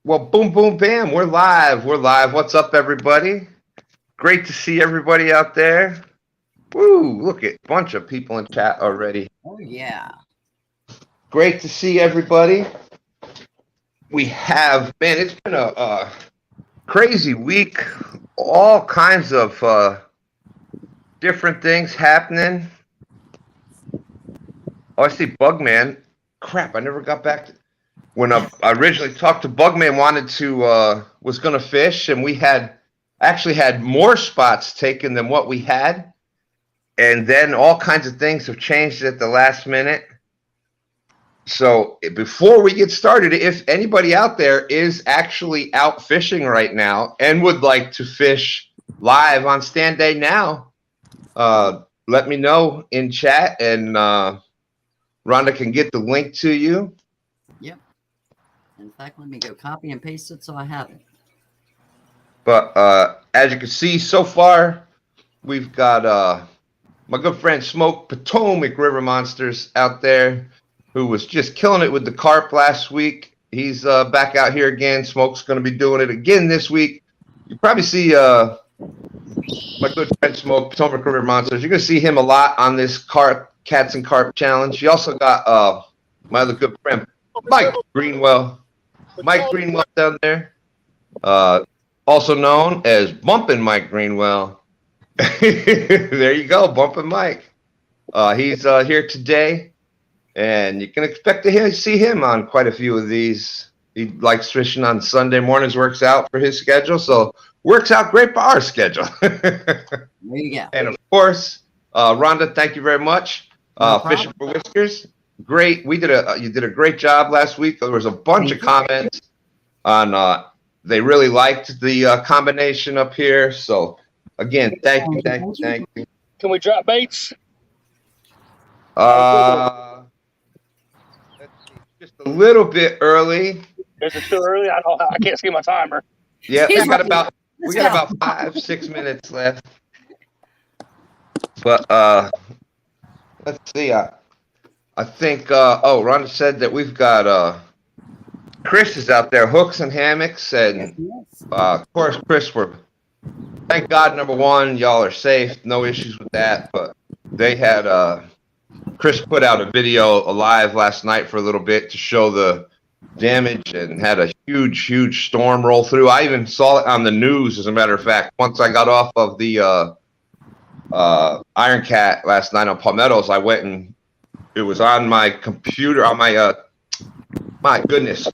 Well, boom, boom, bam. We're live. We're live. What's up, everybody? Great to see everybody out there. Woo, look at a bunch of people in chat already. Oh, yeah. Great to see everybody. We have, man, it's been a crazy week. All kinds of different things happening. Oh, I see Bugman. Crap, I never got back to... When I originally talked to Bugman, was going to fish, and we actually had more spots taken than what we had. And then all kinds of things have changed at the last minute. So before we get started, if anybody out there is actually out fishing right now and would like to fish live on STANday now, let me know in chat, and Rhonda can get the link to you. Yep. In fact, let me go copy and paste it so I have it. But as you can see, so far, we've got my good friend Smoke Potomac River Monsters out there, who was just killing it with the carp last week. He's back out here again. Smoke's going to be doing it again this week. You probably see my good friend Smoke Potomac River Monsters. You're going to see him a lot on this Cats and Carp Challenge. You also got my other good friend Mike Greenwell. Mike Greenwell down there. Also known as BUMPING Mike Greenwell. There you go, Bumping Mike. He's here today, and you can expect to see him on quite a few of these. He likes fishing on Sunday mornings, works out for his schedule, so works out great for our schedule. There you go. And of course, Rhonda, thank you very much. Fishing for Whiskers, great. You did a great job last week. There was a bunch of comments on. They really liked the combination up here, so. Again, thank you. Can we drop baits? Let's see, just a little bit early. Is it too early? I can't see my timer. Yeah, we got about 5-6 minutes left. But let's see. I think Rhonda said that we've got Chris is out there, hooks and hammocks, and of course, Chris, thank God, number one, y'all are safe. No issues with that. But they had Chris put out a video live last night for a little bit to show the damage, and had a huge storm roll through. I even saw it on the news, as a matter of fact. Once I got off of the Iron Cat last night on Palmettos, I went and it was on my computer, on my goodness,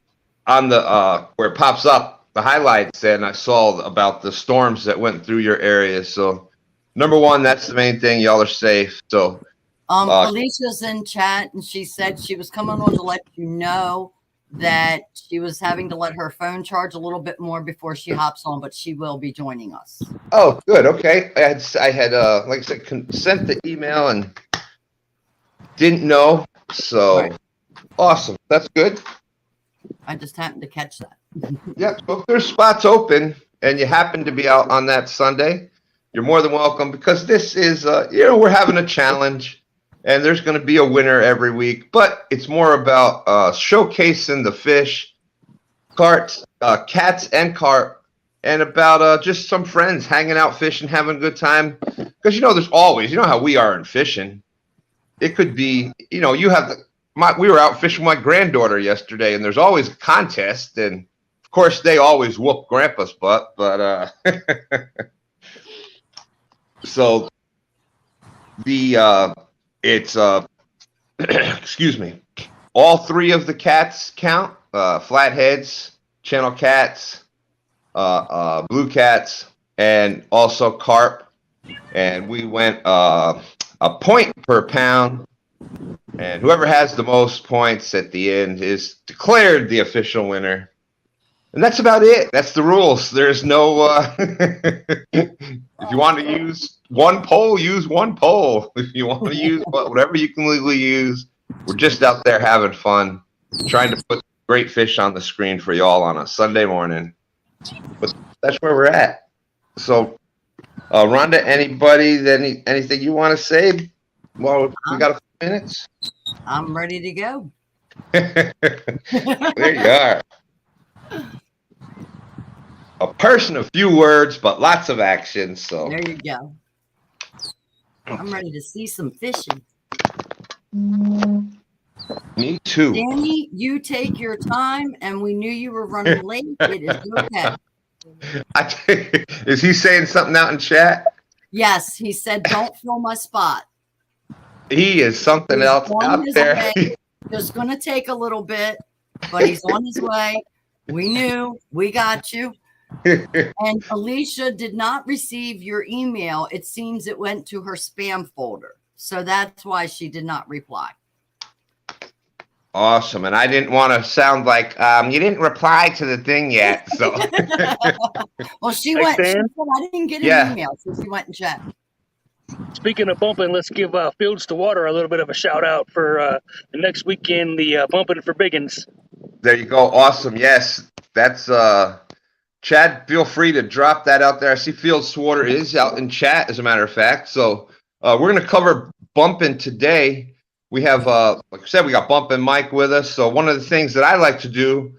on the where it pops up. The highlights, and I saw about the storms that went through your area. So, number one, that's the main thing. Y'all are safe. So, Alicia's in chat, and she said she was coming on to let you know that she was having to let her phone charge a little bit more before she hops on, but she will be joining us. Oh, good. Okay. I had like I said, sent the email and didn't know. So, right. Awesome. That's good. I just happened to catch that. Yeah, so if there's spots open and you happen to be out on that Sunday, you're more than welcome, because this is, we're having a challenge, and there's going to be a winner every week, but it's more about showcasing the fish, cats and carp, and about just some friends hanging out fishing, having a good time, because, there's always, how we are in fishing. It could be, we were out fishing with my granddaughter yesterday, and there's always a contest, and of course, they always whoop Grandpa's butt, but so it's excuse me, all three of the cats count, flatheads, channel cats, blue cats, and also carp, and we went a point per pound, and whoever has the most points at the end is declared the official winner. And that's about it. That's the rules. There's no, if you want to use one pole, use one pole. If you want to use whatever you can legally use, we're just out there having fun, trying to put great fish on the screen for y'all on a Sunday morning. But that's where we're at. So, Rhonda, anything you want to say? Well, we got a few minutes. I'm ready to go. There you are. A person of few words, but lots of action. So There you go. I'm ready to see some fishing. me too. Danny, you take your time, and we knew you were running late. It is okay. Is he saying something out in chat? Yes, he said, don't fill my spot. He is something He's else on out his there. way. Just going to take a little bit, but he's on his way. We knew. We got you. And Alicia did not receive your email. It seems it went to her spam folder. So that's why she did not reply. Awesome. And I didn't want to sound like you didn't reply to the thing yet. So well, she Hey, went. She Stan? said, I didn't get an Yeah. email, so she went and checked. Speaking of bumping, let's give Fields to Water a little bit of a shout out for the next weekend, the bumping for biggins. there you go. Awesome. Yes. That's Chad, feel free to drop that out there. I see Field Swatter is out in chat, as a matter of fact. So we're going to cover bumping today. We have, like I said, we got Bumping Mike with us. So one of the things that I like to do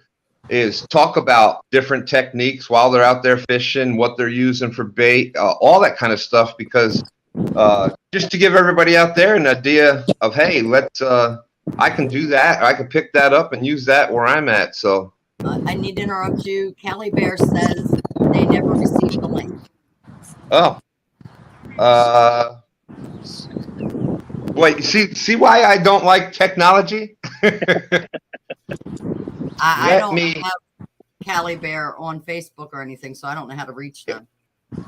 is talk about different techniques while they're out there fishing, what they're using for bait, all that kind of stuff, because just to give everybody out there an idea of, hey, I can do that. I can pick that up and use that where I'm at. So I need to interrupt you. Calibear says they never received the link. oh, wait, see why I don't like technology? I don't have Calibear on Facebook or anything, so I don't know how to reach them.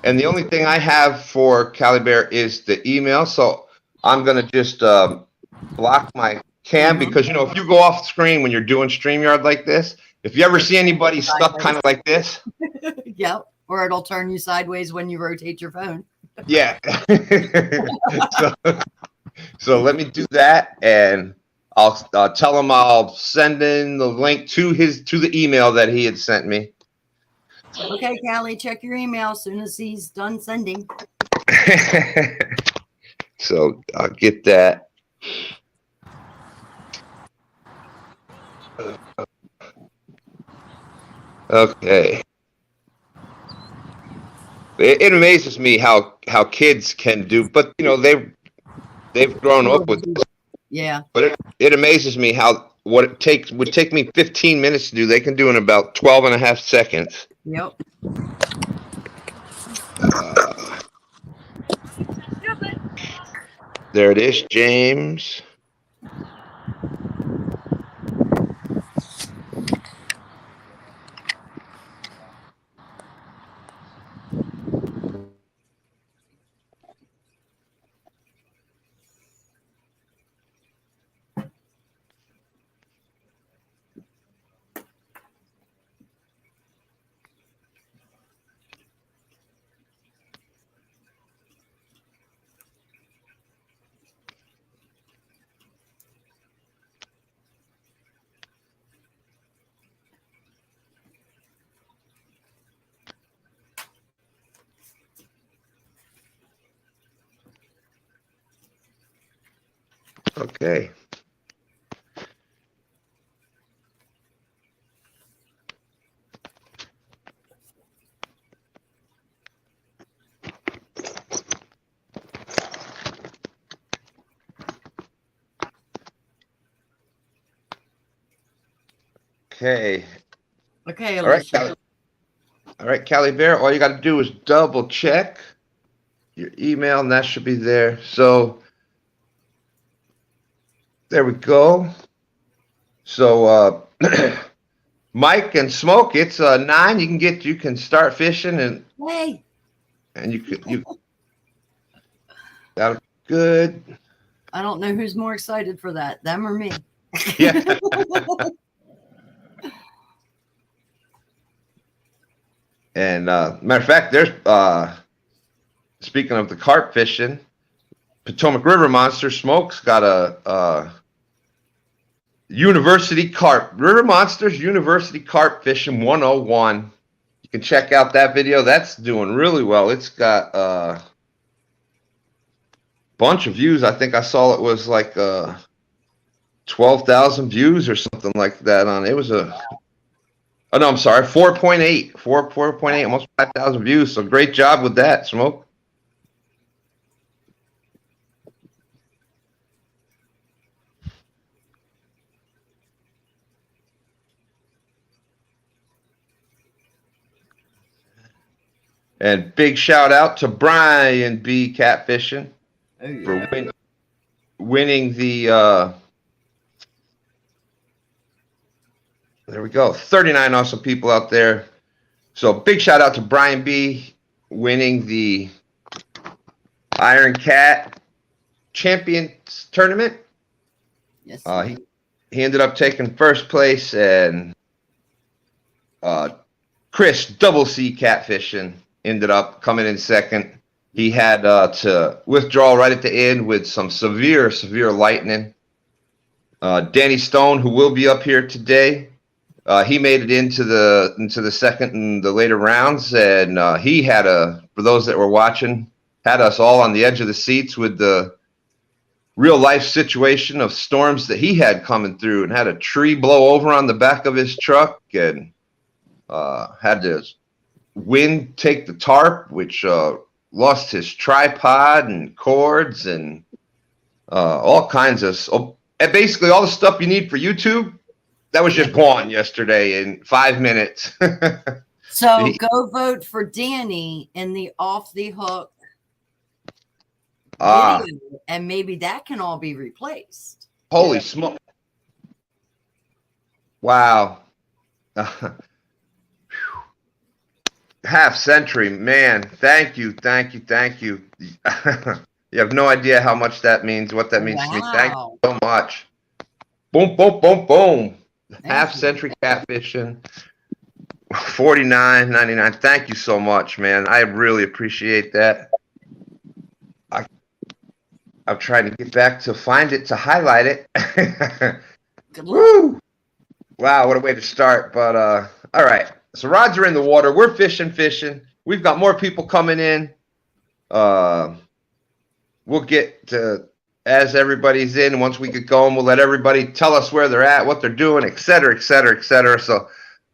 And the only thing I have for Calibear is the email. So I'm going to just block my cam because, you know, if you go off screen when you're doing StreamYard like this, if you ever see anybody stuck kind of like this. Yep. Or it'll turn you sideways when you rotate your phone. Yeah. So let me do that, and I'll tell him I'll send in the link to the email that he had sent me. Okay, Callie, check your email as soon as he's done sending. So I'll get that. Okay. It amazes me how kids can do, but you know they've grown up with this. Yeah. But it amazes me how what it would take me 15 minutes to do, they can do in about 12 and a half seconds. Yep. There it is, James. Okay. Okay. Okay, All right, Alicia. All right, Calibear, all you got to do is double check your email, and that should be there. So there we go. So Mike and Smoke, it's 9. You can start fishing, and Hey. you that good. I don't know who's more excited for that, them or me. Yeah. And matter of fact, there's speaking of the carp fishing, Potomac River Monster Smoke's got a University Carp River Monsters University Carp Fishing 101. You can check out that video. That's doing really well. It's got a bunch of views. I think I saw it was like 12,000 views or something like that on it. Was a Oh no, I'm sorry, 4.8, 4.8, almost 5,000 views. So great job with that, Smoke. And big shout out to Brian B. Catfishing for winning the there we go, 39 awesome people out there. So big shout out to Brian B. winning the Iron Cat Champions Tournament. Yes. He ended up taking first place, and Chris Double C Catfishing ended up coming in second. He had to withdraw right at the end with some severe lightning. Danny Stone, who will be up here today, he made it into the second and the later rounds, and he had for those that were watching, had us all on the edge of the seats with the real life situation of storms that he had coming through, and had a tree blow over on the back of his truck, and had to wind take the tarp, which lost his tripod and cords and all kinds of and basically all the stuff you need for YouTube that was just gone yesterday in 5 minutes. So go vote for Danny in the Off the Hook video, and maybe that can all be replaced. Holy smoke. Wow. Half century, man. Thank you. You have no idea how much that means, what that means to me. Thank you so much. Boom, boom, boom, boom. Half century catfishing. 49.99. Thank you so much, man. I really appreciate that. I'm trying to get back to find it to highlight it. Good luck. Woo! Wow, what a way to start. But all right. So rods are in the water. We're fishing. We've got more people coming in. We'll get to, as everybody's in, once we get going, we'll let everybody tell us where they're at, what they're doing, et cetera, et cetera, et cetera. So,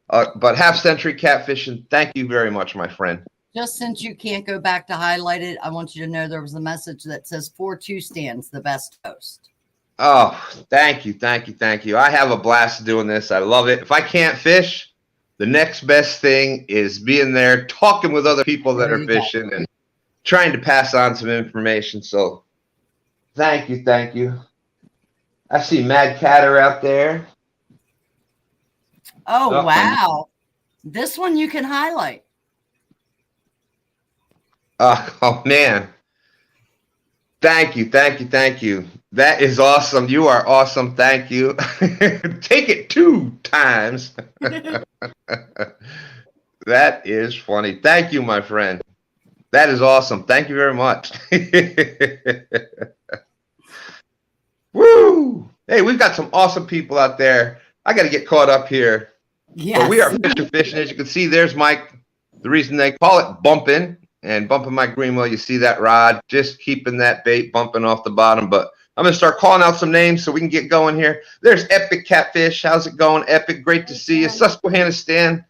but half century catfishing, thank you very much, my friend. Just since you can't go back to highlight it, I want you to know there was a message that says 4-2 stands the best host. Oh, thank you. I have a blast doing this. I love it. If I can't fish, the next best thing is being there, talking with other people that are fishing and trying to pass on some information. So thank you. I see Mad Catter out there. Oh, wow. This one you can highlight. Oh, man. Thank you. That is awesome. You are awesome. Thank you. Take it 2 times. That is funny. Thank you, my friend. That is awesome. Thank you very much. Woo! Hey, we've got some awesome people out there. I got to get caught up here. Yes. But we are fishing. As you can see, there's Mike. The reason they call it bumping, and bumping Mike Greenwell, you see that rod, just keeping that bait bumping off the bottom. But I'm going to start calling out some names so we can get going here. There's Epic Catfish. How's it going, Epic? Great to see you. Susquehanna Stan.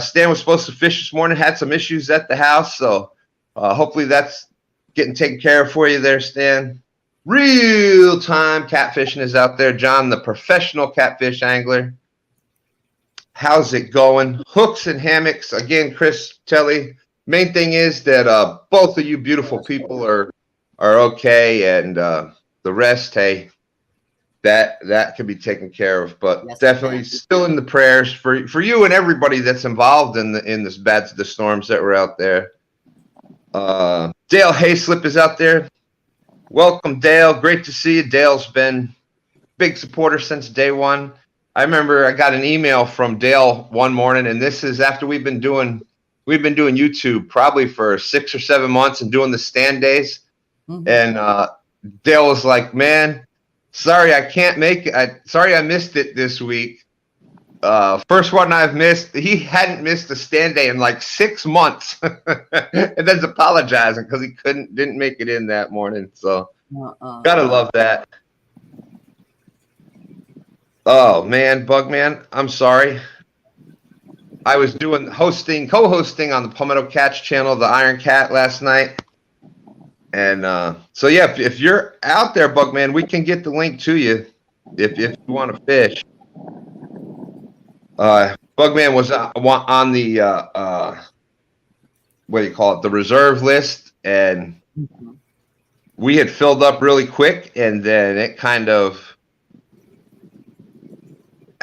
Stan was supposed to fish this morning, had some issues at the house. So hopefully that's getting taken care of for you there, Stan. Real time catfishing is out there. John, the professional catfish angler. How's it going? Hooks and hammocks. Again, Chris Telly. Main thing is that both of you beautiful people are okay, and the rest, hey, that can be taken care of. But yes, definitely still in the prayers for you and everybody that's involved in the storms that were out there. Dale Hayslip is out there. Welcome, Dale. Great to see you. Dale's been a big supporter since day one. I remember I got an email from Dale one morning, and this is after we've been doing YouTube probably for 6 or 7 months and doing the STANdays. Mm-hmm. And Dale was like, man, sorry, I can't make it. Sorry, I missed it this week. First one I've missed. He hadn't missed a STANday in like 6 months. And then's apologizing because he didn't make it in that morning. So gotta love that. Oh man, Bugman, I'm sorry. I was doing co-hosting on the Palmetto Catch channel, the Iron Cat, last night. And so yeah, if you're out there, Bugman, we can get the link to you if you want to fish. Bugman was on the what do you call it, the reserve list, and we had filled up really quick, and then it kind of,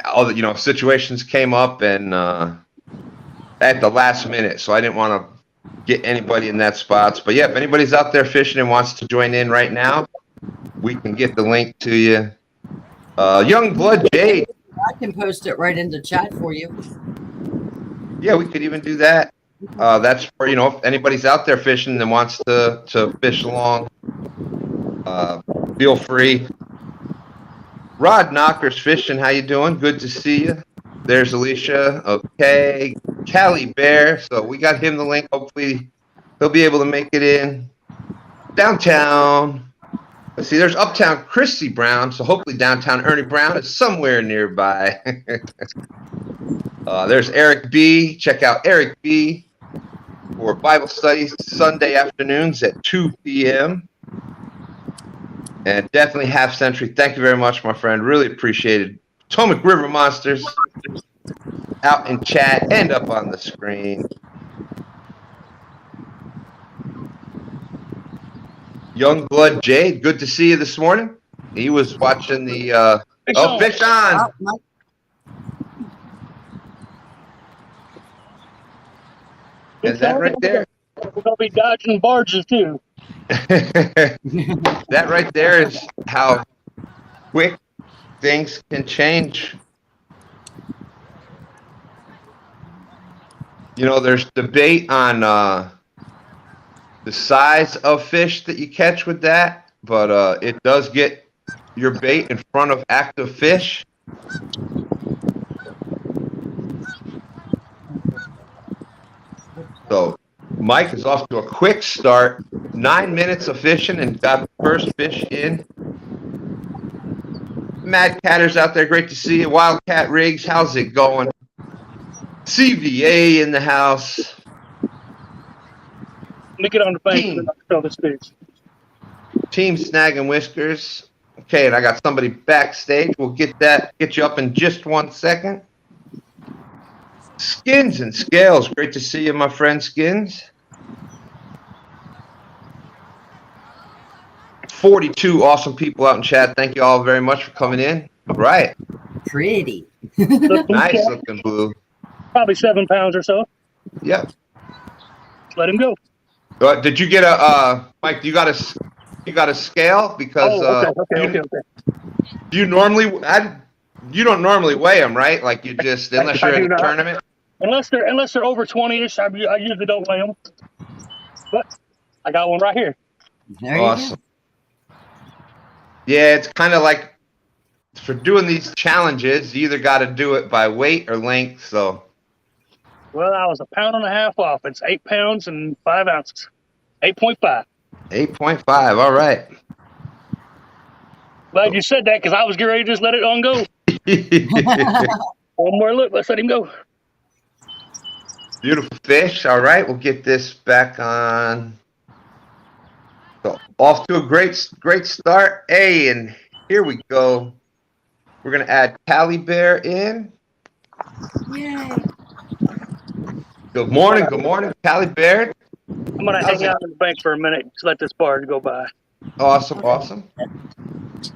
all the, situations came up, and at the last minute, so I didn't want to get anybody in that spots. But yeah, if anybody's out there fishing and wants to join in right now, we can get the link to you. Young Blood Jade. I can post it right into chat for you. Yeah, we could even do that. That's for, if anybody's out there fishing and wants to fish along, feel free. Rod Knockers Fishing, how you doing? Good to see you. There's Alicia. Okay. Calibear. So we got him the link. Hopefully he'll be able to make it in. Downtown. Let's see, there's Uptown Christy Brown. So hopefully downtown Ernie Brown is somewhere nearby. There's Eric B. Check out Eric B. for Bible studies Sunday afternoons at 2 p.m. And definitely Half Century. Thank you very much, my friend. Really appreciated. Potomac River Monsters out in chat and up on the screen. Young Blood Jade, good to see you this morning. He was watching the Fish On. Is that right there? We're gonna be dodging barges too. That right there is how quick things can change. There's debate on the size of fish that you catch with that, but it does get your bait in front of active fish. So Mike is off to a quick start. 9 minutes of fishing and got the first fish in. Mad Catters out there, great to see you. Wildcat Rigs, how's it going? CVA in the house. Let me get on the bank and show this fish. Team Snag and Whiskers. Okay, and I got somebody backstage. We'll get you up in just 1 second. Skins and Scales, great to see you, my friend Skins. 42 awesome people out in chat. Thank you all very much for coming in. All right. Pretty. Nice looking blue. Probably 7 pounds or so. Yep. Let him go. Did you get Mike? You got a scale? Because okay. you don't normally weigh them, right? Like you just, unless you're in a tournament. Unless they're over 20-ish, I usually don't weigh them. But I got one right here. Awesome. Yeah, it's kind of like for doing these challenges, you either got to do it by weight or length. So. Well, I was 1.5 pounds off. It's 8 pounds and 5 ounces. 8.5. 8.5. All right. Glad you said that because I was getting ready to just let it on go. One more look. Let's let him go. Beautiful fish. All right, we'll get this back on. So off to a great start. Hey, and here we go. We're gonna add Calibear in. Yay. Good morning, Calibear. I'm gonna hang out in the bank for a minute. Just let this barge go by. Awesome.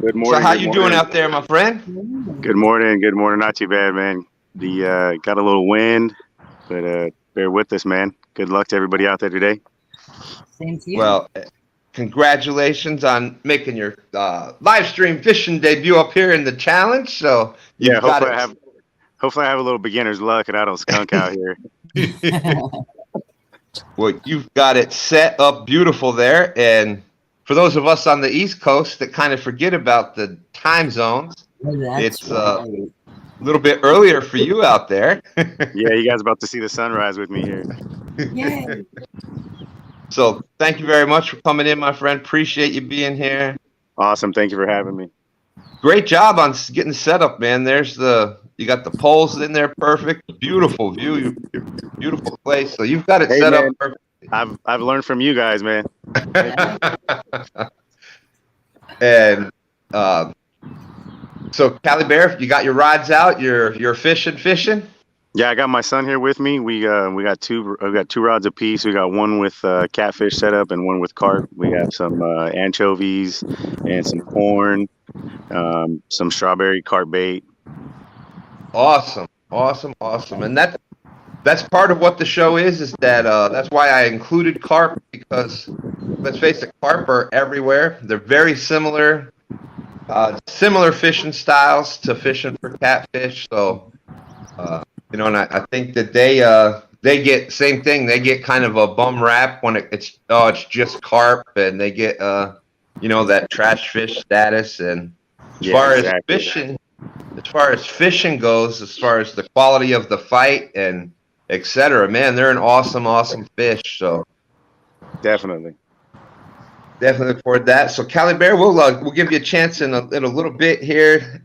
Good morning. So how you doing out there, my friend? Good morning. Not too bad, man. Got a little wind, but bear with us, man. Good luck to everybody out there today. Same to you. Well, congratulations on making your live stream fishing debut up here in the challenge. So yeah, hopefully I have a little beginner's luck and I don't skunk out here. Well, you've got it set up beautiful there, and for those of us on the East Coast that kind of forget about the time zones, it's a little bit earlier for you out there. Yeah, you guys about to see the sunrise with me here. Yay. So thank you very much for coming in, my friend. Appreciate you being here. Awesome. Thank you for having me. Great job on getting set up, man. There's the You got the poles in there, perfect. Beautiful view, beautiful place. So you've got it set man, up perfect. I've learned from you guys, man. And so Calibear, you got your rods out. You're fishing. Yeah, I got my son here with me. We got two rods apiece. We got one with catfish setup and one with carp. We have some anchovies and some corn, some strawberry carp bait. Awesome. And that's part of what the show is that that's why I included carp, because let's face it, carp are everywhere. They're very similar fishing styles to fishing for catfish. So and I think that they get same thing. They get kind of a bum rap when it's just carp, and they get that trash fish status. And as far as fishing goes, as far as the quality of the fight and etc., man, they're an awesome fish. So Definitely look forward to that. So Calibear, we'll give you a chance in a little bit here.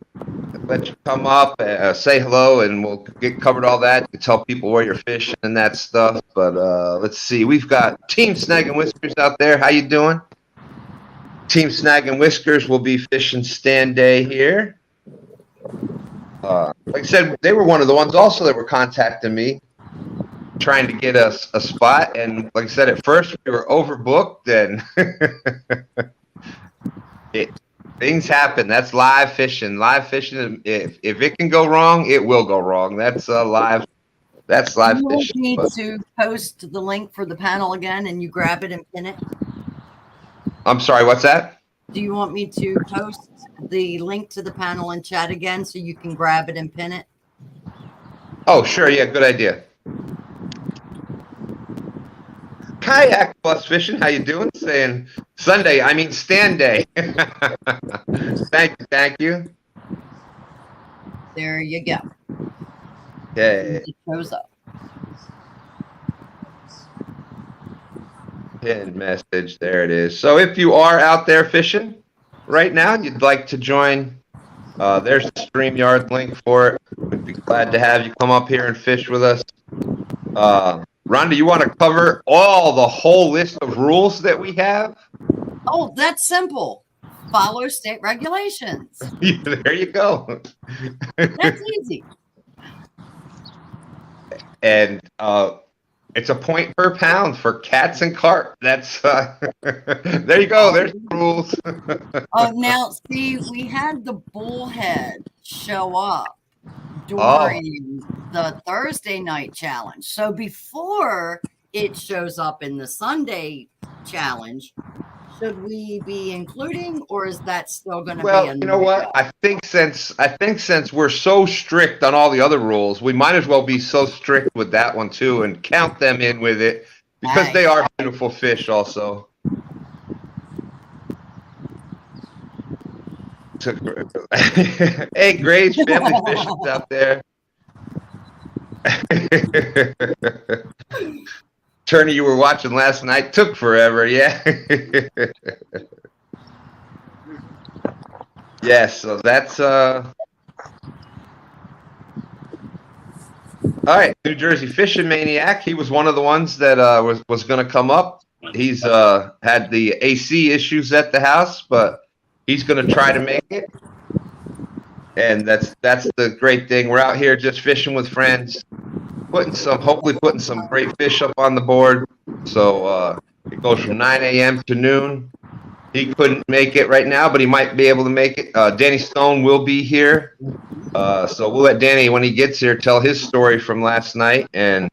Let you come up, say hello, and we'll get covered all that. To tell people where you're fishing and that stuff. But let's see, we've got Team Snag and Whiskers out there. How you doing? Team Snag and Whiskers will be fishing STANday here. Like I said, they were one of the ones also that were contacting me, trying to get us a spot. And like I said, at first we were overbooked, and things happen. That's live fishing. Live fishing, if it can go wrong, it will go wrong. That's live fishing. You need to post the link for the panel again, and you grab it and pin it. I'm sorry, what's that? Do you want me to post the link to the panel in chat again so you can grab it and pin it? Oh, sure. Yeah, good idea. Kayak Bus Fishing, how you doing? Saying Sunday, I mean STANday. Thank you. There you go. Okay. It shows up. Pin message, there it is. So if you are out there fishing right now and you'd like to join, there's the StreamYard link for it. We'd be glad to have you come up here and fish with us. Rhonda, you want to cover the whole list of rules that we have? Oh, that's simple. Follow state regulations. There you go. That's easy. And it's a point per pound for cats and carp. That's there you go. There's the rules. Oh, now see, we had the bullhead show up during the Thursday night challenge. So before it shows up in the Sunday challenge, should we be including, or is that still going to be? Well, you know what? I think since we're so strict on all the other rules, we might as well be so strict with that one too, and count them in with it, because they are beautiful fish also. Hey, Grace, family fishing's out there. Tourney you were watching last night took forever, yeah. Yes, so that's all right. New Jersey Fishing Maniac, he was one of the ones that was going to come up. He's had the AC issues at the house, but he's going to try to make it. And that's the great thing. We're out here just fishing with friends, hopefully putting some great fish up on the board. So it goes from 9 a.m. to noon. He couldn't make it right now, but he might be able to make it. Danny Stone will be here. So we'll let Danny, when he gets here, tell his story from last night. And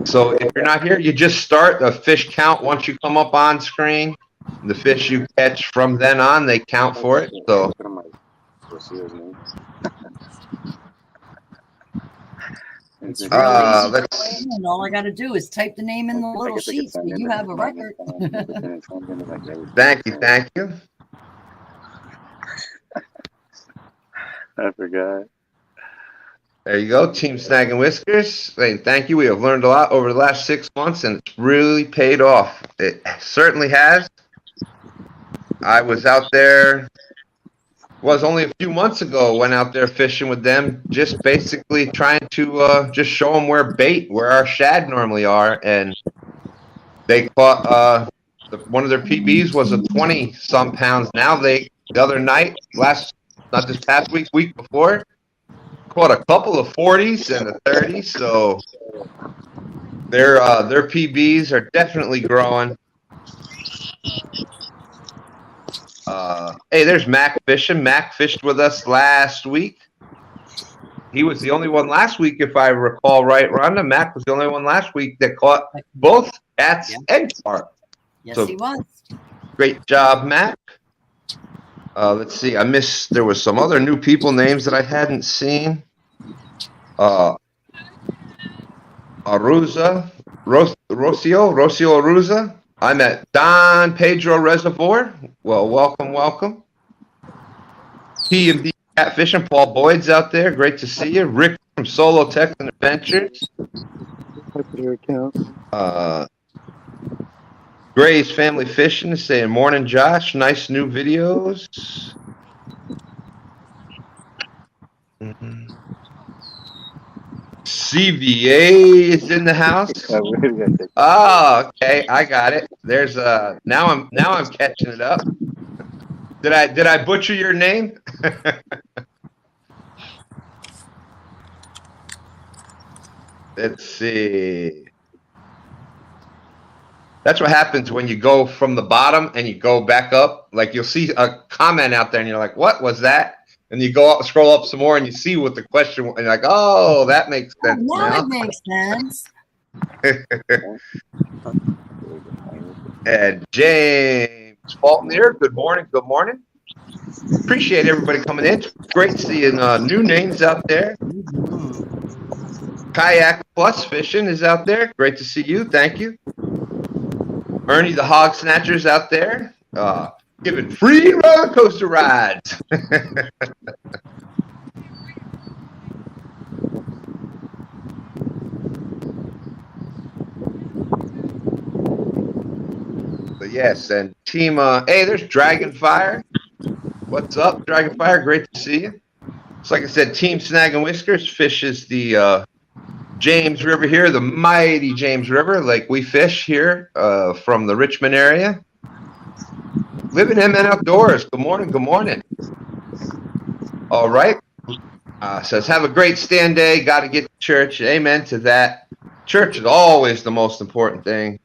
so if you're not here, you just start a fish count once you come up on screen. The fish you catch from then on, they count for it. So it's really easy. And all I got to do is type the name in the little sheet, so you have a record. Thank you. I forgot. There you go, Team Snag and Whiskers. Saying thank you. We have learned a lot over the last 6 months, and it's really paid off. It certainly has. I was out there, was only a few months ago. Went out there fishing with them, just basically trying to just show them where our shad normally are, and they caught one of their PBs was a 20-some pounds. Now the other night, not this past week before, caught a couple of 40s and a 30. So their PBs are definitely growing. Hey, there's Mack fishing. Mack fished with us last week. He was the only one last week, if I recall right, Rhonda. Mack was the only one last week that caught both cats and carp. Yes, So, he was. Great job, Mack. Let's see. There was some other new people names that I hadn't seen. Rocio Aruza. I'm at Don Pedro Reservoir. Well, welcome. P&B Catfishing. Paul Boyd's out there. Great to see you. Rick from Solo Tech and Adventures. Gray's Family Fishing is saying, morning, Josh. Nice new videos. CVA is in the house. Oh, okay, I got it. There's now I'm catching it up. Did I butcher your name? Let's see. That's what happens when you go from the bottom and you go back up. Like you'll see a comment out there and you're like, what was that? And you go up, scroll up some more and you see what the question was. And you're like, oh, that makes sense. Now it makes sense. And James Faulkner, good morning. Appreciate everybody coming in. Great seeing new names out there. Kayak Plus Fishing is out there. Great to see you. Thank you. Ernie the Hog Snatcher's out there. Giving free roller coaster rides. But yes, and team, hey, there's Dragonfire. What's up, Dragonfire? Great to see you. So like I said, Team Snag and Whiskers fishes the James River here, the mighty James River. Like we fish here from the Richmond area. Living in and outdoors. Good morning. All right. Says, have a great STANday. Got to get to church. Amen to that. Church is always the most important thing.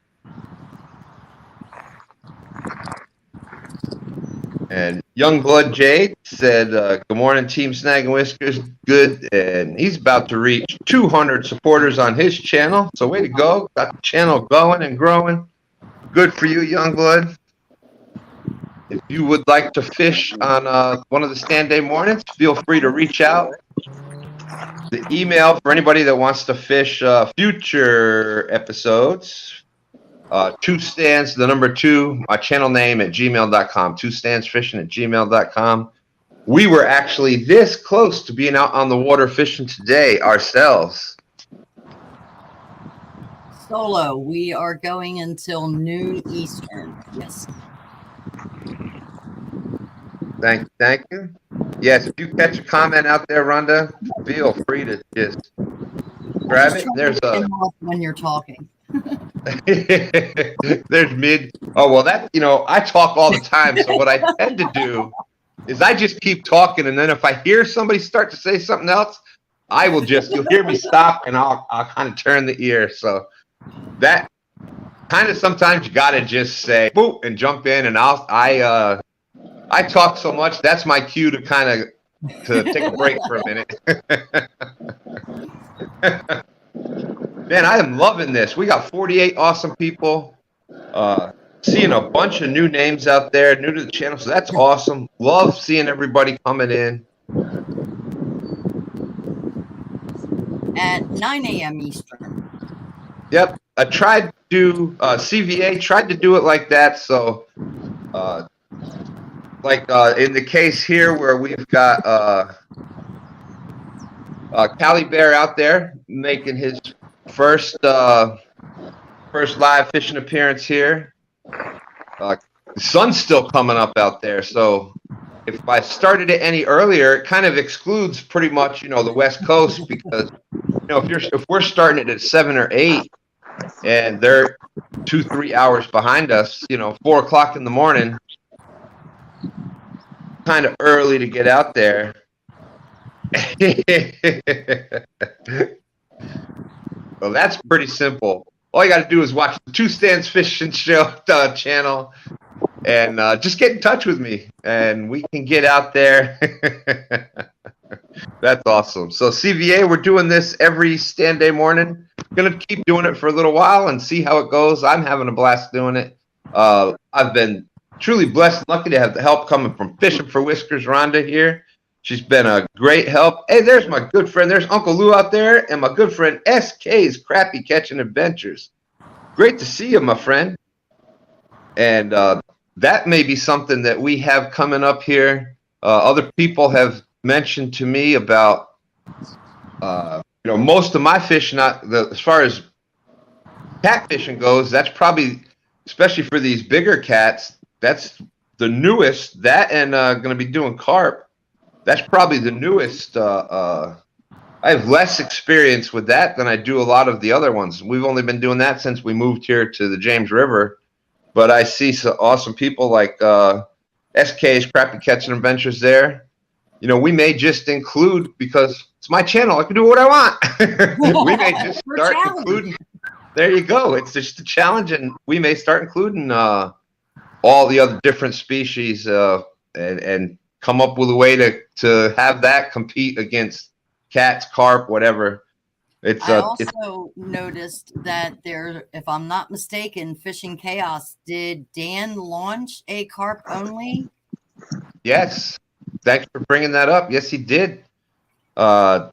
And Youngblood Jade said, good morning, Team Snag and Whiskers. Good. And he's about to reach 200 supporters on his channel. So way to go. Got the channel going and growing. Good for you, Youngblood. If you would like to fish on one of the STANday mornings, feel free to reach out. The email for anybody that wants to fish future episodes, 2stands, the number 2, my channel name at gmail.com, 2standsfishing@gmail.com. We were actually this close to being out on the water fishing today ourselves. Solo, we are going until noon Eastern. Yes. Thank you. Yes, if you catch a comment out there, Rhonda, feel free to just grab it. There's a when you're talking. There's mid. Oh well, that I talk all the time. So what I tend to do is I just keep talking, and then if I hear somebody start to say something else, you'll hear me stop, and I'll kind of turn the ear. So that kind of sometimes you gotta just say boop and jump in, and I talk so much. That's my cue to take a break for a minute. Man, I am loving this. We got 48 awesome people. Seeing a bunch of new names out there, new to the channel. So that's awesome. Love seeing everybody coming in. At 9 a.m. Eastern. Yep. I tried to CVA tried to do it like that. So in the case here where we've got Calibear out there making his first live fishing appearance here. The sun's still coming up out there, so if I started it any earlier, it kind of excludes pretty much, the West Coast because, if we're starting it at 7 or 8 and they're 2-3 hours behind us, 4 o'clock in the morning, kind of early to get out there. Well, that's pretty simple. All you got to do is watch the STANday Fishing Show channel and just get in touch with me and we can get out there. That's awesome. So CVA, we're doing this every STANday morning. Going to keep doing it for a little while and see how it goes. I'm having a blast doing it. I've been truly blessed and lucky to have the help coming from Fishing for Whiskers, Rhonda here. She's been a great help. Hey, there's my good friend. There's Uncle Lou out there and my good friend SK's Crappie Catching Adventures. Great to see you, my friend. And that may be something that we have coming up here. Other people have mentioned to me about, most of my fishing, as far as catfishing goes, that's probably, especially for these bigger cats, that's the newest. That and going to be doing carp. That's probably the newest. I have less experience with that than I do a lot of the other ones. We've only been doing that since we moved here to the James River. But I see some awesome people like SK's Crappie Catching Adventures there. We may just include, because it's my channel, I can do what I want. We may just start including. There you go. It's just a challenge, and we may start including all the other different species and come up with a way to have that compete against cats, carp, whatever. I also noticed that there, if I'm not mistaken, Fishing Chaos, did Dan launch a carp only? Yes. Thanks for bringing that up. Yes, he did. And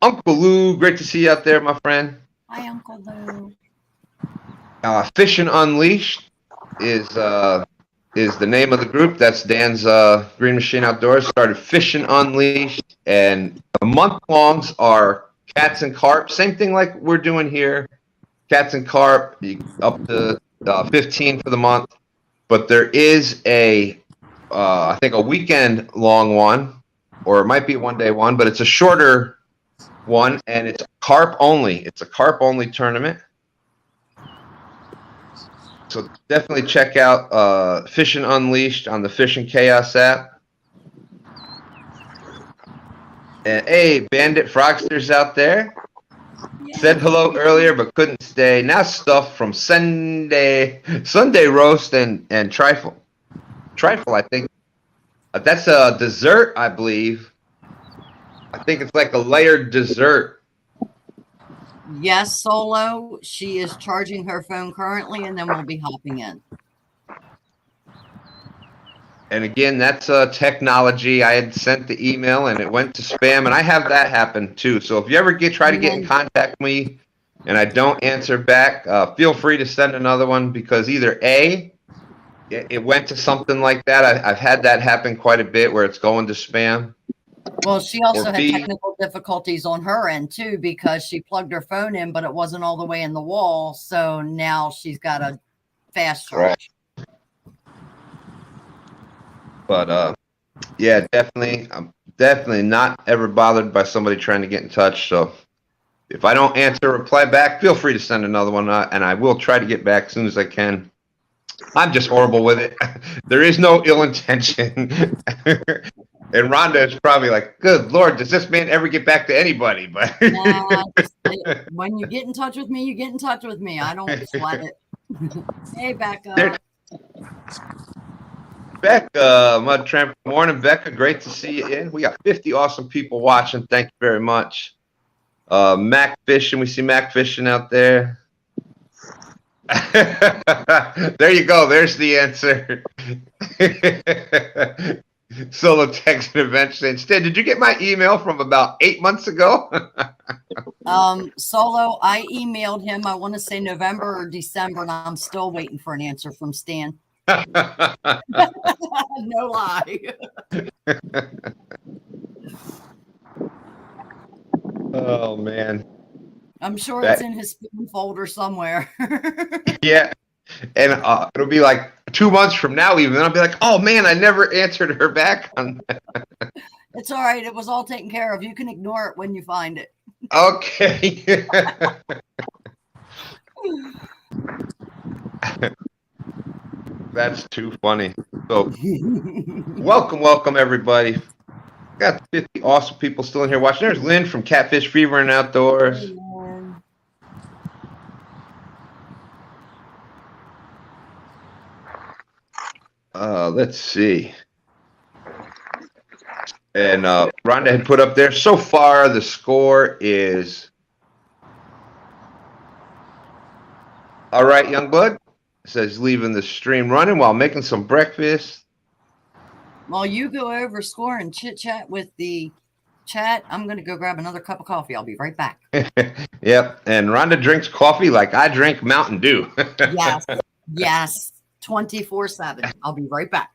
Uncle Lou, great to see you out there, my friend. Hi, Uncle Lou. Fishing Unleashed is the name of the group. That's Dan's Green Machine Outdoors. Started Fishing Unleashed, and the month-longs are cats and carp. Same thing like we're doing here. Cats and carp, up to 15 for the month. But there is I think a weekend-long one, or it might be a one-day one, but it's a shorter one, and it's carp only. It's a carp only tournament. So definitely check out Fishing Unleashed on the Fishing Chaos app. And hey, Bandit Frogster's out there. Yeah. Said hello earlier but couldn't stay. Now stuff from Sunday roast and trifle. Trifle, I think. That's a dessert, I believe. I think it's like a layered dessert. Yes, Solo. She is charging her phone currently, and then we'll be hopping in. And again, that's technology. I had sent the email, and it went to spam, and I have that happen too. So if you ever try to get in contact with me, and I don't answer back, feel free to send another one, because either A, it went to something like that. I've had that happen quite a bit where it's going to spam. Well, she also had technical difficulties on her end too, because she plugged her phone in, but it wasn't all the way in the wall. So now she's got a fast charge. Right. But yeah, definitely, I'm definitely not ever bothered by somebody trying to get in touch. So if I don't answer, reply back, feel free to send another one, and I will try to get back as soon as I can. I'm just horrible with it. There is no ill intention. And Rhonda is probably like, good Lord, does this man ever get back to anybody? But when you get in touch with me, you get in touch with me. I don't sweat it. Hey, Becca. Becca, Mud Tramp, good morning, Becca. Great to see you in. We got 50 awesome people watching. Thank you very much. Mack Fishing, we see Mack Fishing out there. There you go. There's the answer. Solo text eventually. Instead, did you get my email from about 8 months ago? Solo, I emailed him, I want to say November or December, and I'm still waiting for an answer from Stan. No lie. Oh, man. I'm sure it's in his spam folder somewhere. Yeah. And it'll be like 2 months from now, even, I'll be like, oh man, I never answered her back on that. It's all right. It was all taken care of. You can ignore it when you find it. Okay. That's too funny. So, welcome everybody. Got 50 awesome people still in here watching. There's Lynn from Catfish Fever and Outdoors. Let's see. And Rhonda had put up there, so far the score is all right. Youngblood says leaving the stream running while making some breakfast. While you go over score and chit chat with the chat, I'm going to go grab another cup of coffee. I'll be right back. Yep. And Rhonda drinks coffee like I drink Mountain Dew. Yes. 24/7. I'll be right back.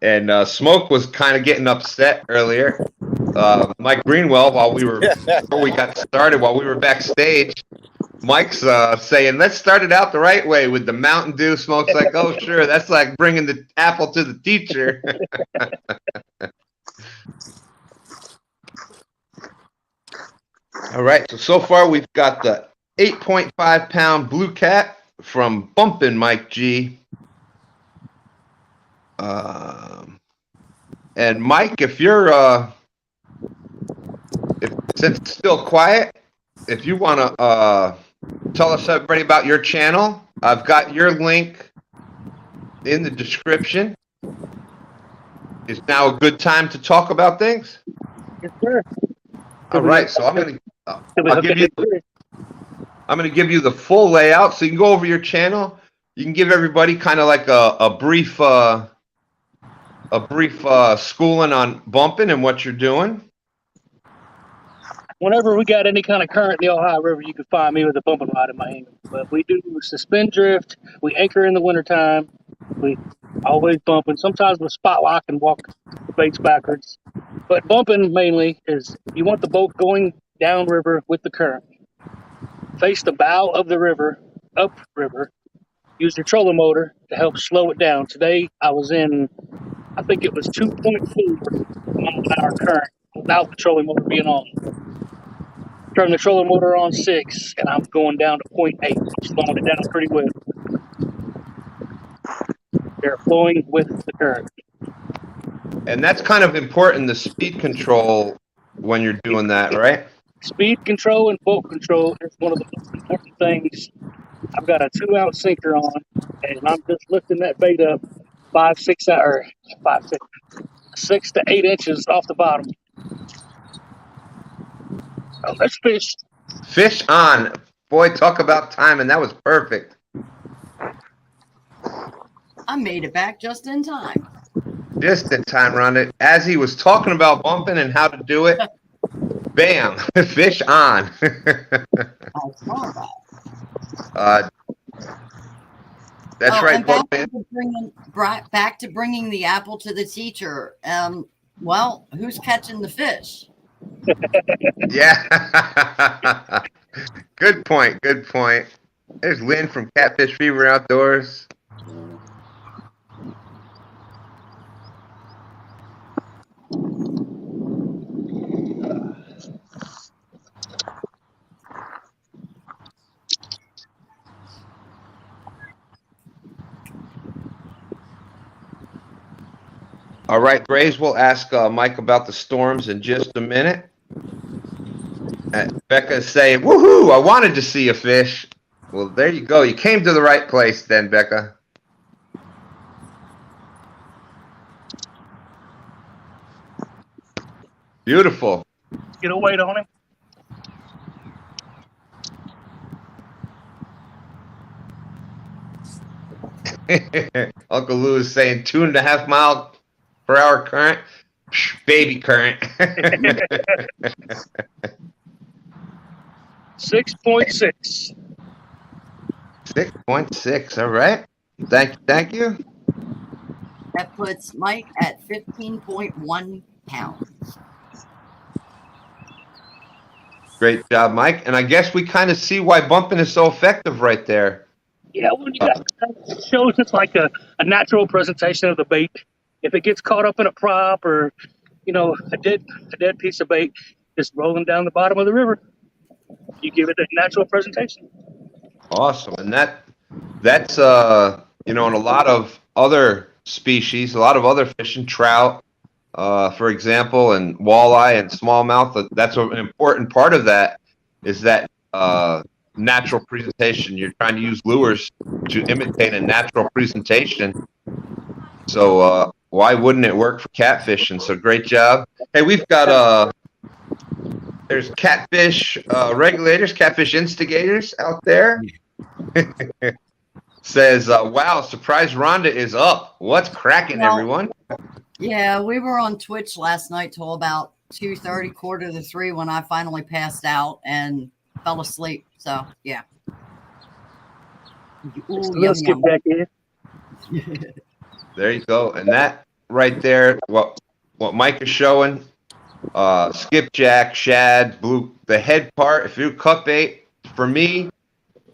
And Smoke was kind of getting upset earlier. Mike Greenwell, before we got started, while we were backstage, Mike's saying, let's start it out the right way with the Mountain Dew. Smoke's like, oh, sure. That's like bringing the apple to the teacher. All right. So far, we've got the 8.5-pound blue cat from Bumpin' Mike G. And Mike, if you're since it's still quiet, if you want to tell us everybody about your channel, I've got your link in the description. Is now a good time to talk about things? Yes, sir. All right, so I'm gonna give you the full layout so you can go over your channel. You can give everybody kind of like a brief schooling on bumping and what you're doing. Whenever we got any kind of current in the Ohio River, you can find me with a bumping rod in my hand. But we do suspend drift. We anchor in the wintertime. We always bumping. Sometimes we spot lock and walk the baits backwards. But bumping mainly is you want the boat going downriver with the current. Face the bow of the river, upriver. Use your trolling motor to help slow it down. Today I was in, I think it was 2.4 mile-an-hour current without the trolling motor being on. Turn the trolling motor on 6, and I'm going down to 0.8. I'm slowing it down pretty well. They're flowing with the current. And that's kind of important, the speed control when you're doing that, right? Speed control and boat control is one of the most important things. I've got a 2-ounce sinker on, and I'm just lifting that bait up 6 to 8 inches off the bottom. Oh, let's fish. Fish on. Boy, talk about timing. That was perfect. I made it back just in time. Just in time, Rhonda. As he was talking about bumping and how to do it, bam, fish on. I saw that. That's right. Back to bringing the apple to the teacher. Well, who's catching the fish? Yeah. Good point. Good point. There's Lynn from Catfish Fever Outdoors. All right, Braves, we'll ask Mike about the storms in just a minute. Becca's saying, woohoo, I wanted to see a fish. Well, there you go. You came to the right place then, Becca. Beautiful. Get a weight on him. Uncle Lou is saying 2.5 mile per hour current. Baby current. 6.6. 6.6. All right. Thank you. That puts Mike at 15.1 pounds. Great job, Mike. And I guess we kind of see why bumping is so effective right there. Yeah, when you got shows, it's like a natural presentation of the bait. If it gets caught up in a prop or a dead piece of bait just rolling down the bottom of the river, you give it a natural presentation. Awesome. And that's in a lot of other species, a lot of other fish and trout, for example, and walleye and smallmouth. That's an important part of that is that natural presentation. You're trying to use lures to imitate a natural presentation. So why wouldn't it work for catfishing? So great job. Hey, we've got there's catfish regulators, catfish instigators out there. Says, wow, surprise Rhonda is up. What's cracking, everyone? Yeah, we were on Twitch last night till about 2:30, 2:45 when I finally passed out and fell asleep. So, yeah. Ooh, Let's get back in. There you go. And that right there, what Mike is showing, skipjack, shad, blue, the head part, if you cut bait, for me,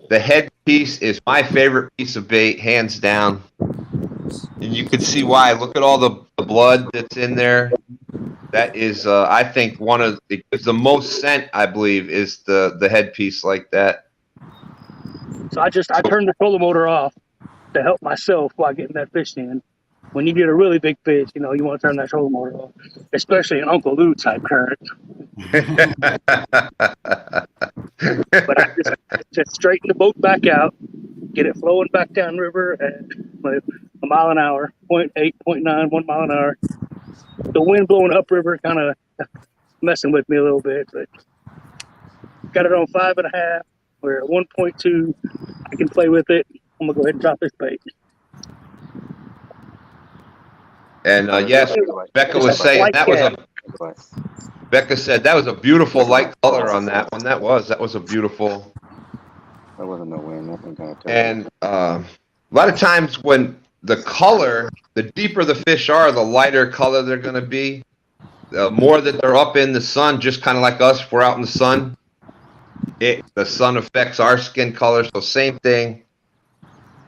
the head piece is my favorite piece of bait, hands down. And you can see why. Look at all the blood that's in there. That is, I think, it gives the most scent, I believe, is the head piece like that. So I turned the trolling motor off to help myself while getting that fish in. When you get a really big fish, you want to turn that trolling motor off, especially an Uncle Lou type current. But I just straighten the boat back out, get it flowing back downriver at a mile an hour, 0.8, 0.9, 1 mile an hour. The wind blowing upriver kind of messing with me a little bit, but got it on 5.5. We're at 1.2. I can play with it. I'm gonna go ahead and drop this bait. And yes, Becca was saying Becca said that was a beautiful light color on that one. That was a beautiful. That wasn't no wind. That thing kind of. And a lot of times when the color, the deeper the fish are, the lighter color they're going to be. The more that they're up in the sun, just kind of like us, if we're out in the sun, the sun affects our skin color. So same thing.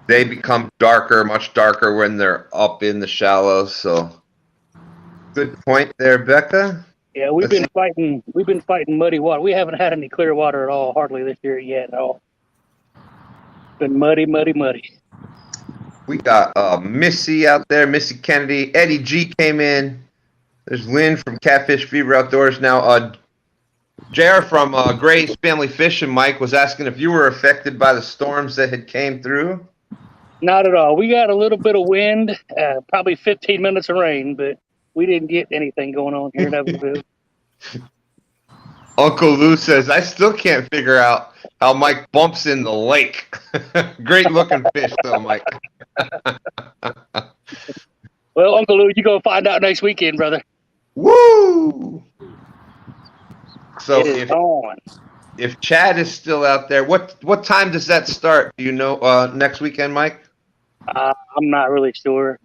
They become darker, much darker when they're up in the shallows. So good point there, Becca. Yeah, we've been fighting muddy water. We haven't had any clear water at all, hardly this year yet at all. Been muddy. We got Missy out there, Missy Kennedy. Eddie G came in. There's Lynn from Catfish Fever Outdoors. Now, JR from Gray's Family Fishing, Mike, was asking if you were affected by the storms that had came through. Not at all. We got a little bit of wind, probably 15 minutes of rain, but we didn't get anything going on here in Evansville. Uncle Lou says, I still can't figure out how Mike bumps in the lake. Great looking fish, though, Mike. Well, Uncle Lou, you're going to find out next weekend, brother. Woo! So if Chad is still out there, what time does that start? Do you know next weekend, Mike? I'm not really sure.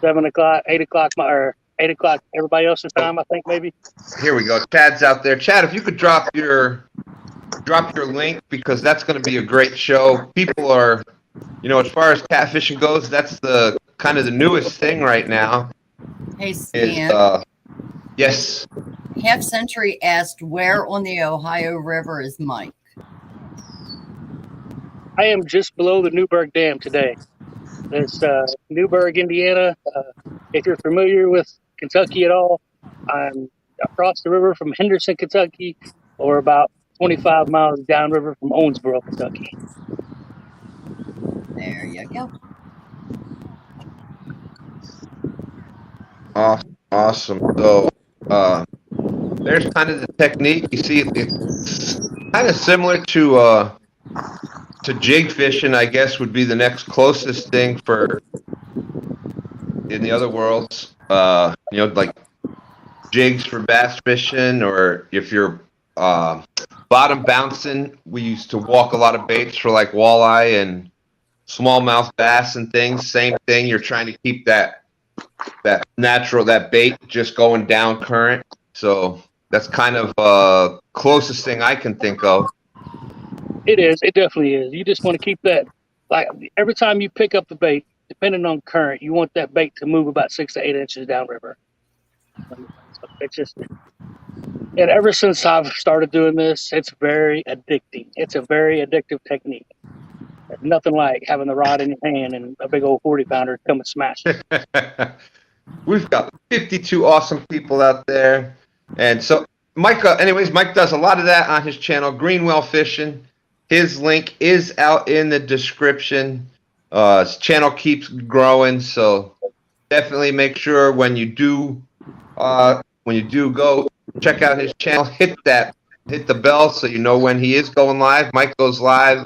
7 o'clock, 8 o'clock, or 8 o'clock, everybody else's time, I think, maybe. Here we go. Chad's out there. Chad, if you could drop your link, because that's going to be a great show. People are, as far as catfishing goes, that's the kind of the newest thing right now. Hey, Stan. Yes. Half Century asked, where on the Ohio River is Mike? I am just below the Newburgh Dam today. It's Newburgh, Indiana. If you're familiar with Kentucky at all, I'm across the river from Henderson, Kentucky, or about 25 miles downriver from Owensboro, Kentucky. There you go. Awesome. So there's kind of the technique. You see, it's kind of similar to jig fishing, I guess, would be the next closest thing for in the other worlds. Like jigs for bass fishing, or if you're bottom bouncing, we used to walk a lot of baits for like walleye and smallmouth bass and things. Same thing. You're trying to keep that bait just going down current. So that's kind of closest thing I can think of. It is. It definitely is. You just want to keep that like every time you pick up the bait, depending on current, you want that bait to move about 6 to 8 inches downriver. So it's just, and ever since I've started doing this, it's very addicting. It's a very addictive technique. There's nothing like having the rod in your hand and a big old 40 pounder come and smash it. We've got 52 awesome people out there. And so Mike, anyways, Mike does a lot of that on his channel, Greenwell Fishing. His link is out in the description. His channel keeps growing, so definitely make sure when you do go check out his channel, hit the bell so you know when he is going live. Mike goes live.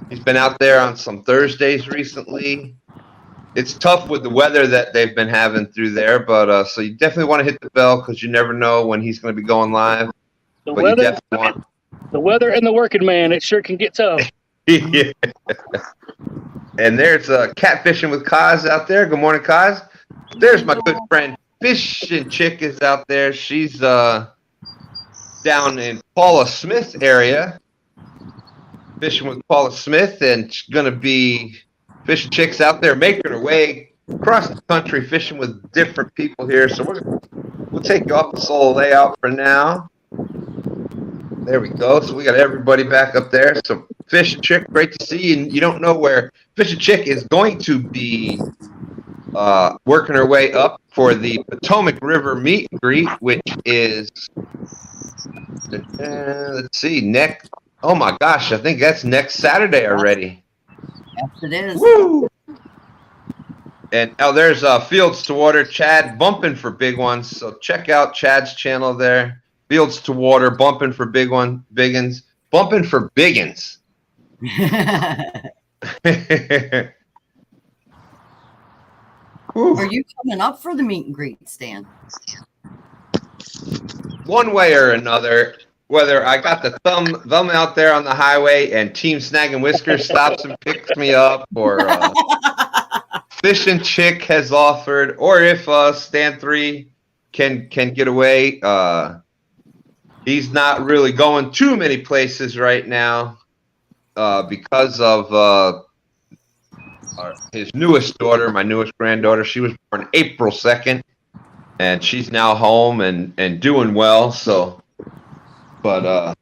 He's been out there on some Thursdays recently. It's tough with the weather that they've been having through there, but so you definitely want to hit the bell because you never know when he's going to be going live. The weather and the working man, it sure can get tough. Yeah. And there's Catfishing with Kaz out there. Good morning, Kaz. There's my good friend Fishing Chick is out there. She's down in Paula Smith area, fishing with Paula Smith, and she's gonna be Fishing Chick's out there making her way across the country fishing with different people here. So we'll take you off the solo layout for now. There we go. So we got everybody back up there. So Fishing Chick, great to see you. And you don't know where Fishing Chick is going to be working her way up for the Potomac River meet and greet, which is let's see, oh my gosh, I think that's next Saturday already. Yes, it is. Woo! And there's Fields to Water, Chad bumping for big ones. So check out Chad's channel there. Fields to Water, bumping for biggins, bumping for biggins. Are you coming up for the meet and greet, Stan? One way or another, whether I got the thumb out there on the highway and Team Snag and Whiskers stops and picks me up, or Fishing Chick has offered, or if Stan 3 can get away. He's not really going too many places right now because of his newest daughter, my newest granddaughter. She was born April 2nd, and she's now home and doing well. So, but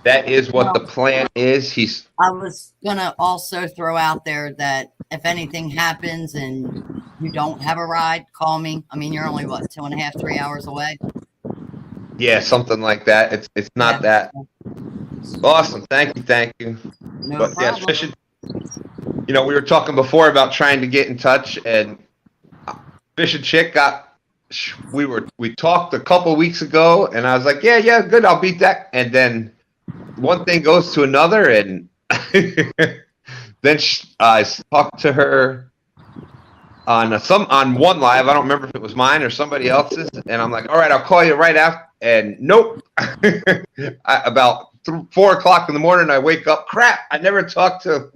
that is what the plan is. I was gonna also throw out there that if anything happens and you don't have a ride, call me. I mean, you're only what, 2.5, 3 hours away. Yeah, something like that. It's not that awesome. Thank you. No but problem. yes, Fishing. You know, we were talking before about trying to get in touch, and Fishing Chick we talked a couple weeks ago, and I was like, yeah, good, I'll beat that. And then one thing goes to another, and then I talked to her on one live. I don't remember if it was mine or somebody else's, and I'm like, all right, I'll call you right after. And nope, about 4 o'clock in the morning, I wake up. Crap, I never talked to.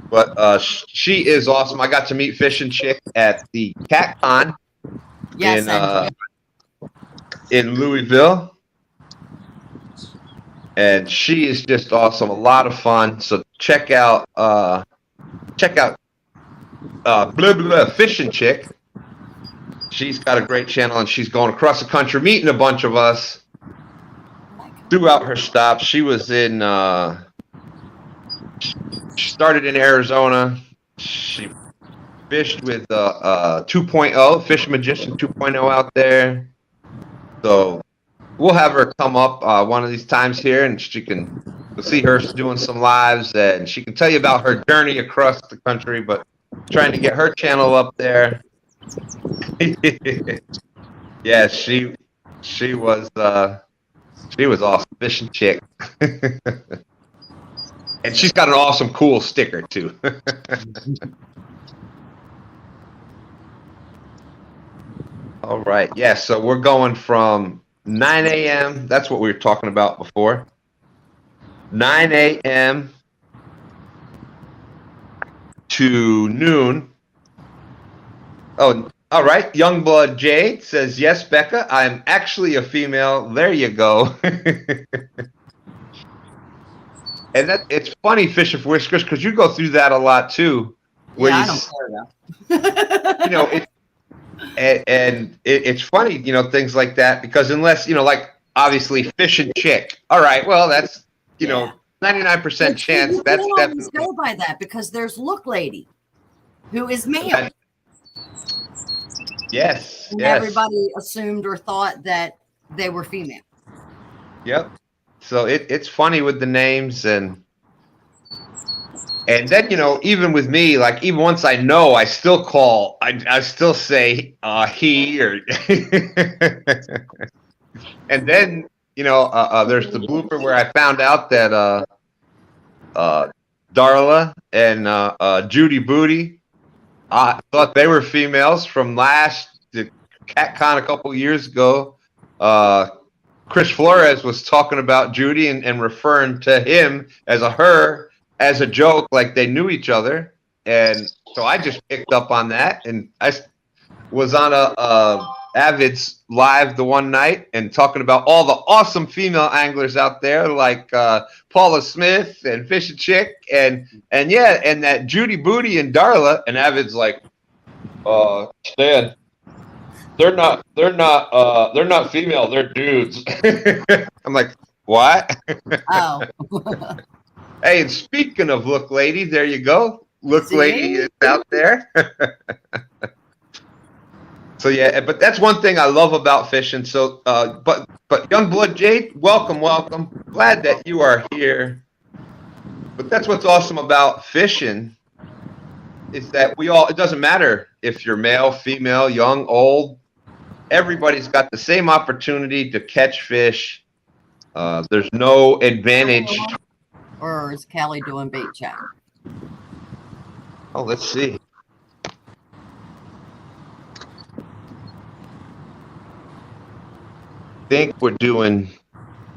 But she is awesome. I got to meet Fishing Chick at the Cat Con in Louisville, and she is just awesome. A lot of fun. So check out Fishing Chick. She's got a great channel, and she's going across the country meeting a bunch of us throughout her stops. She was in she started in Arizona. She fished with 2.0, Fish Magician 2.0 out there. So we'll have her come up one of these times here, and we'll see her doing some lives, and she can tell you about her journey across the country, but trying to get her channel up there. Yeah, she was awesome. Fishing Chick. And she's got an awesome, cool sticker, too. All right. Yeah, so we're going from 9 a.m. That's what we were talking about before. 9 a.m. to noon. Oh, all right. Youngblood Jade says, yes, Becca, I'm actually a female. There you go. And that it's funny fishing for whiskers because you go through that a lot too. Where Yeah, you, I don't care though. you know, it's funny, you know, things like that because unless, you know, like obviously fish and chick. All right, well, that's, you know, 99% chance You that's can't always definitely. go by that because there's Look Lady, who is male. Yes, And yes. everybody assumed or thought that they were female. Yep. So it's funny with the names and then, you know, even with me, like even once I know, I still call, I still say he or and then, you know, there's the blooper where I found out that Darla and Judy Booty, I thought they were females from the CatCon a couple years ago. Chris Flores was talking about Judy and referring to him as a her as a joke, like they knew each other. And so I just picked up on that, and I was on a Avid's live the one night and talking about all the awesome female anglers out there, like Paula Smith and Fish and Chick, and yeah, and that Judy Booty and Darla. And Avid's like, Stan, they're not female, they're dudes. I'm like, what? Oh. Hey, and speaking of Look Lady, there you go. Look Lady is out there. So yeah, but that's one thing I love about fishing. So, but Youngblood Jade, welcome. Glad that you are here. But that's what's awesome about fishing is that it doesn't matter if you're male, female, young, old. Everybody's got the same opportunity to catch fish. There's no advantage. Or is Callie doing bait check? Oh, let's see. Think we're doing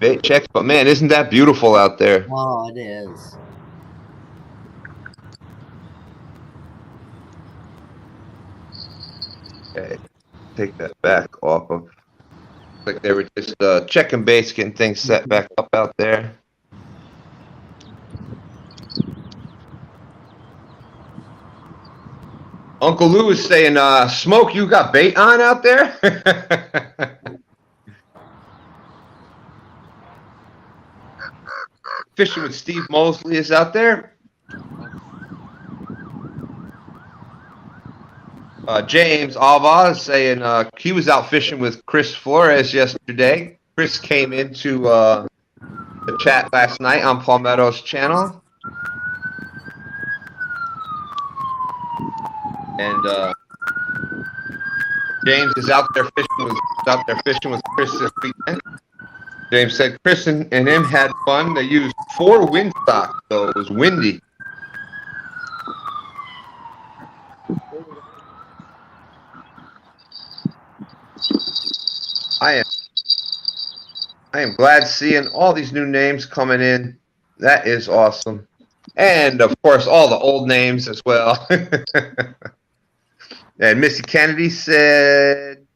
bait checks, but man, isn't that beautiful out there? Oh, it is. Okay, take that back off of. Like they were just checking base, getting things set back up out there. Uncle Lou is saying, Smoke, you got bait on out there? Fishing with Steve Mosley is out there. James Alva is saying he was out fishing with Chris Flores yesterday. Chris came into the chat last night on Palmetto's channel. And James is out there fishing with Chris this weekend. James said Chris and him had fun. They used 4 windstocks, so it was windy. I am glad seeing all these new names coming in. That is awesome. And of course, all the old names as well. And Missy Kennedy said,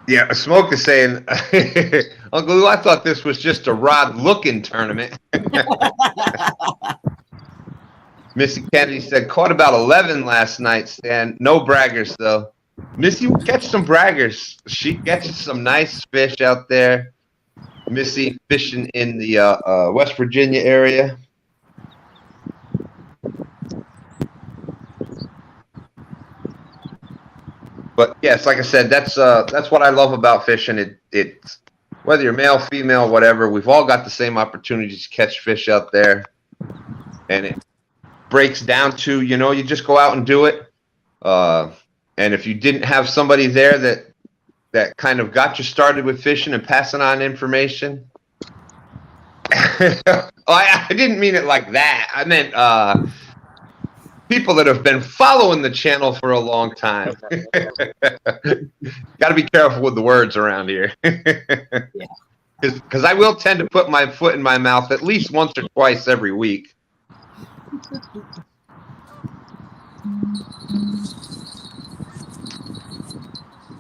yeah, Smoke is saying, Uncle Lou, I thought this was just a rod looking tournament. Missy Kennedy said, caught about 11 last night, Stan. No braggers, though. Missy will catch some braggers. She catches some nice fish out there. Missy fishing in the West Virginia area. But yes, like I said, that's what I love about fishing. It's whether you're male, female, whatever, we've all got the same opportunities to catch fish out there. And it breaks down to, you know, you just go out and do it. And if you didn't have somebody there that kind of got you started with fishing and passing on information. I didn't mean it like that. I meant people that have been following the channel for a long time. Got to be careful with the words around here. Because I will tend to put my foot in my mouth at least once or twice every week.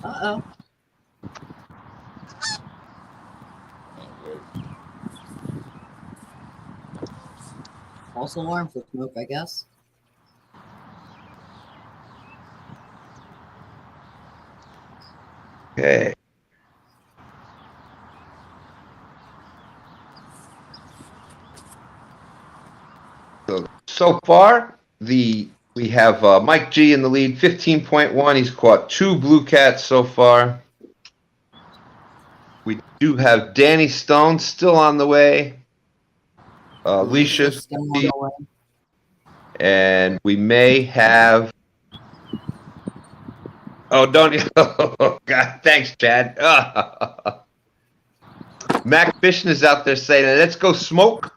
Uh-oh. False alarm for smoke, I guess. Okay. So far, we have Mike G in the lead, 15.1. He's caught 2 blue cats so far. We do have Danny Stone still on the way. Alicia's Still on the way. and we may have. Oh, don't you? Oh, God, thanks, Chad. Mack Fishing is out there saying, "Let's go smoke."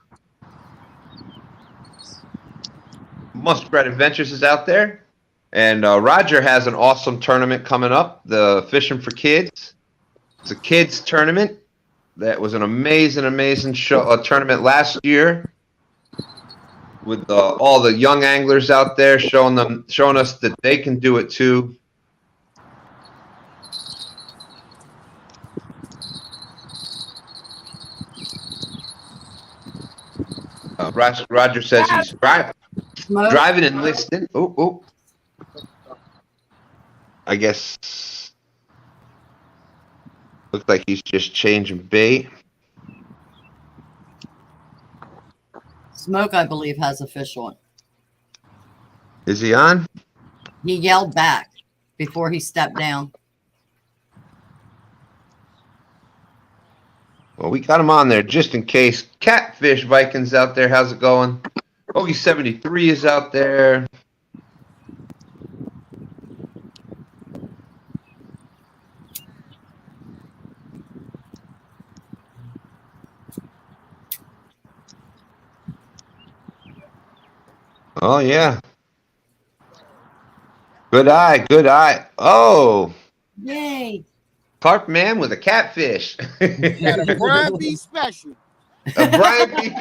Muskrat Adventures is out there, and Roger has an awesome tournament coming up. The Fishing for Kids. It's a kids tournament. That was an amazing tournament last year, with all the young anglers out there showing us that they can do it too. Roger says he's driving and listening. Oh. I guess looks like he's just changing bait. Smoke, I believe, has a fish on. Is he on? He yelled back before he stepped down. Well, we got him on there just in case. Catfish Vikings out there. How's it going? Bogey 73 is out there. Oh, yeah. Good eye. Oh. Yay. Carp man with a catfish. Got a Brian B special. A Brian B.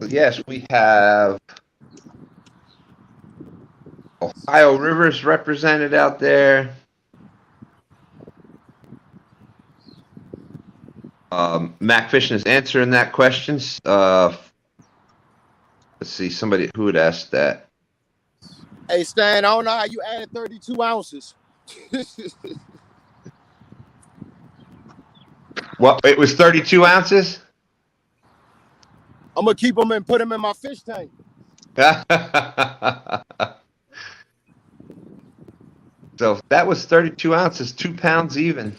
Yes, we have Ohio Rivers represented out there. Mack Fishing is answering that question. Let's see, somebody who had asked that. Hey, Stan, I don't know how you added 32 ounces. Well, it was 32 ounces? I'm going to keep them and put them in my fish tank. So that was 32 ounces, 2 pounds even.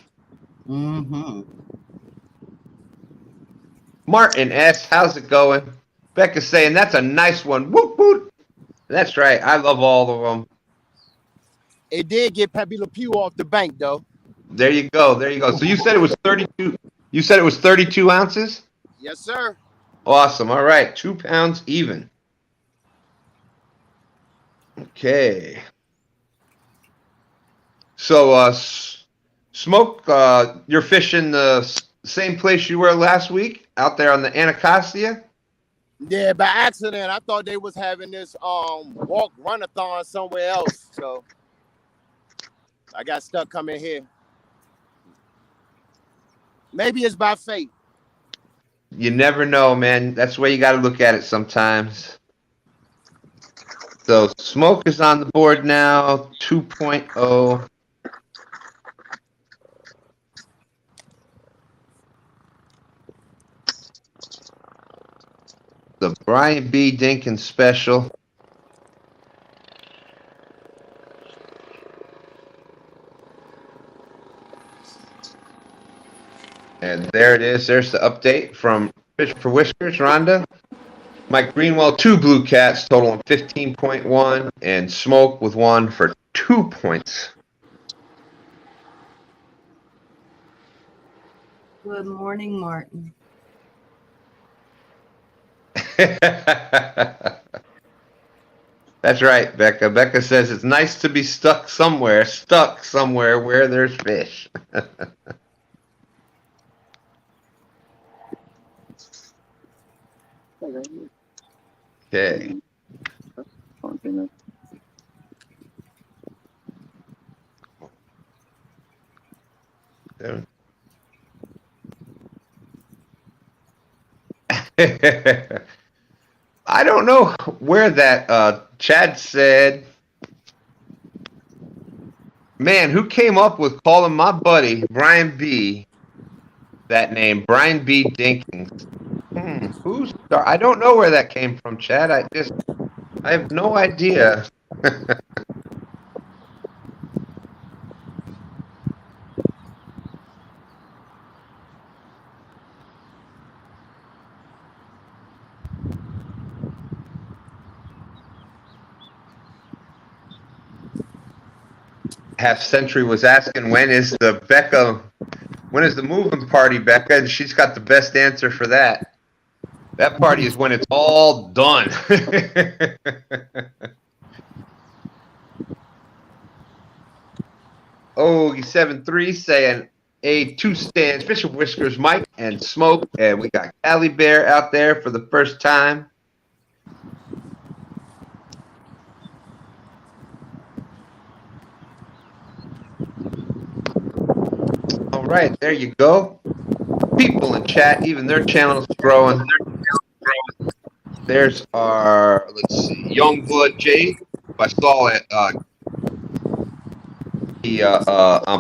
Mm-hmm. Martin S., how's it going? Becca's saying, that's a nice one. Whoop, whoop. That's right. I love all of them. It did get Pepe Le Pew off the bank, though. There you go. So you said it was 32. You said it was 32 ounces? Yes, sir. Awesome. All right. 2 pounds even. Okay. So, Smoke, you're fishing the same place you were last week out there on the Anacostia? Yeah, by accident. I thought they was having this walk run-a-thon somewhere else. So I got stuck coming here. Maybe it's by fate. You never know, man. That's the way you got to look at it sometimes. So Smoke is on the board now, 2.0. The Brian B. Dinkins special. And there it is. There's the update from Fish for Whiskers, Rhonda. Mike Greenwell, 2 blue cats, totaling 15.1, and Smoke with 1 for 2 points. Good morning, Martin. That's right, Becca. Becca says it's nice to be stuck somewhere where there's fish. Okay. There. I don't know where that Chad said, man, who came up with calling my buddy Brian B that name, Brian B Dinkins? I don't know where that came from, Chad. I have no idea. Half Century was asking when is the moving party, Becca? And she's got the best answer for that. That party is when it's all done. Oh, 7-3 saying a 2 stands, Fish with Whiskers, Mike and Smoke, and we got Calibear out there for the first time. All right, there you go. People in chat, even their channel is growing. There's our, let's see, Youngblood Jade. I saw it on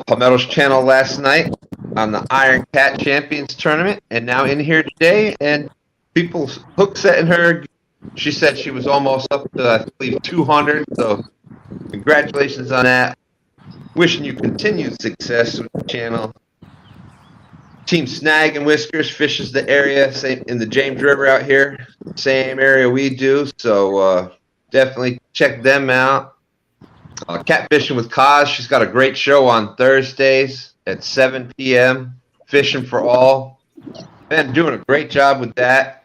Palmetto's channel last night on the Iron Cat Champions tournament, and now in here today. And people hook setting her. She said she was almost up to, I believe, 200. So congratulations on that. Wishing you continued success with the channel. Team Snag and Whiskers fishes the area, same in the James River out here, same area we do. So definitely check them out. Catfishing with Kaz, she's got a great show on Thursdays at 7 p.m. Fishing for All. Man, doing a great job with that.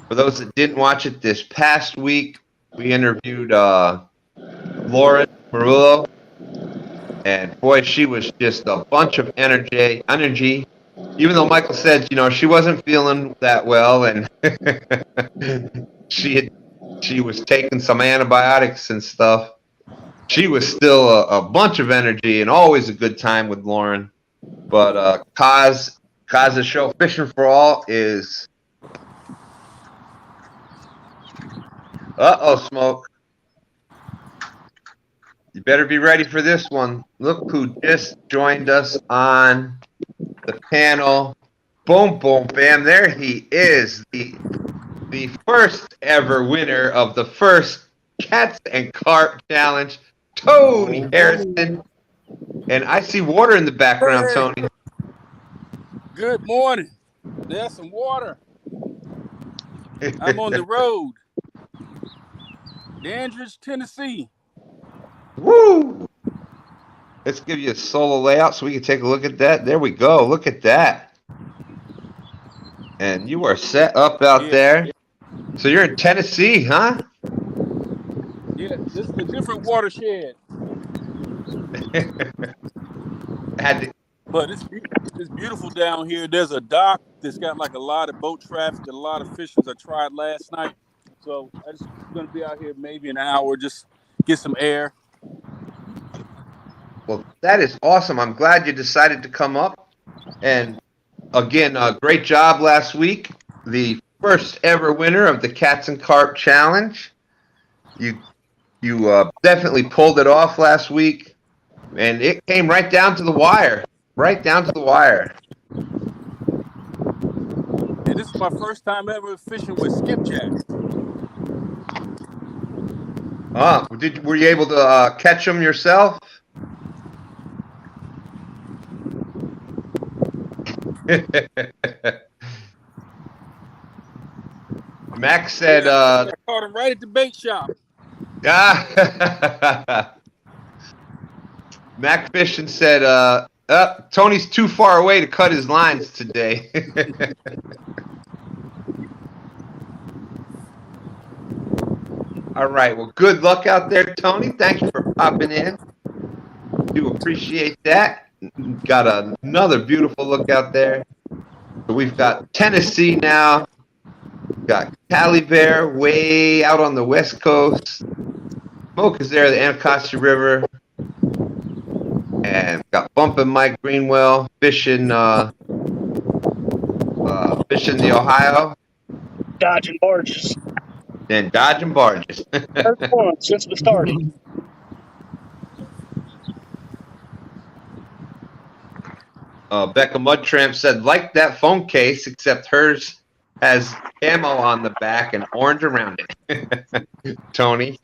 For those that didn't watch it this past week, we interviewed Lauren Marullo. And boy, she was just a bunch of energy. Even though Michael said, you know, she wasn't feeling that well, and she was taking some antibiotics and stuff. She was still a bunch of energy and always a good time with Lauren. But Kaz's show, Fishing for All, is Smoke. You better be ready for this one. Look who just joined us on the panel. Boom, boom, bam. There he is. The first ever winner of the first Cats and Carp Challenge, Tony Harrison. And I see water in the background, Tony. Good morning. There's some water. I'm on the road. Dandridge, Tennessee. Woo! Let's give you a solo layout so we can take a look at that. There we go. Look at that. And you are set up out there. So you're in Tennessee, huh? Yeah, this is a different watershed. But it's beautiful down here. There's a dock that's got like a lot of boat traffic and a lot of fishers. I tried last night. So I'm just going to be out here maybe an hour, just get some air. Well, that is awesome. I'm glad you decided to come up. And again, great job last week. The first ever winner of the Cats and Carp Challenge. You definitely pulled it off last week. And it came right down to the wire. Right down to the wire. And this is my first time ever fishing with skipjack. Were you able to catch them yourself? Mack said, I caught him right at the bait shop. Mack Fishing said, Tony's too far away to cut his lines today. All right. Well, good luck out there, Tony. Thank you for popping in. Do appreciate that. Got another beautiful look out there. So we've got Tennessee now. Got Calibear way out on the west coast. Smoke is there, the Anacostia River. And got Bumping Mike Greenwell fishing fishing the Ohio Dodging barges. and dodging barges. First one since we started. Becca Mudtramp said, like that phone case, except hers has camo on the back and orange around it. Tony.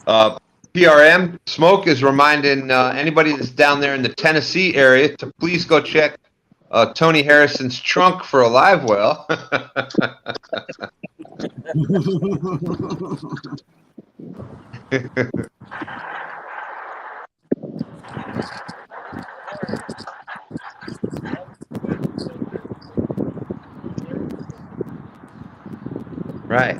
PRM Smoke is reminding anybody that's down there in the Tennessee area to please go check Tony Harrison's trunk for a live well. Right.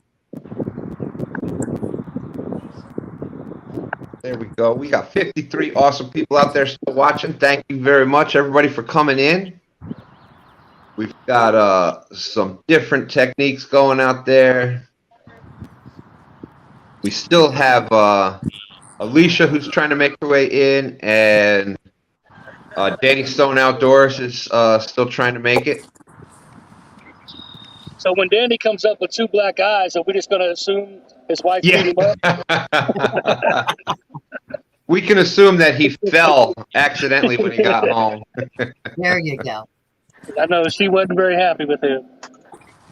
There we go. We got 53 awesome people out there still watching. Thank you very much, everybody, for coming in. We've got some different techniques going out there. We still have Alicia, who's trying to make her way in, and Danny Stone Outdoors is still trying to make it. So when Danny comes up with 2 black eyes, are we just going to assume his wife beat him up? We can assume that he fell accidentally when he got home. There you go. I know she wasn't very happy with him.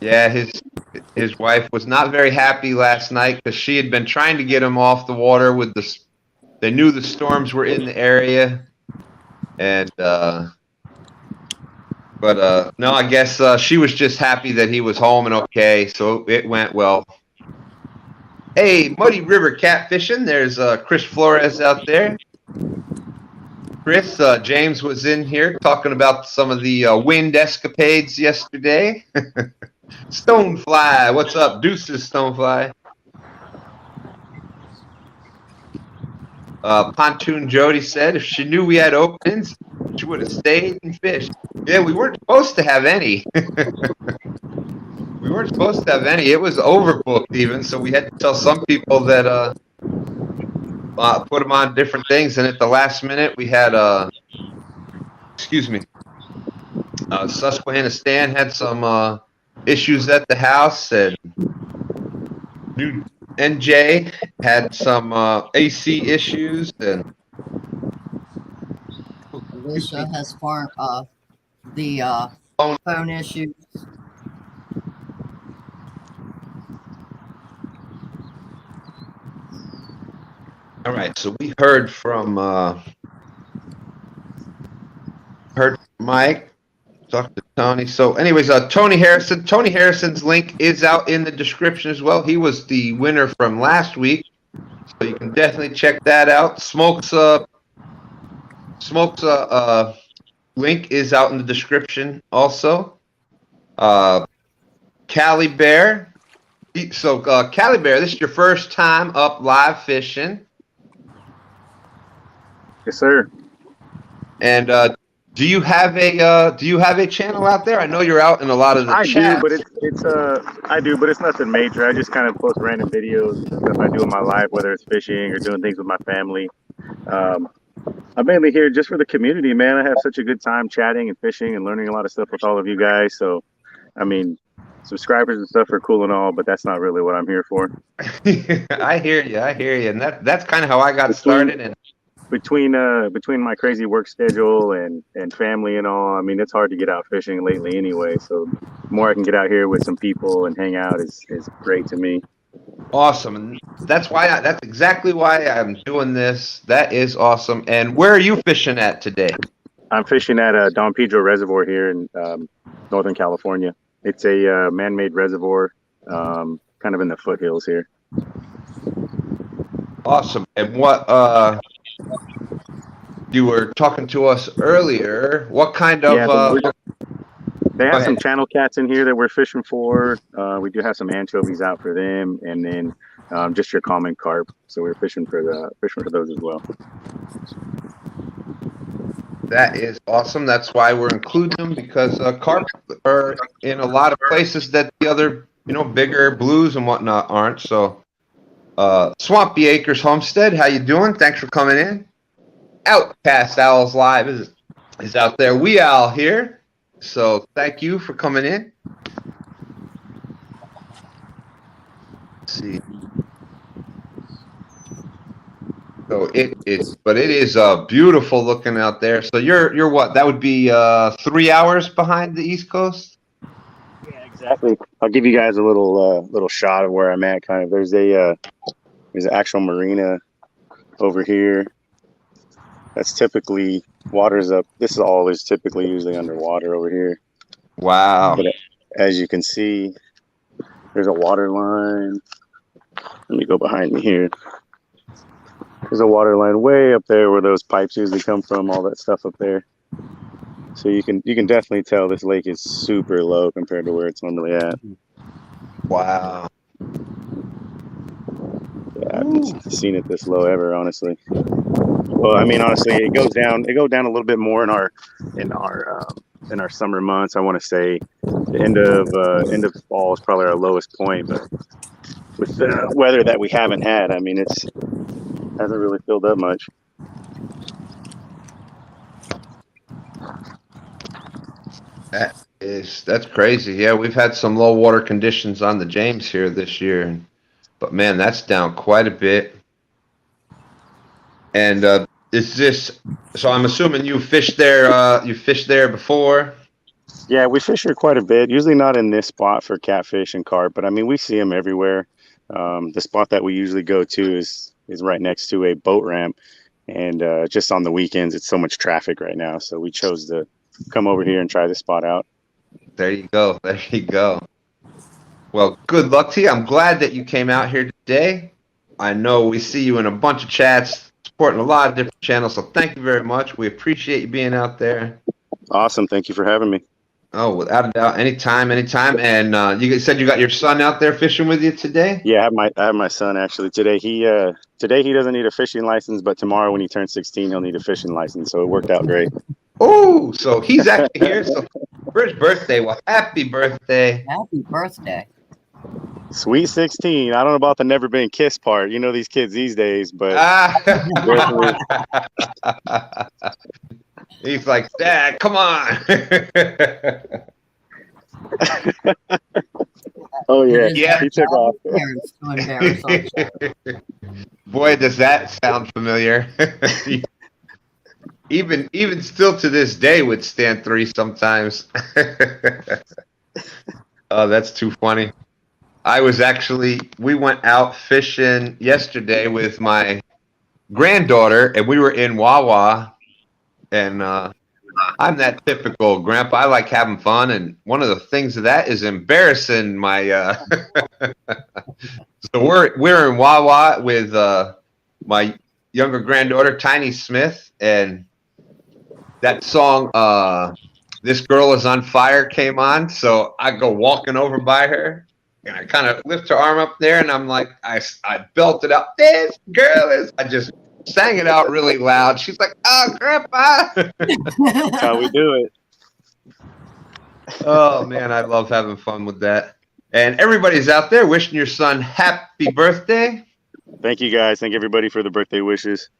Yeah, his wife was not very happy last night because she had been trying to get him off the water with the. They knew the storms were in the area, and no, I guess she was just happy that he was home and okay, so it went well. Hey, Muddy River Catfishing. There's Chris Flores out there. Chris, James was in here talking about some of the wind escapades yesterday. Stonefly, what's up? Deuces, Stonefly. Pontoon Jody said if she knew we had openings, she would have stayed and fished. Yeah, we weren't supposed to have any. We weren't supposed to have any. It was overbooked even, so we had to tell some people that put them on different things. And at the last minute, we had Susquehanna Stan had some issues at the house, and New NJ had some AC issues, and Alicia has the phone issues. all right. So we heard from Mike. Talk to Tony. So anyways, Tony Harrison. Tony Harrison's link is out in the description as well. He was the winner from last week, so you can definitely check that out. Smoke's link is out in the description also. Calibear. So Calibear, this is your first time up live fishing. Yes, sir. And do you have a channel out there? I know you're out in a lot of the chats. I do, but it's nothing major. I just kind of post random videos, stuff I do in my life, whether it's fishing or doing things with my family. I'm mainly here just for the community, man. I have such a good time chatting and fishing and learning a lot of stuff with all of you guys. So, I mean, subscribers and stuff are cool and all, but that's not really what I'm here for. I hear you, and that's kind of how I got started. And between my crazy work schedule and family and all, I mean, it's hard to get out fishing lately anyway. So the more I can get out here with some people and hang out is great to me. Awesome, and that's exactly why I'm doing this. That is awesome. And where are you fishing at today? I'm fishing at Don Pedro Reservoir here in Northern California. It's a man-made reservoir, kind of in the foothills here. Awesome. And what you were talking to us earlier? What kind of? They have some channel cats in here that we're fishing for. We do have some anchovies out for them, and then just your common carp. So we're fishing for those as well. That is awesome. That's why we're including them, because carp are in a lot of places that the other, bigger blues and whatnot aren't. So, Swampy Acres Homestead, how you doing? Thanks for coming in. Outcast Owls Live is out there. We Owl here. So thank you for coming in. Let's see. So it is beautiful looking out there. So you're what? That would be 3 hours behind the East Coast. Yeah, exactly. I'll give you guys a little shot of where I'm at. Kind of. There's an actual marina over here. That's typically water's up. This is always typically usually underwater over here. Wow. But as you can see, there's a water line. Let me go behind me here. There's a water line way up there where those pipes usually come from, all that stuff up there. So you can definitely tell this lake is super low compared to where it's normally at. Wow. Yeah, I haven't seen it this low ever, honestly. Well, I mean, honestly, it goes down a little bit more in our summer months. I want to say the end of fall is probably our lowest point, but with the weather that we haven't had, I mean, hasn't really filled up much. That's crazy. Yeah, we've had some low water conditions on the James here this year, but man, that's down quite a bit. And is this? So I'm assuming you fished there. You fished there before. Yeah, we fish here quite a bit. Usually not in this spot for catfish and carp, but I mean we see them everywhere. The spot that we usually go to is right next to a boat ramp, and just on the weekends it's so much traffic right now, so we chose to come over here and try this spot out. There you go. There you go. Well, good luck to you. I'm glad that you came out here today. I know we see you in a bunch of chats, supporting a lot of different channels, so thank you very much. We appreciate you being out there. Awesome. Thank you for having me. Oh, without a doubt. Anytime. And you said you got your son out there fishing with you today? Yeah, I have my son actually today. He doesn't need a fishing license, but tomorrow when he turns 16, he'll need a fishing license. So it worked out great. Oh, so he's actually here. So for his birthday. Well, happy birthday. Happy birthday. Sweet 16. I don't know about the never been kissed part. You know these kids these days, but he's like, Dad, come on. Oh yeah, Yeah. he took off. Parents to embarrass themselves. Boy, does that sound familiar. Even still to this day with Stand 3 sometimes. Oh, that's too funny. We went out fishing yesterday with my granddaughter, and we were in Wawa, and I'm that typical grandpa. I like having fun, and one of the things of that is embarrassing my so we're in Wawa with my younger granddaughter, Tiny Smith, and that song This Girl Is on Fire came on, so I go walking over by her, and I kind of lift her arm up there, and I'm like, I belted out, this girl is, I just sang it out really loud. She's like, oh, Grandpa. That's how we do it. Oh, man, I love having fun with that. And everybody's out there wishing your son happy birthday. Thank you, guys. Thank everybody for the birthday wishes.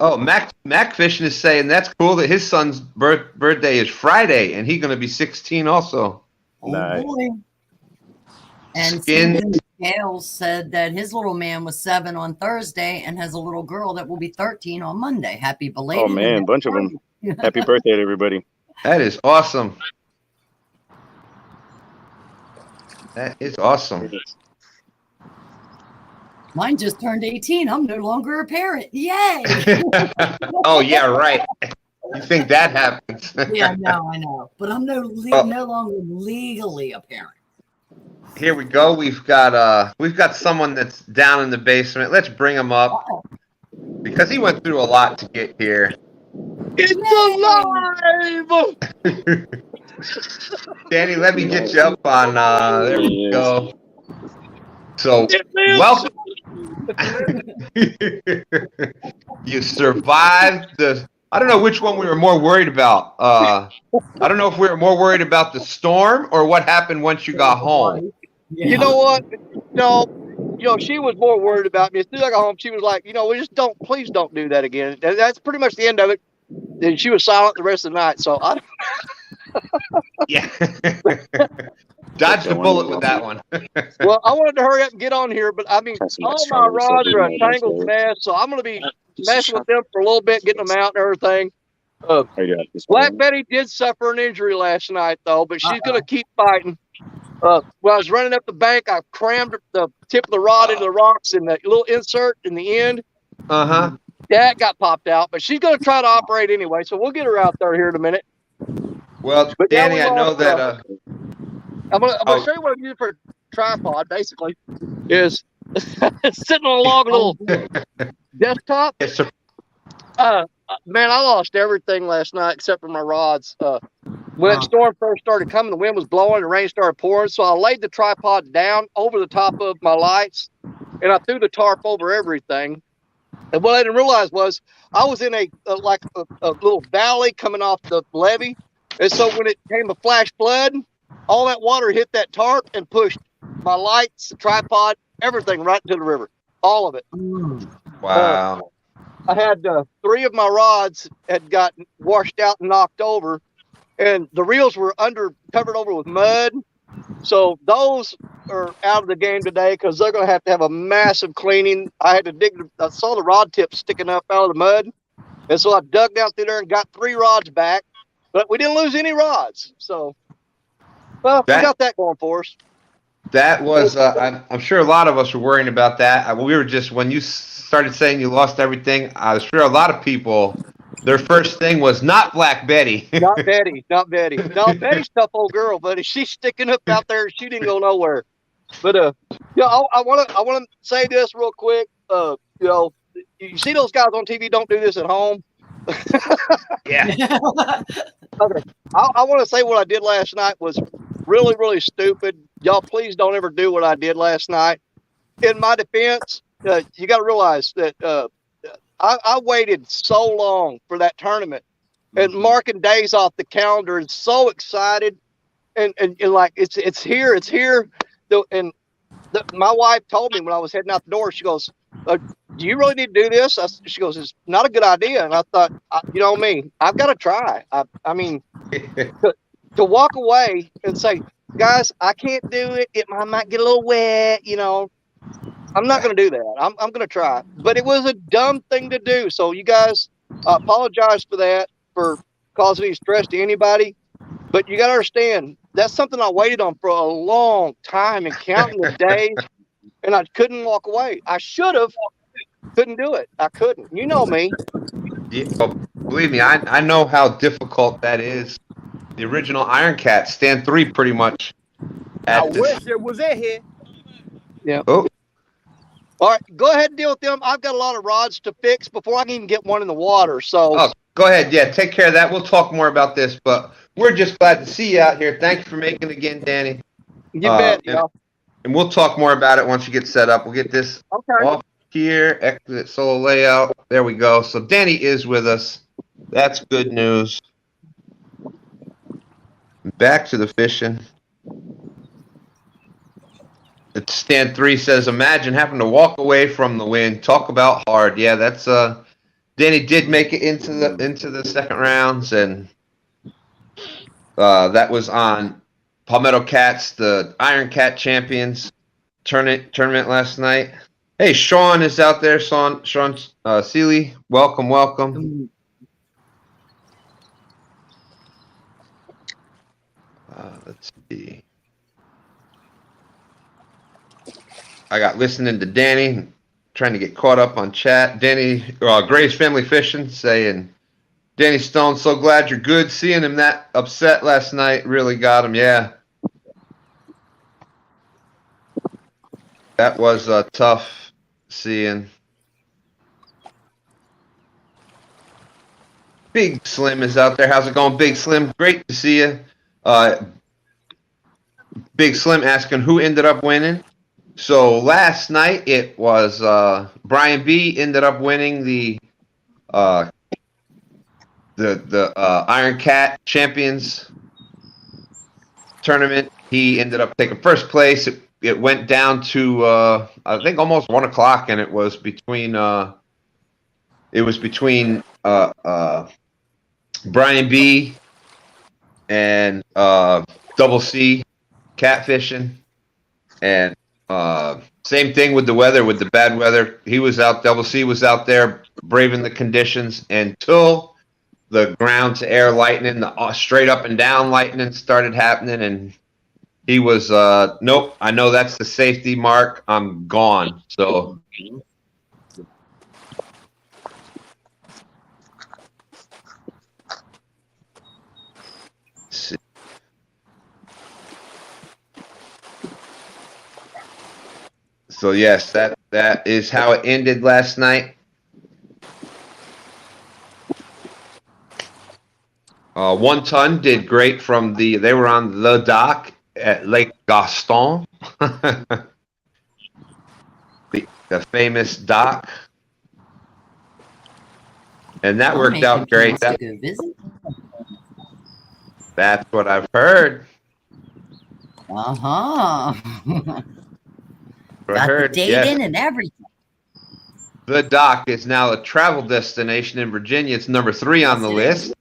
Oh, Mack Fishing is saying that's cool that his son's birthday is Friday, and he's going to be 16 also. Oh, Nice. boy. And Skin- Susan Gales said that his little man was 7 on Thursday and has a little girl that will be 13 on Monday. Happy belated. Oh man, a bunch of them. Happy birthday to everybody. That is awesome. That is awesome. Mine just turned 18. I'm no longer a parent. Yay. Oh, yeah, right. You think that happens? Yeah, no, I know. But I'm no longer legally a parent. Here we go. We've got someone that's down in the basement. Let's bring him up because he went through a lot to get here. It's alive! Danny, let me get you up on there we go. So welcome. You survived the I don't know which one we were more worried about. I don't know if we were more worried about the storm or what happened once you got home. Yeah. You know what? No, she was more worried about me. As soon as I got home, she was like, we just please don't do that again. And that's pretty much the end of it. And she was silent the rest of the night. So I Yeah. Dodged the bullet with that one. Well, I wanted to hurry up and get on here, but I mean, all my rods are a tangled mess, so I'm going to be messing with them for a little bit, getting them out and everything. Black Betty did suffer an injury last night, though, but she's going to keep fighting. When I was running up the bank, I crammed the tip of the rod into the rocks and the little insert in the end. Uh-huh. That got popped out, but she's going to try to operate anyway, so we'll get her out there here in a minute. Well, But Danny, yeah, I know that... I'm gonna show you what I'm using for a tripod. Basically, is sitting on a log little desktop. Yes, sir. Man, I lost everything last night except for my rods. When that storm first started coming, the wind was blowing, the rain started pouring. So I laid the tripod down over the top of my lights, and I threw the tarp over everything. And what I didn't realize was I was in a little valley coming off the levee, and so when it came a flash flood, all that water hit that tarp and pushed my lights, the tripod, everything right into the river. All of it. Wow. I had 3 of my rods had gotten washed out and knocked over, and the reels were covered over with mud. So those are out of the game today because they're going to have a massive cleaning. I had to I saw the rod tips sticking up out of the mud, and so I dug down through there and got 3 rods back, but we didn't lose any rods. So, well, we got that going for us. That was, I'm sure a lot of us were worrying about that. We were just, when you started saying you lost everything, I was sure a lot of people, their first thing was not Black Betty. Not Betty. No, Betty's a tough old girl, buddy. She's sticking up out there. She didn't go nowhere. But yeah, I want to say this real quick. You see those guys on TV don't do this at home. Yeah. Okay. I want to say what I did last night was really, really stupid. Y'all, please don't ever do what I did last night. In my defense, you got to realize that I waited so long for that tournament and marking days off the calendar and so excited and like it's here. My wife told me when I was heading out the door, she goes, do you really need to do this? She goes, it's not a good idea. And I thought, you know me, I've got to try. I mean, to walk away and say, guys, I can't do it. I might get a little wet, I'm not going to do that. I'm going to try. But it was a dumb thing to do. So you guys, apologize for that, for causing any stress to anybody. But you got to understand, that's something I waited on for a long time and counting the days, and I couldn't walk away. I should have. Couldn't do it. I couldn't. You know me. Yeah, well, believe me, I know how difficult that is. The original Iron Cat, Stand 3 pretty much. I wish it was in here. Yeah. Oh. All right, go ahead and deal with them. I've got a lot of rods to fix before I can even get one in the water. So go ahead. Yeah, take care of that. We'll talk more about this, but we're just glad to see you out here. Thanks for making it again, Danny. You bet, y'all. And we'll talk more about it once you get set up. We'll get this off here, exit solo layout. There we go. So Danny is with us. That's good news. Back to the fishing. Stand 3 says, imagine having to walk away from the wind. Talk about hard. Yeah, that's Danny did make it into the second rounds, and that was on Palmetto Cats, the Iron Cat Champions tournament last night. Hey, Sean is out there. Sean Seeley, welcome. Let's see. I got listening to Danny, trying to get caught up on chat. Danny, Gray's Family Fishing saying, Danny Stone, so glad you're good. Seeing him that upset last night really got him. Yeah. That was tough seeing. Big Slim is out there. How's it going, Big Slim? Great to see you. Big Slim asking who ended up winning. So last night it was Brian B ended up winning the the Iron Cat Champions tournament. He ended up taking first place. It went down to I think almost 1 o'clock, and it was between Brian B and Double C catfishing, and same thing with the weather, with the bad weather. He was out, Double C was out there braving the conditions until the ground to air lightning, the straight up and down lightning started happening, and he was nope, I know that's the safety mark, I'm gone. So So yes, that is how it ended last night. 1 Ton did great from they were on the dock at Lake Gaston, the famous dock, and that worked out great. That's what I've heard. Got the date in and everything. The dock is now a travel destination in Virginia. It's number 3 on the list.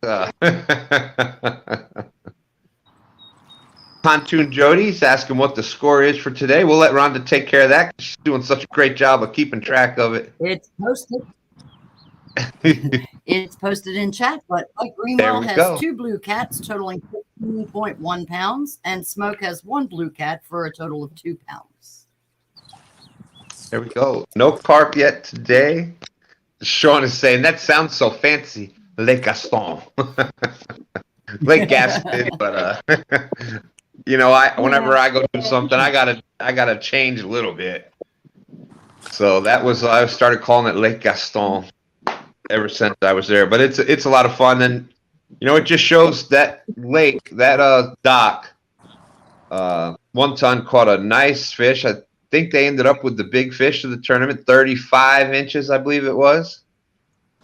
Pontoon Jody's asking what the score is for today. We'll let Rhonda take care of that. She's doing such a great job of keeping track of it. It's posted. It's posted in chat, but Mike Greenwell has 2 blue cats totaling 15.1 pounds, and Smoke has 1 blue cat for a total of 2 pounds. There we go. No carp yet today. Sean is saying that sounds so fancy. Lake Gaston. Lake Gaston, but you know, whenever I go do something, I gotta change a little bit. So that was, I started calling it Lake Gaston ever since I was there. But it's a lot of fun, and you know, it just shows that lake, that dock. 1 Ton caught a nice fish. I think they ended up with the big fish of the tournament, 35 inches, I believe it was.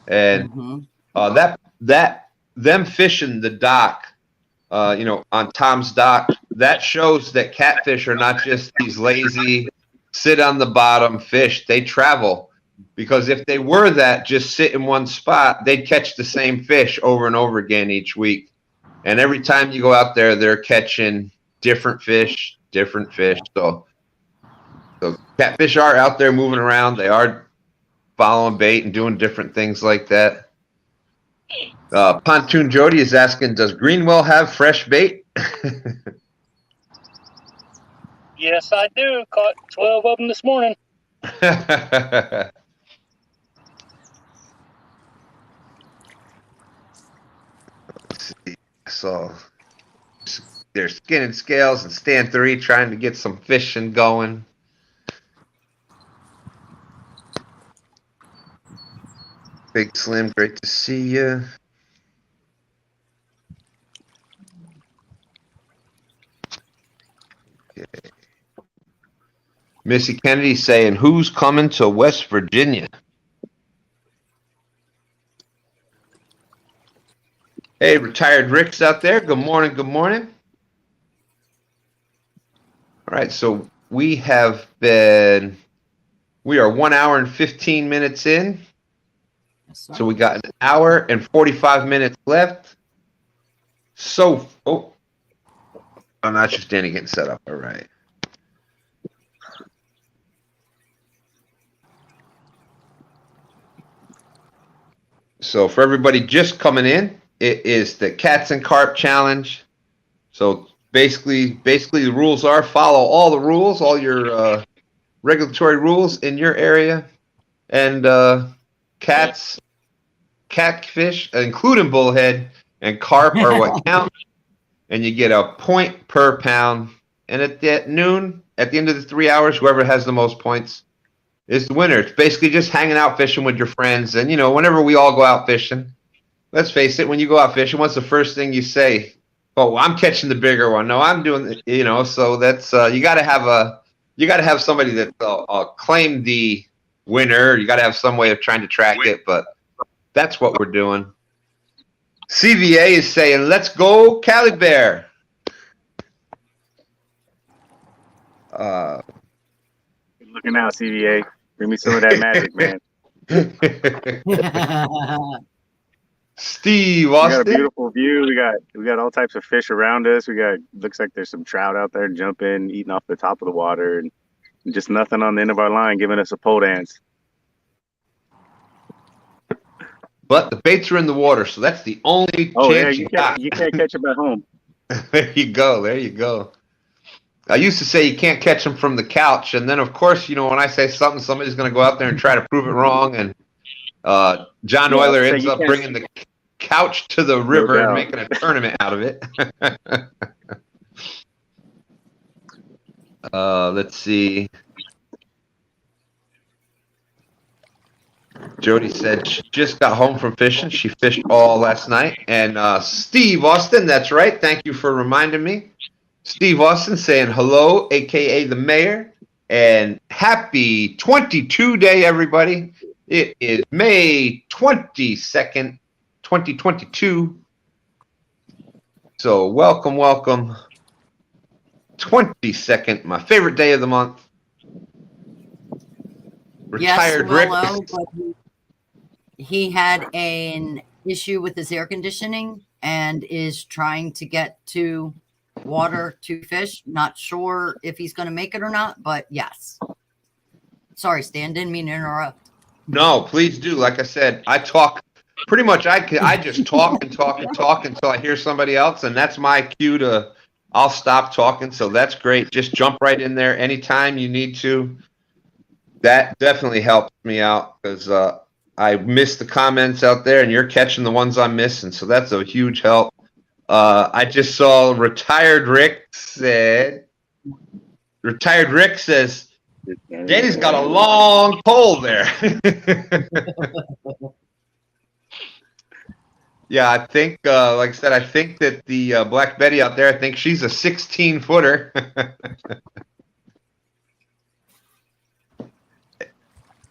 And them fishing the dock, you know, on Tom's dock, that shows that catfish are not just these lazy, sit on the bottom fish. They travel, because if they were that, just sit in one spot, they'd catch the same fish over and over again each week. And every time you go out there, they're catching different fish. So catfish are out there moving around. They are following bait and doing different things like that. Pontoon Jody is asking, does Greenwell have fresh bait? Yes, I do. Caught 12 of them this morning. Let's see. So they're skinning scales and stand 3 trying to get some fishing going. Big Slim, great to see you. Okay. Missy Kennedy saying, who's coming to West Virginia? Hey, retired Rick's out there. Good morning. Good morning. All right, so we are 1 hour and 15 minutes in. So we got an hour and 45 minutes left. So, I'm not just standing getting set up. All right. So for everybody just coming in, it is the Cats and Carp Challenge. So basically the rules are follow all the rules, all your regulatory rules in your area, and catfish, including bullhead and carp, are what count, and you get a point per pound. And at noon, at the end of the 3 hours, whoever has the most points is the winner. It's basically just hanging out fishing with your friends. And, you know, whenever we all go out fishing, let's face it, when you go out fishing, what's the first thing you say? Oh, I'm catching the bigger one. No, I'm doing, you know, so that's, you got to have somebody that claim the winner. You got to have some way of trying to track it, but that's what we're doing. CVA is saying, let's go Calibear. Looking out, CVA. Bring me some of that magic, man. Steve We got a Austin. beautiful view. We got all types of fish around us. Looks like there's some trout out there jumping, eating off the top of the water, and just nothing on the end of our line giving us a pole dance. But the baits are in the water, so that's the only Oh yeah, chance you got. you can't catch them at home. There you go. There you go. I used to say you can't catch them from the couch, and then of course, when I say something, somebody's going to go out there and try to prove it wrong, and John Euler ends up bringing the couch to the river and making a tournament out of it. Let's see. Jody said she just got home from fishing. She fished all last night. And Steve Austin, that's right. Thank you for reminding me. Steve Austin saying hello, a.k.a. the mayor. And happy 22 day, everybody. It is May 22nd, 2022. So welcome, welcome. 22nd, my favorite day of the month. Retired Rick. But he had an issue with his air conditioning and is trying to get to water to fish. Not sure if he's going to make it or not, but yes. Sorry, Stan, didn't mean to interrupt. No, please do. Like I said, I talk pretty much. I just talk and talk and talk until I hear somebody else, and that's my cue to. I'll stop talking. So that's great. Just jump right in there anytime you need to. That definitely helps me out because I missed the comments out there, and you're catching the ones I'm missing. So that's a huge help. I just saw Retired Rick says, Danny's got a long pole there. Yeah, I think, like I said, I think that the Black Betty out there, I think she's a 16-footer.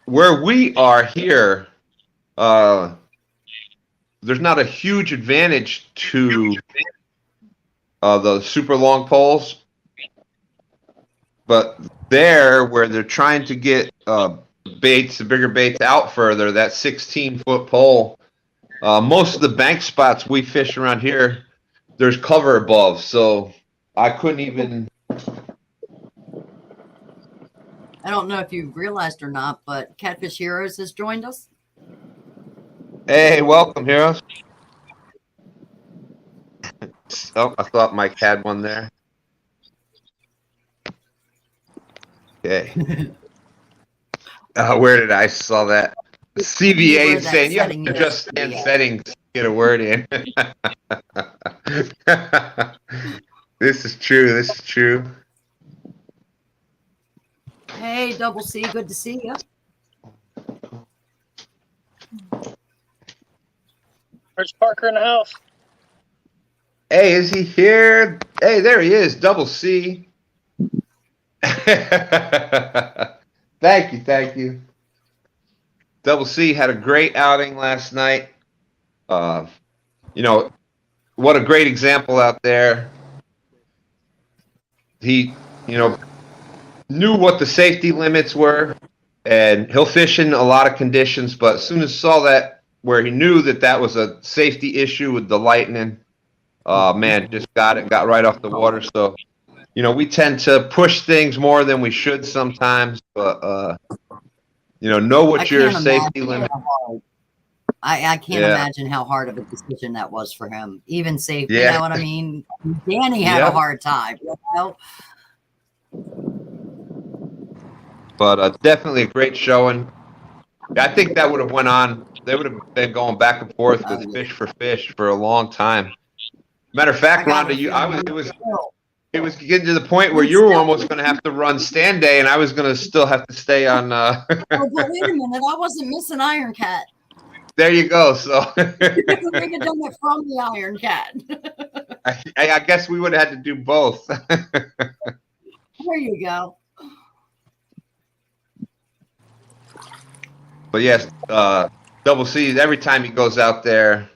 Where we are here, there's not a huge advantage to the super long poles, but there where they're trying to get baits, the bigger baits out further, that 16-foot pole, most of the bank spots we fish around here, there's cover above, so I couldn't even. I don't know if you've realized or not, but Catfish Heroes has joined us. Hey, welcome, Heroes. Oh, I thought Mike had one there. Okay. Where did I saw that? CVA is saying you have to adjust stand settings to get a word in. This is true. This is true. Hey, Double C, good to see you. There's Parker in the house. Hey, is he here? Hey, there he is, Double C. Thank you, thank you. Double C had a great outing last night. What a great example out there. He, knew what the safety limits were, and he'll fish in a lot of conditions, but as soon as saw that, where he knew that was a safety issue with the lightning, man, just got right off the water. So, we tend to push things more than we should sometimes, but, know what your safety limit. I can't imagine how hard of a decision that was for him. Even safe, you know what I mean? Danny had a hard time, But definitely a great showing. I think that would have went on. They would have been going back and forth with fish for a long time. Matter of fact, Rhonda, it was getting to the point where you were almost going to have to run STANday, and I was going to still have to stay on. Oh, but wait a minute, I wasn't missing Iron Cat. There you go. So we could have done it from the Iron Cat. I guess we would have had to do both. There you go. But yes, Double C, every time he goes out there,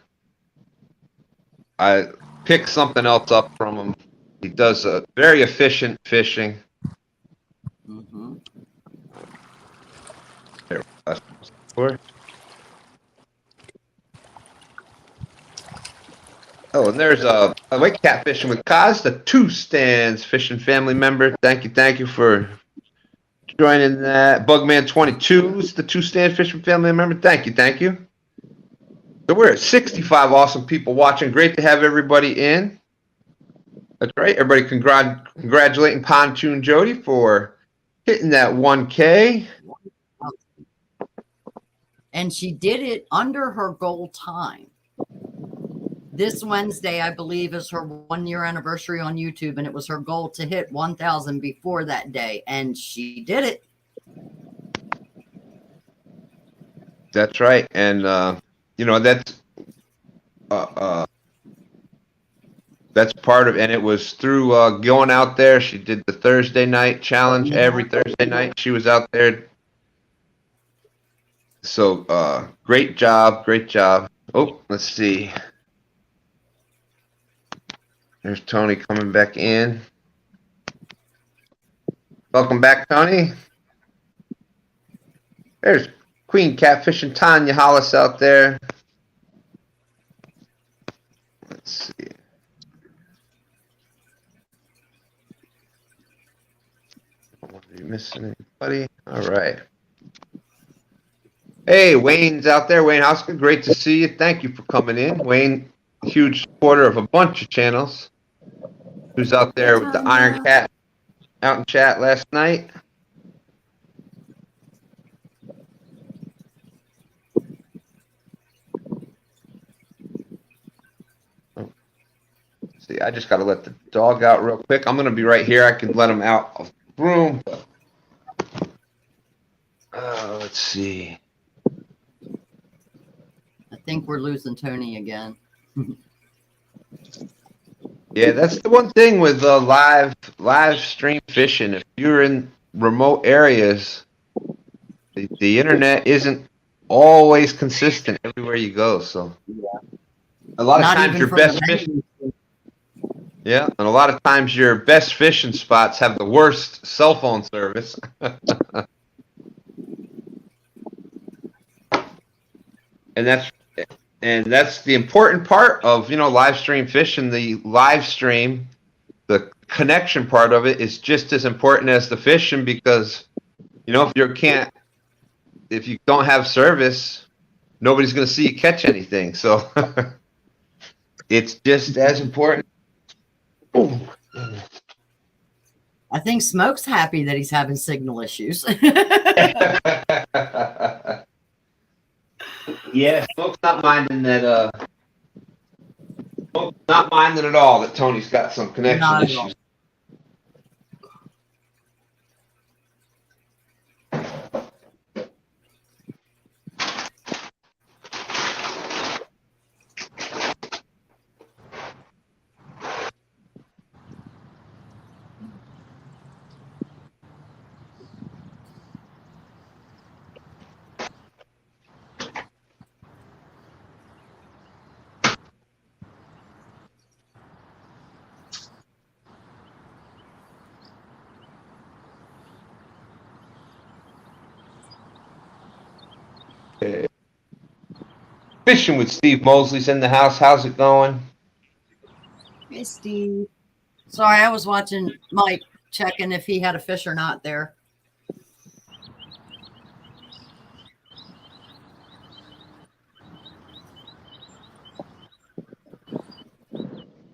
I picked something else up from him. He does a very efficient fishing. Mm-hmm. Oh, and there's a white catfishing with Kaz, the Two Stands fishing family member. Thank you for joining that. Bugman 22 is the Two Stand fishing family member. Thank you. So we're at 65 awesome people watching. Great to have everybody in. That's right. Everybody congratulating Pontoon Jody for hitting that 1K. And she did it under her goal time. This Wednesday, I believe, is her 1 year anniversary on YouTube, and it was her goal to hit 1,000 before that day, and she did it. That's right, and that's part of, and it was through going out there. She did the Thursday night challenge every Thursday night. She was out there. So great job. Oh, let's see. There's Tony coming back in. Welcome back, Tony. There's Queen Catfish and Tanya Hollis out there. Let's see. Are you missing anybody? All right. Hey, Wayne's out there. Wayne Houska, great to see you. Thank you for coming in. Wayne, huge supporter of a bunch of channels. Who's out there with the Iron Cat out in chat last night. See, I just got to let the dog out real quick. I'm going to be right here. I can let him out of the room. Let's see. I think we're losing Tony again. Yeah, that's the one thing with live stream fishing. If you're in remote areas, the internet isn't always consistent everywhere you go. So a lot of times your best fishing. Yeah, and a lot of times your best fishing spots have the worst cell phone service. And that's the important part of, live stream fishing. The live stream, the connection part of it is just as important as the fishing, because, if you don't have service, nobody's going to see you catch anything. So it's just as important. I think Smoke's happy that he's having signal issues. Yeah, Smoke's not minding that. Smoke's not minding at all that Tony's got some connection issues. Fishing with Steve Mosley's in the house. How's it going? Hey, Steve. Sorry, I was watching Mike checking if he had a fish or not there.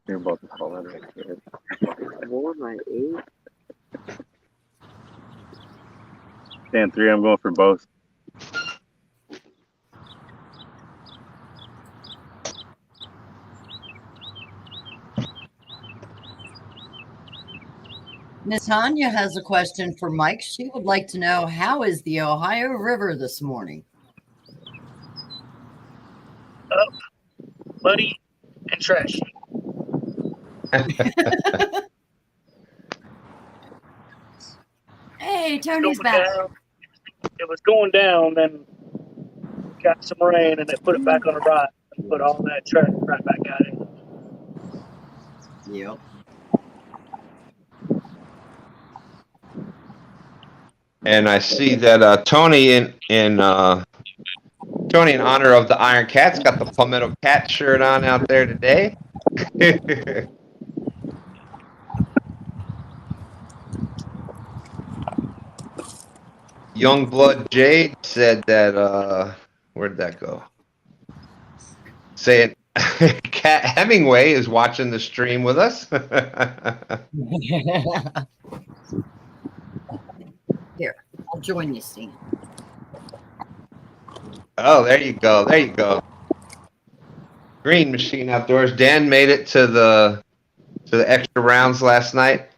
You're about to call that right here. What am I, 8? Stand 3, I'm going for both. Miss Tanya has a question for Mike. She would like to know, how is the Ohio River this morning? Up, muddy, and trashy. Hey, Tony's back. It was going down, then got some rain, and it put it back on the rod and put all that trash right back out in. Yep. And I see that Tony in honor of the Iron Cat's got the Palmetto Cat shirt on out there today. Youngblood Jade said that where'd that go? Saying Cat Hemingway is watching the stream with us. Here, I'll join you, Stan. Oh, there you go. There you go. Green Machine Outdoors. Dan made it to the extra rounds last night.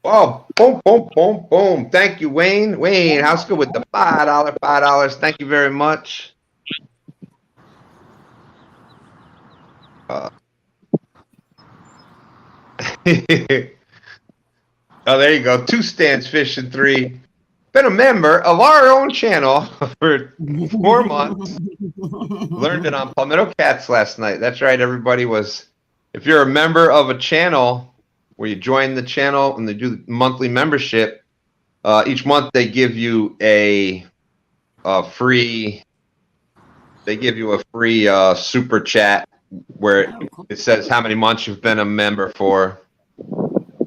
Oh, boom, boom, boom, boom. Thank you, Wayne. Wayne, how's good with the $5? Thank you very much. Oh, there you go. 2 stands fishing 3. Been a member of our own channel for 4 months. Learned it on Palmetto Cats last night. That's right, everybody was. If you're a member of a channel where you join the channel and they do the monthly membership, each month they give you a free. They give you a free super chat where it says how many months you've been a member for,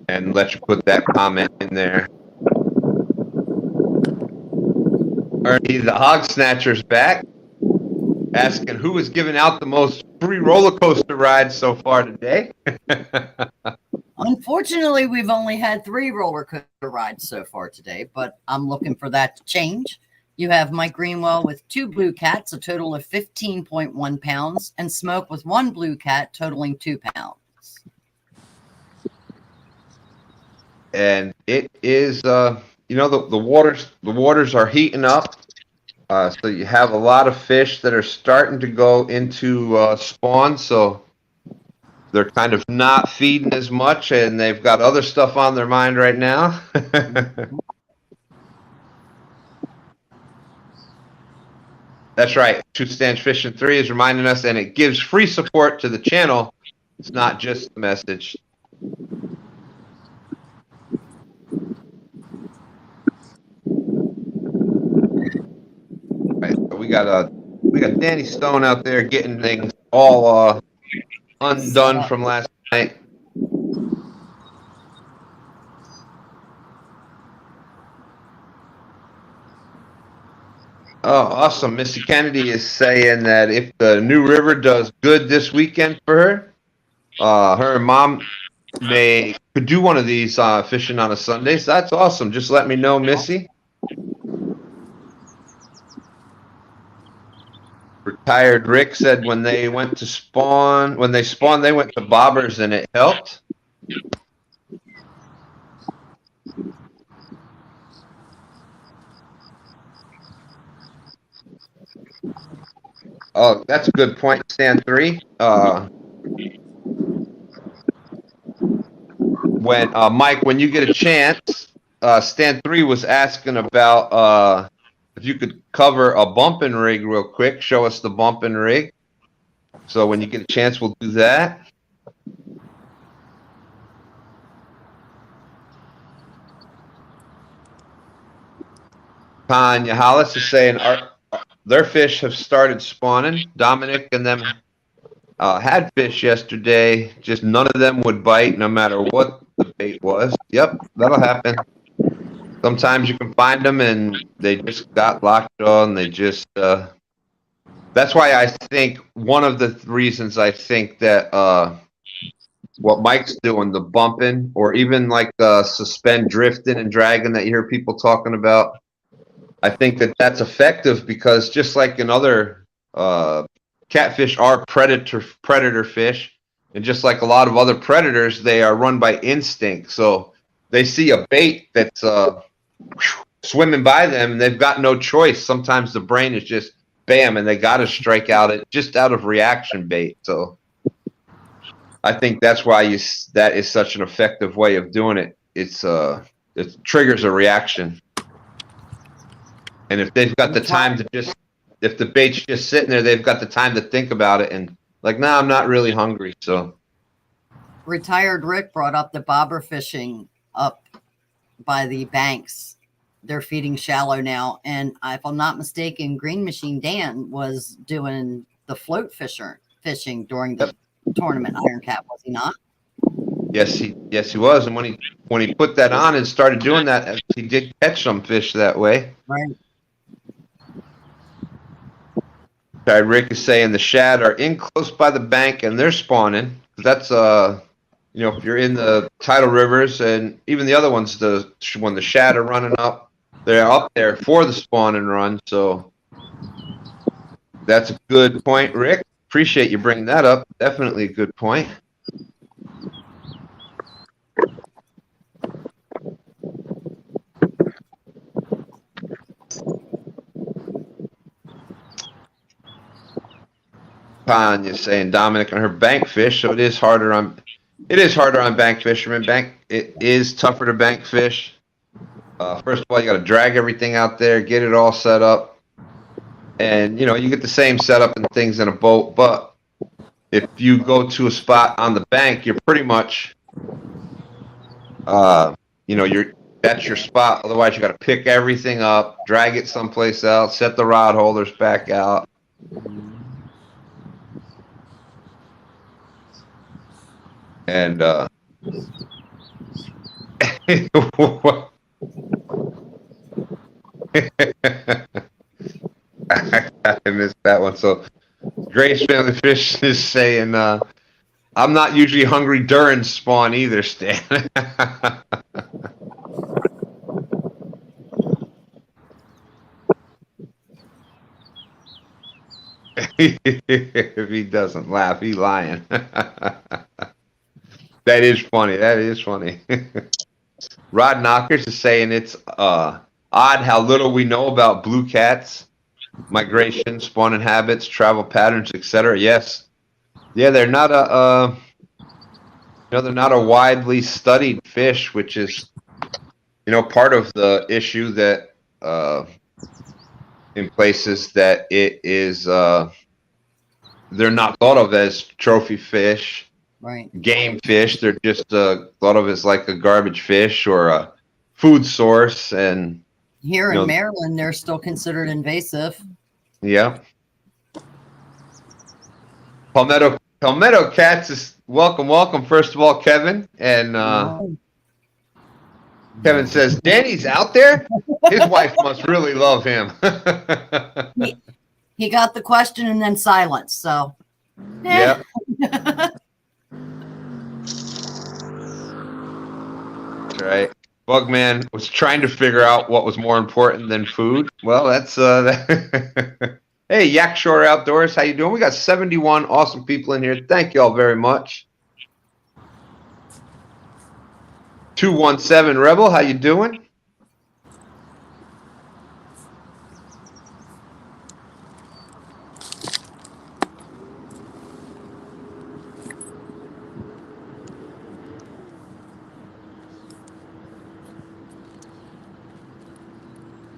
and let you put that comment in there. Ernie the Hog Snatcher's back, asking who is giving out the most free roller coaster rides so far today. Unfortunately, we've only had 3 roller coaster rides so far today, but I'm looking for that to change. You have Mike Greenwell with 2 blue cats, a total of 15.1 pounds, and Smoke with 1 blue cat, totaling 2 pounds. And it is, you know, the waters are heating up. So you have a lot of fish that are starting to go into spawn. So they're kind of not feeding as much, and they've got other stuff on their mind right now. That's right. 2 Stands Fishing 3 is reminding us, and it gives free support to the channel. It's not just a message. Right, so we got Danny Stone out there getting things all undone from last night. Oh, awesome. Missy Kennedy is saying that if the New River does good this weekend for her, her and Mom could do one of these fishing on a Sunday. So that's awesome. Just let me know, Missy. Retired Rick said when they went to spawn, they went to bobbers and it helped. Oh, that's a good point, Stan 3. When Mike, when you get a chance, Stan 3 was asking about if you could cover a bumping rig real quick, show us the bumping rig. So when you get a chance, we'll do that. Tanya Hollis is saying their fish have started spawning. Dominic and them had fish yesterday, just none of them would bite no matter what the bait was. Yep, that'll happen. Sometimes you can find them and they just got locked on. They just, that's why I think one of the reasons I think that what Mike's doing, the bumping, or even like suspend drifting and dragging that you hear people talking about, I think that that's effective because just like in other catfish are predator fish, and just like a lot of other predators, they are run by instinct. So they see a bait that's swimming by them, and they've got no choice. Sometimes the brain is just bam, and they got to strike out it just out of reaction bait. So I think that's why that is such an effective way of doing it. It triggers a reaction, and if they've got the time to just. If the bait's just sitting there, they've got the time to think about it and like, nah, I'm not really hungry. So Retired Rick brought up the bobber fishing up by the banks. They're feeding shallow now. And if I'm not mistaken, Green Machine Dan was doing the float fishing during the tournament. Iron Cat, was he not? Yes, he was. And when he put that on and started doing that, he did catch some fish that way. Right. Rick is saying the shad are in close by the bank and they're spawning. That's you know, if you're in the tidal rivers and even the other ones, when the shad are running up, they're up there for the spawn and run. So that's a good point, Rick. Appreciate you bringing that up. Definitely a good point. Tanya saying Dominic and her bank fish, so it is harder on bank fishermen. It is tougher to bank fish. First of all, you got to drag everything out there, get it all set up, and you know you get the same setup and things in a boat. But if you go to a spot on the bank, you're pretty much, you know, that's your spot. Otherwise, you got to pick everything up, drag it someplace else, set the rod holders back out. And I missed that one. So Grace Family Fish is saying, I'm not usually hungry during spawn either, Stan. If he doesn't laugh, he's lying. That is funny. That is funny. Rod Knockers is saying it's odd how little we know about blue cats, migration, spawning habits, travel patterns, etc. Yes, yeah, they're not they're not a widely studied fish, which is, you know, part of the issue that in places that it is they're not thought of as trophy fish. Right. Game fish. They're just thought of as like a garbage fish or a food source. And here in Maryland, they're still considered invasive. Yeah. Palmetto Cats is welcome. First of all, Kevin. And Kevin says, Danny's out there? His wife must really love him. he got the question and then silence. So, yeah. Right. Bugman was trying to figure out what was more important than food. Well, that's Hey, Yak Shore Outdoors, how you doing? We got 71 awesome people in here. Thank you all very much. 217 Rebel, how you doing?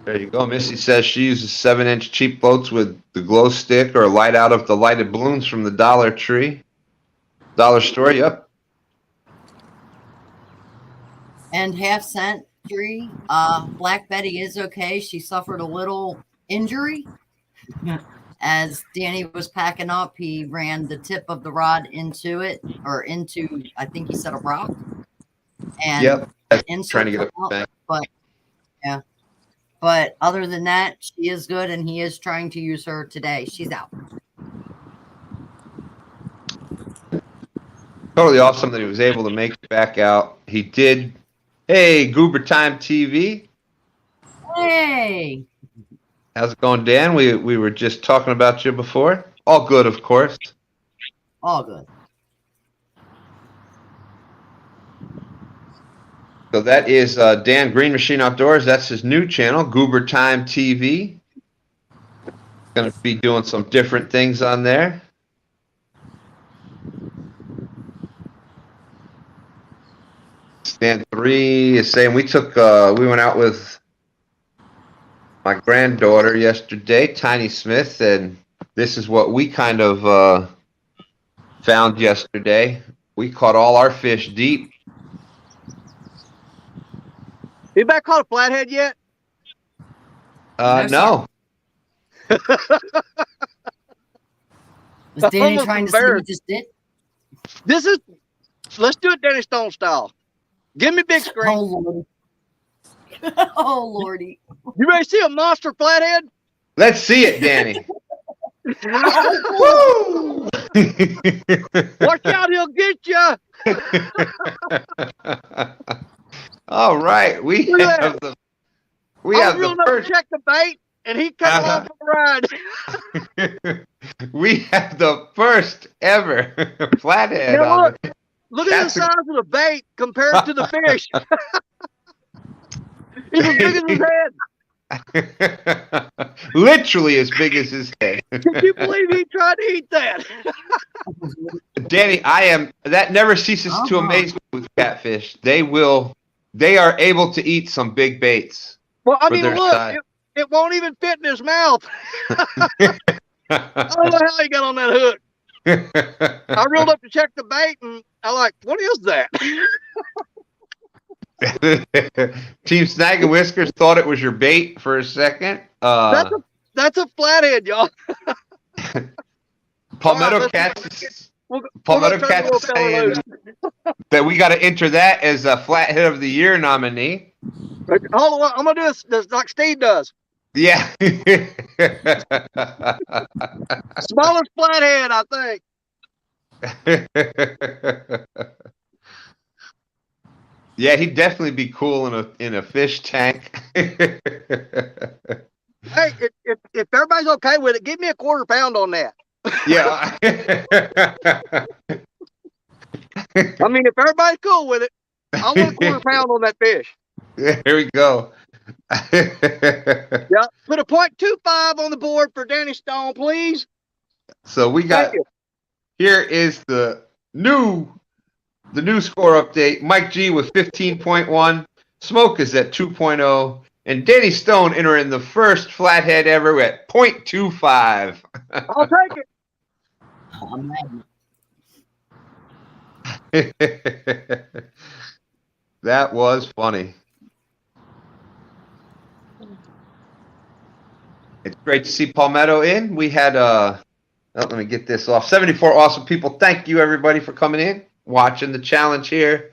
There you go. Missy says she uses 7-inch cheap boats with the glow stick or light out of the lighted balloons from the Dollar Store. Yep. And half century, Black Betty is okay. She suffered a little injury. As Danny was packing up, he ran the tip of the rod into it, or into, I think he said, a rock. And yep. Trying to get it back. But yeah. But other than that, she is good, and he is trying to use her today. She's out. Totally awesome that he was able to make it back out. He did. Hey, Goober Time TV. Hey. How's it going, Dan? We were just talking about you before. All good, of course. All good. So that is Dan Green Machine Outdoors. That's his new channel, Goober Time TV. Going to be doing some different things on there. Stan 3 is saying we went out with my granddaughter yesterday, Tiny Smith, and this is what we kind of found yesterday. We caught all our fish deep. Anybody caught a flathead yet? No. Was Danny Almost trying to say he embarrassed. just did? Let's do it Danny Stone style. Give me big screen. Oh, Lordy. Oh, Lordy. You ready to see a monster flathead? Let's see it, Danny. Oh, Watch out, he'll get you. All right, we Look at have the I was the real enough to first check the bait, and he cut Uh-huh. off the ride. we have the first ever flathead Now on look, look at the That's a- size of the bait compared to the fish. He's as big as his head. it. Literally as big as his head. Can you believe he tried to eat that? Danny, that never ceases to Uh-huh. amaze me with catfish. They are able to eat some big baits. Well, I For mean, their look, size. it won't even fit in his mouth. I don't know how he got on that hook. I reeled up to check the bait, and I like, what is that? Team Snag and Whiskers thought it was your bait for a second. That's a flathead, y'all. Palmetto All right, Cats. We'll Palmetto go turn the Cats little is fella saying loose. that we got to enter that as a Flathead of the Year nominee. Hold on, I'm gonna do this like Steve does. Yeah. Smallest flathead, I think. Yeah, he'd definitely be cool in a fish tank. Hey, if everybody's okay with it, give me a quarter pound on that. Yeah. I mean, if everybody's cool with it, I want a quarter pound on that fish. There we go. Yeah, put a .25 on the board for Danny Stone, please. So we got, Thank you. here is the new score update. Mike G with 15.1, Smoke is at 2.0, and Danny Stone entering the first flathead ever at .25. I'll take it. Oh, man. That was funny. It's great to see Palmetto in. We had let me get this off. 74 awesome people. Thank you everybody for coming in, watching the challenge here.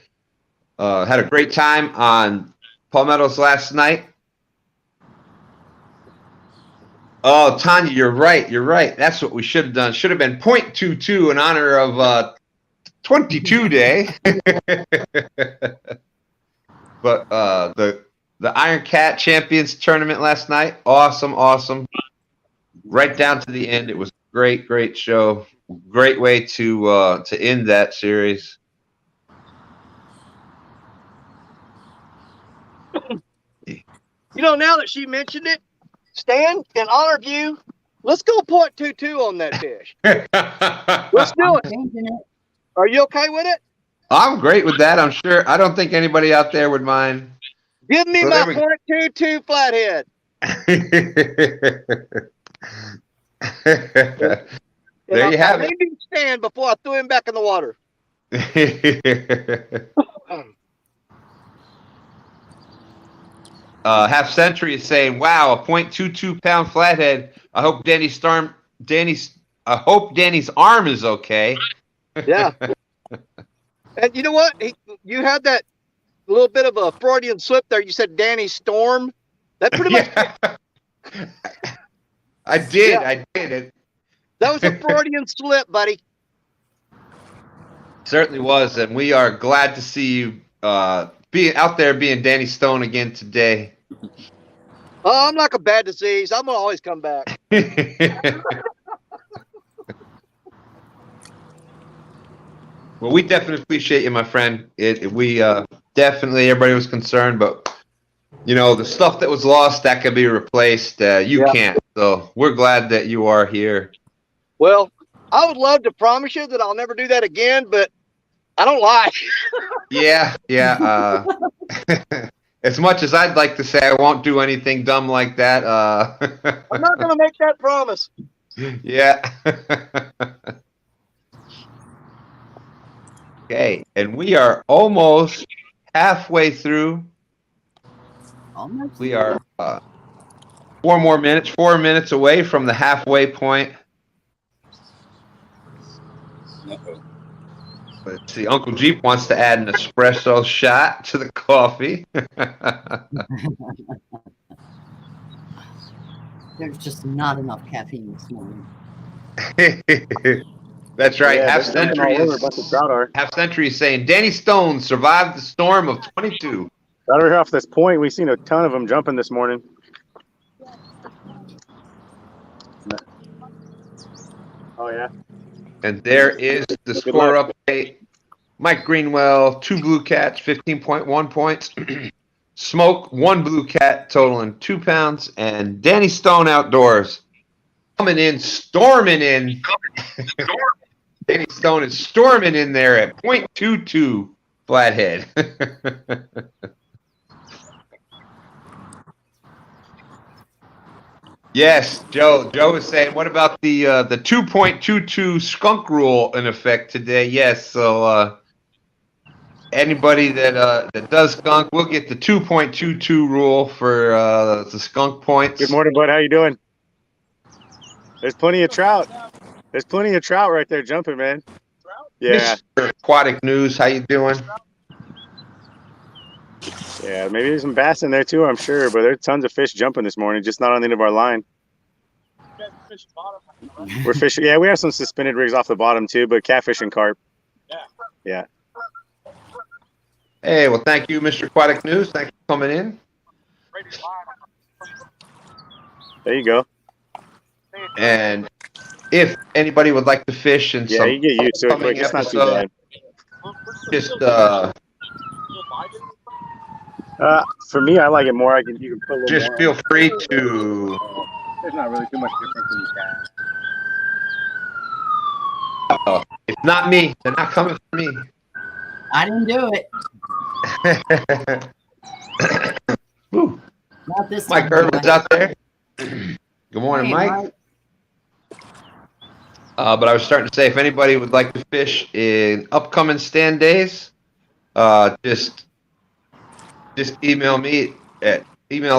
Had a great time on Palmetto's last night. Oh, Tanya, you're right. You're right. That's what we should have done. Should have been .22 in honor of 22 Day. But the Iron Cat Champions tournament last night, awesome. Right down to the end, it was a great show. Great way to end that series. You know, now that she mentioned it, Stan, in honor of you, let's go .22 on that fish. Let's do it. Changing it. Are you okay with it? I'm great with that. I'm sure. I don't think anybody out there would mind. Give me So my there we- .22 flathead. There And you I have it. named him Stan before I threw him back in the water. Half Century is saying, "Wow, a .22 pound flathead. I hope Danny's arm is okay." Yeah. And you know what? You had that little bit of a Freudian slip there. You said Danny Storm. That pretty much. Yeah. I did. Yeah. I did it. That was a Freudian slip, buddy. Certainly was, and we are glad to see you being out there, being Danny Stone again today. Oh, I'm like a bad disease. I'm gonna always come back. Well, we definitely appreciate you, my friend. We definitely, everybody was concerned, but you know, the stuff that was lost that can be replaced. You Yeah. can't. So we're glad that you are here. Well, I would love to promise you that I'll never do that again, but I don't lie. Yeah. As much as I'd like to say I won't do anything dumb like that. I'm not gonna make that promise. Yeah. Okay, and we are almost halfway through. Almost. We are 4 minutes away from the halfway point. Let's see, Uncle Jeep wants to add an espresso shot to the coffee. There's just not enough caffeine this morning. That's right. Yeah, half they're jumping century all over. A bunch of trout are. Half century is saying Danny Stone survived the storm of 22. Right over here off this point, we've seen a ton of them jumping this morning. Oh yeah. And there is the score update. Mike Greenwell, 2 blue cats, 15.1 points. Smoke, 1 blue cat, totaling 2 pounds. And Danny Stone Outdoors coming in, storming in. Danny Stone is storming in there at 0.22 flathead. Yes, Joe. Joe is saying, what about the 2.22 skunk rule in effect today? Yes, so anybody that does skunk will get the 2.22 rule for the skunk points. Good morning, bud. How you doing? There's plenty of trout. There's plenty of trout right there jumping, man. Yeah. Mr. Aquatic News, how you doing? Yeah, maybe there's some bass in there too, I'm sure, but there's tons of fish jumping this morning, just not on the end of our line. We're fishing. Yeah, we have some suspended rigs off the bottom too, but catfish and carp. Yeah. Hey, well, thank you, Mr. Aquatic News. Thank you for coming in. There you go. And if anybody would like to fish in Yeah, some you get used to it quick. It's not too bad. Just for me, I like it more. You can put a little just more feel on. free to. There's not really too much difference in the It's not me. They're not coming for me. I didn't do it. Woo. Not this Mike time. Irvin's out there. Good morning, Hey, Mike. But I was starting to say, if anybody would like to fish in upcoming stand days, just email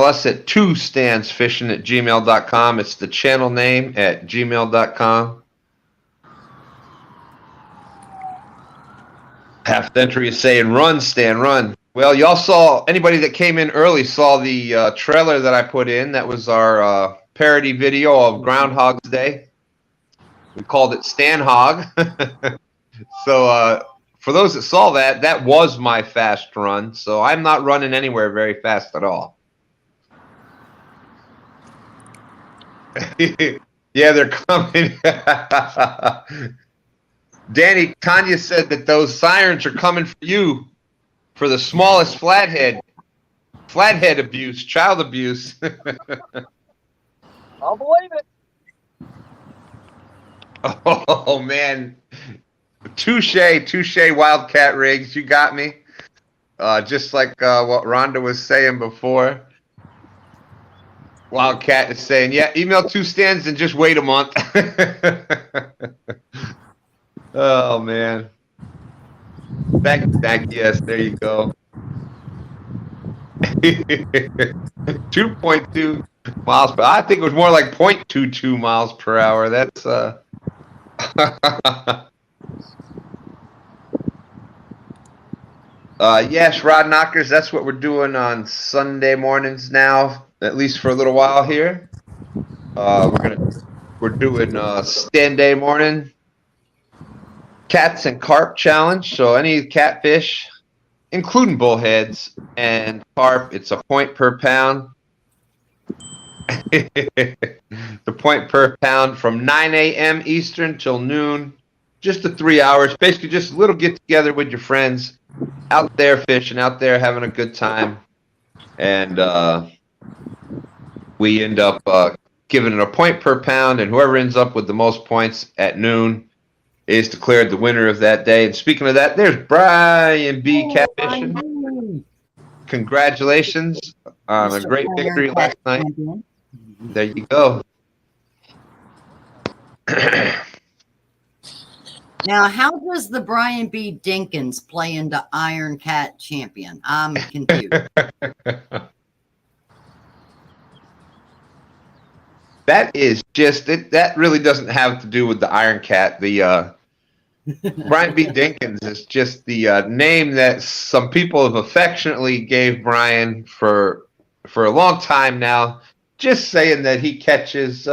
us at 2standsfishing@gmail.com. It's the channel name at gmail.com. Half Century is saying, run, Stan, run. Well, y'all saw, anybody that came in early saw the trailer that I put in. That was our parody video of Groundhog's Day. We called it Stan Hog. So for those that saw that, that was my fast run. So I'm not running anywhere very fast at all. Yeah, they're coming. Danny, Tanya said that those sirens are coming for you for the smallest flathead abuse, child abuse. I'll believe it. Oh, man. Touche, Wildcat Rigs. You got me. Just like what Rhonda was saying before. Wildcat is saying, yeah, email 2 stands and just wait a month. Oh, man. Thank you. Yes, there you go. 2.2 miles per hour. I think it was more like 0.22 miles per hour. That's yes, Rod Knockers, that's what we're doing on Sunday mornings now, at least for a little while here. We're doing STANday morning cats and carp challenge. So any catfish, including bullheads and carp, it's a point per pound. The point per pound from 9 a.m. Eastern till noon, just the 3 hours. Basically, just a little get together with your friends out there fishing, out there having a good time, and we end up giving it a point per pound, and whoever ends up with the most points at noon is declared the winner of that day. And speaking of that, there's Brian B. Catfishing. Congratulations on a great victory last night. There you go. Now, how does the Brian B. Dinkins play into Iron Cat Champion? I'm confused. That is just it. That really doesn't have to do with the Iron Cat. The Brian B. Dinkins is just the name that some people have affectionately gave Brian for a long time now. Just saying that he catches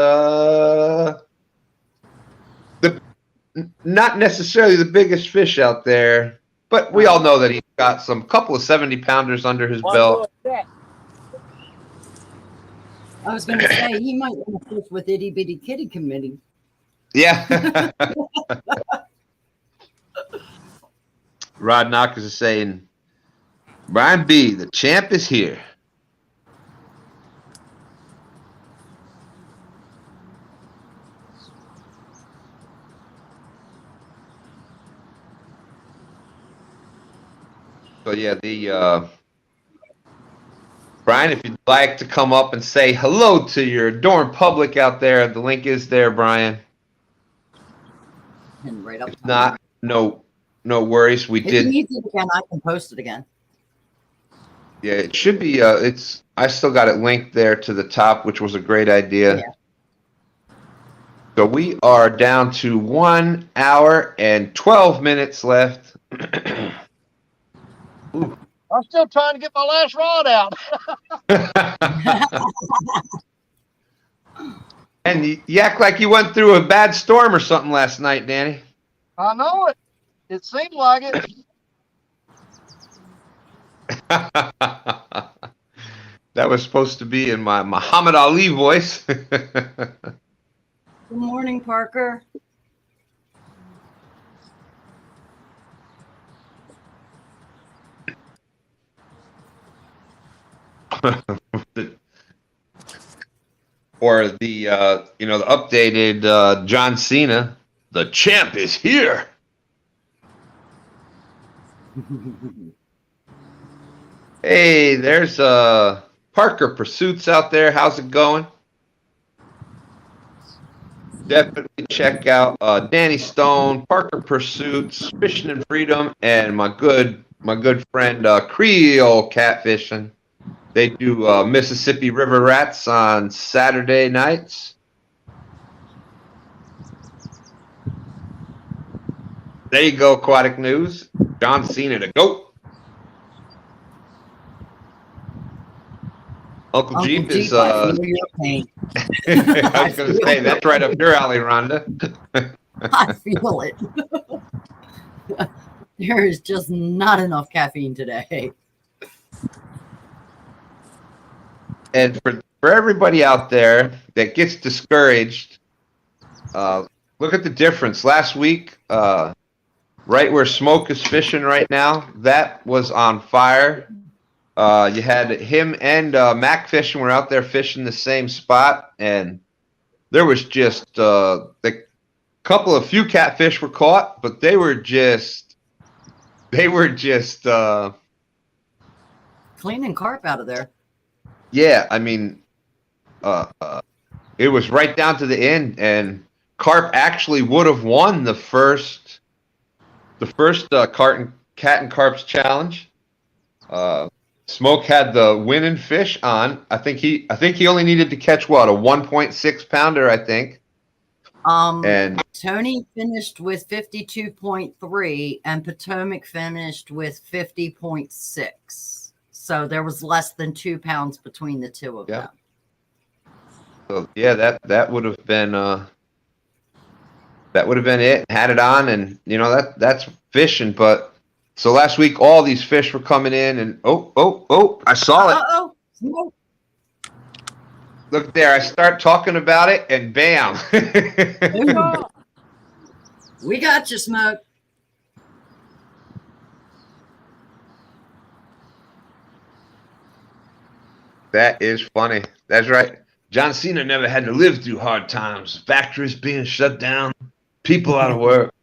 not necessarily the biggest fish out there, but we all know that he's got some couple of 70-pounders under his belt. I was going to say he might want to fish with Itty Bitty Kitty Committee. Yeah. Rod Knockers is saying, Brian B., the champ is here. So yeah, the Brian, if you'd like to come up and say hello to your adoring public out there, the link is there, Brian. And right up If not, no worries. We if did. you need it again, I can post it again. Yeah, it should be. I still got it linked there to the top, which was a great idea. Yeah. So we are down to 1 hour and 12 minutes left. I'm still trying to get my last rod out. And you act like you went through a bad storm or something last night, Danny. I know it. It seemed like it. That was supposed to be in my Muhammad Ali voice. Good morning, Parker. Or the the updated John Cena, the champ is here. Hey, there's Parker Pursuits out there. How's it going? Definitely check out Danny Stone, Parker Pursuits, Fishing and Freedom, and my good friend Creole Catfishing. They do Mississippi River Rats on Saturday nights. There you go, Aquatic News. John Cena to go. Uncle Jeep is. I feel your pain. I was going to say that's right up your alley, Rhonda. I feel it. There is just not enough caffeine today. And for everybody out there that gets discouraged, look at the difference. Last week, right where Smoke is fishing right now, that was on fire. You had him and Mack fishing were out there fishing the same spot, and there was just a few catfish were caught, but they were just Cleaning carp out of there. Yeah, I mean, it was right down to the end, and Carp actually would have won the first Cat and Carp's challenge. Smoke had the winning fish on. I think he only needed to catch what, a 1.6 pounder, I think. And Tony finished with 52.3 and Potomac finished with 50.6. So there was less than 2 pounds between the two of them. So yeah, that would have been it. Had it on, and that's fishing. But so last week all these fish were coming in, and oh, I saw it. No. Look there, I start talking about it, and bam. We got you, Smoke. That is funny. That's right. John Cena never had to live through hard times. Factories being shut down, people out of work.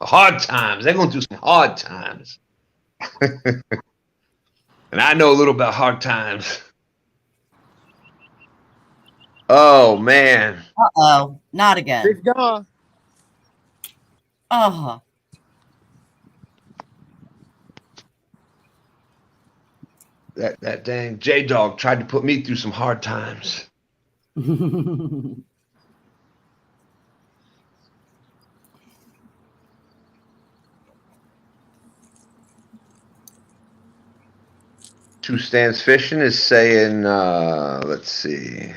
Hard times. They're going through some hard times. And I know a little about hard times. Oh, man. Uh-oh. Not again. It's gone. Oh, That dang J-Dog tried to put me through some hard times. Two Stands Fishing is saying, let's see.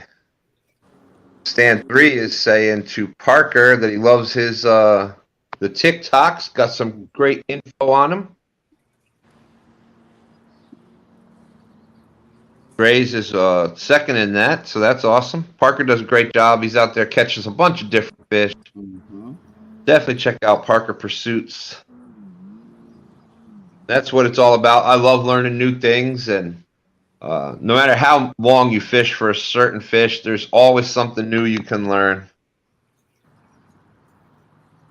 Stand 3 is saying to Parker that he loves his the TikToks, got some great info on him. Grays is second in that, so that's awesome. Parker does a great job. He's out there catching a bunch of different fish. Definitely check out Parker Pursuits. That's what it's all about. I love learning new things, and no matter how long you fish for a certain fish, there's always something new you can learn.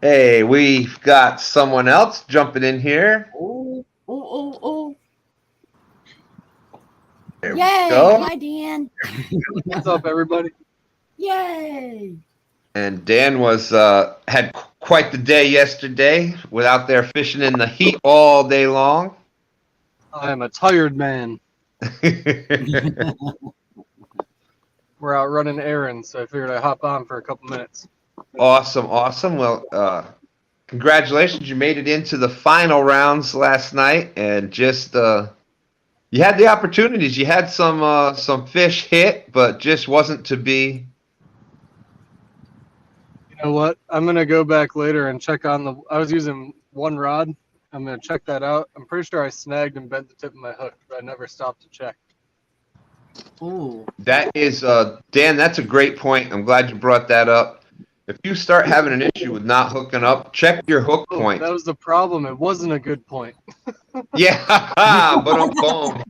Hey, we've got someone else jumping in here. Oh. There Yay! we go. Hi, Dan. What's up, everybody? Yay! And Dan was had quite the day yesterday, without there fishing in the heat all day long. I am a tired man. We're out running errands, so I figured I'd hop on for a couple minutes. Awesome. Well, congratulations. You made it into the final rounds last night, and just you had the opportunities. You had some fish hit, but just wasn't to be. You know what? I'm going to go back later and check on I was using one rod. I'm going to check that out. I'm pretty sure I snagged and bent the tip of my hook, but I never stopped to check. Ooh. That is, Dan, that's a great point. I'm glad you brought that up. If you start having an issue with not hooking up, check your hook point. That was the problem. It wasn't a good point. Yeah, but boom.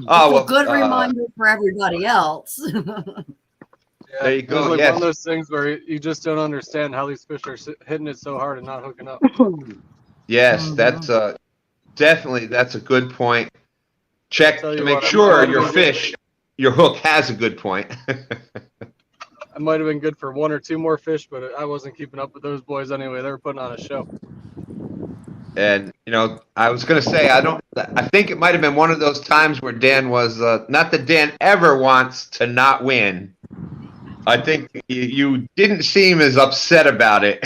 Oh, a good reminder for everybody else. Yeah, there you go. It was like Yes. one of those things where you just don't understand how these fish are hitting it so hard and not hooking up. Yes, that's definitely, that's a good point. Check Tell to you make what, I'm sure glad your we did. fish, your hook has a good point. I might have been good for one or two more fish, but I wasn't keeping up with those boys anyway. They were putting on a show. And, you know, I was going to say, I think it might have been one of those times where Dan was, not that Dan ever wants to not win. I think you didn't seem as upset about it.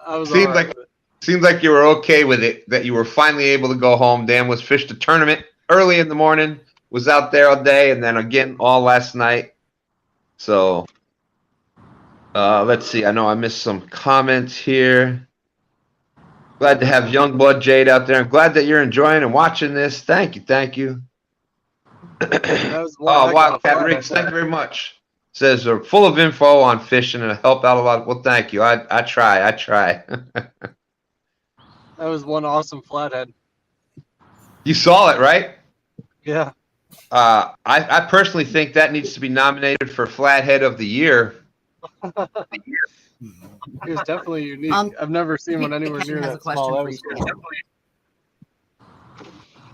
I was all right with it. Seemed like you were okay with it, that you were finally able to go home. Dan was fished a tournament early in the morning, was out there all day, and then again all last night. So let's see. I know I missed some comments here. Glad to have Youngblood Jade out there. I'm glad that you're enjoying and watching this. Thank you. Wildcat Riggs, thank you very much. Says they're full of info on fishing and help out a lot. Well, thank you. I try. That was one awesome flathead. You saw it, right? Yeah. I personally think that needs to be nominated for Flathead of the Year. It was definitely unique. I've never seen one anywhere near that small. That was cool.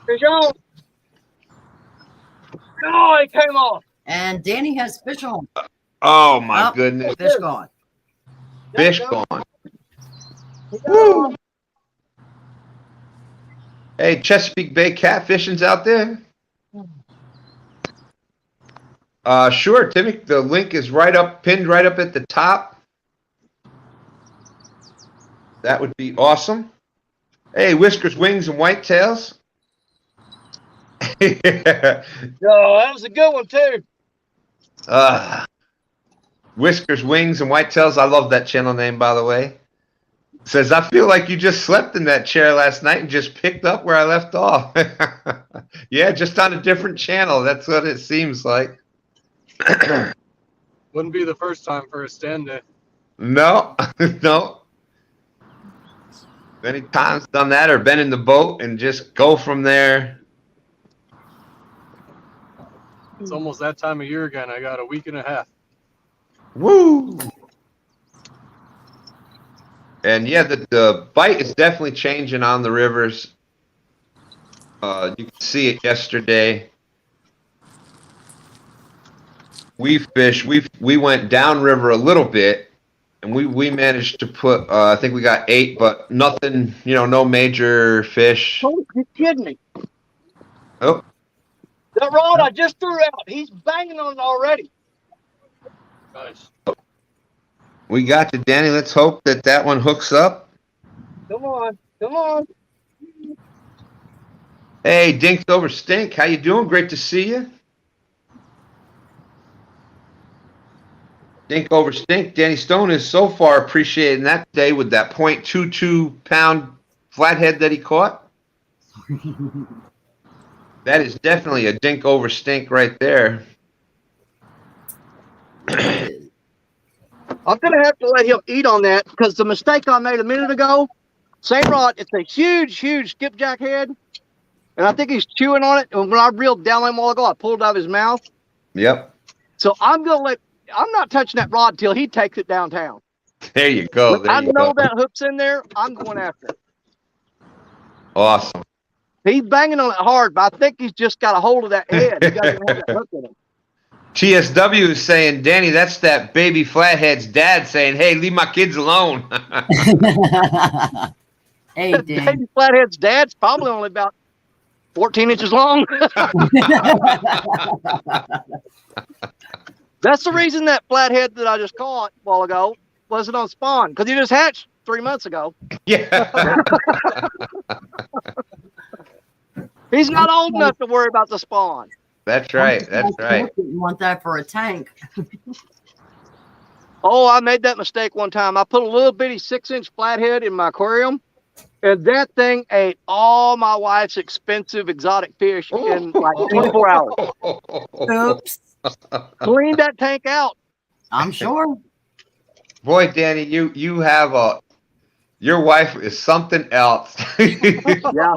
Fish on. Oh, it came off. And Danny has fish on. Oh my goodness. Fish gone. Fish gone. Woo. Hey, Chesapeake Bay catfishing's out there? Sure, Timmy. The link is pinned right up at the top. That would be awesome. Hey, Whiskers, Wings, and Whitetails. Yeah. Oh, that was a good one too. Whiskers, Wings, and Whitetails. I love that channel name, by the way. Says, I feel like you just slept in that chair last night and just picked up where I left off. Yeah, just on a different channel. That's what it seems like. Wouldn't be the first time for a STANday. No. Many times done that or been in the boat and just go from there. It's almost that time of year again. I got a week and a half. Woo! And yeah, the bite is definitely changing on the rivers. You can see it yesterday. We went downriver a little bit, and we managed to put I think we got 8, but nothing, no major fish. Oh, you're kidding me. Oh, That rod I just threw out, he's banging on it already. Nice. we got you, Danny. Let's hope that that one hooks up. Come on, come on. Hey, Dinked Over Stink. How you doing? Great to see you. Dink Over Stink. Danny Stone is so far appreciating that day with that 0.22 pound flathead that he caught. That is definitely a Dink Over Stink right there. I'm gonna have to let him eat on that because the mistake I made a minute ago, same rod, it's a huge, huge skipjack head, and I think he's chewing on it. And when I reeled down on him a while ago, I pulled it out of his mouth. Yep. So I'm not touching that rod till he takes it downtown. There you go. When There I you know go. that hook's in there, I'm going after it. Awesome. He's banging on it hard, but I think he's just got a hold of that head. He doesn't have that hook in him. TSW is saying, Danny, that's that baby flathead's dad saying, hey, leave my kids alone. Hey, Dan. Baby flathead's dad's probably only about 14 inches long. That's the reason that flathead that I just caught a while ago wasn't on spawn, because he just hatched 3 months ago. Yeah. He's not old enough to worry about the spawn. That's right. That's right. You want that for a tank? Oh, I made that mistake one time. I put a little bitty 6-inch flathead in my aquarium, and that thing ate all my wife's expensive exotic fish in like 24 hours. Oops. Cleaned that tank out. I'm sure. Boy, Danny, you have your wife is something else. Yeah.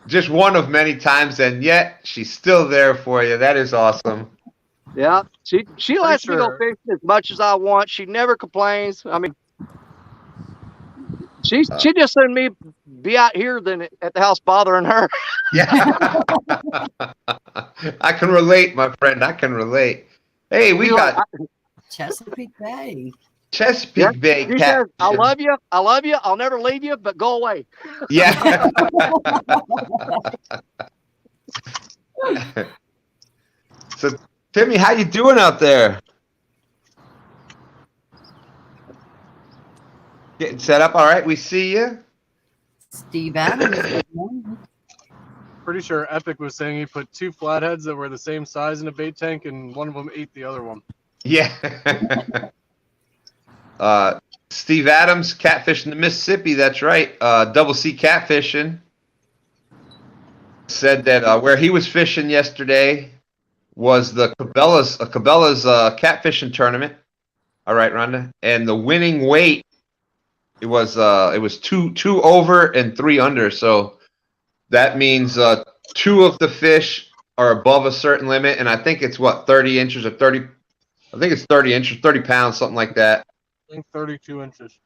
Just one of many times, and yet she's still there for you. That is awesome. Yeah. She lets me go sure. fishing as much as I want. She never complains. I mean, she just let me be out here than at the house bothering her. Yeah. I can relate, my friend. I can relate. Hey, we got Chesapeake Bay. Chesapeake Bay She cat. says, I love you, I'll never leave you, but go away. Yeah. So, Timmy, how you doing out there? Getting set up, all right? We see you. Steve Adams. Good morning. Pretty sure Epic was saying he put 2 flatheads that were the same size in a bait tank, and one of them ate the other one. Yeah. Steve Adams, catfishing the Mississippi. That's right. Double C catfishing. Said that where he was fishing yesterday was the Cabela's catfishing tournament. All right, Rhonda. And the winning weight it was 2 over and 3 under. So that means 2 of the fish are above a certain limit, and I think it's 30 inches or 30. I think it's 30 inches, 30 pounds, something like that. I think 32 inches.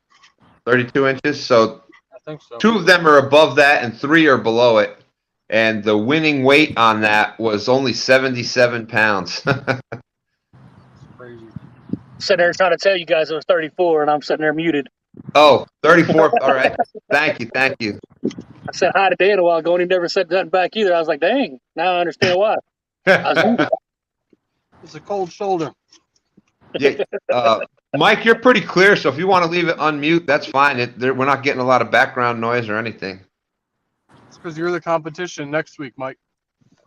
32 inches. So I think so. 2 of them are above that, and 3 are below it. And the winning weight on that was only 77 pounds. It's crazy. Sitting there trying to tell you guys it was 34, and I'm sitting there muted. Oh, 34. All right. Thank you. Thank you. I said hi to Dan a while ago, and he never said nothing back either. I was like, dang, now I understand why. It's a cold shoulder. Yeah, Mike, you're pretty clear, so if you want to leave it unmute, that's fine. We're not getting a lot of background noise or anything. It's because you're the competition next week, Mike.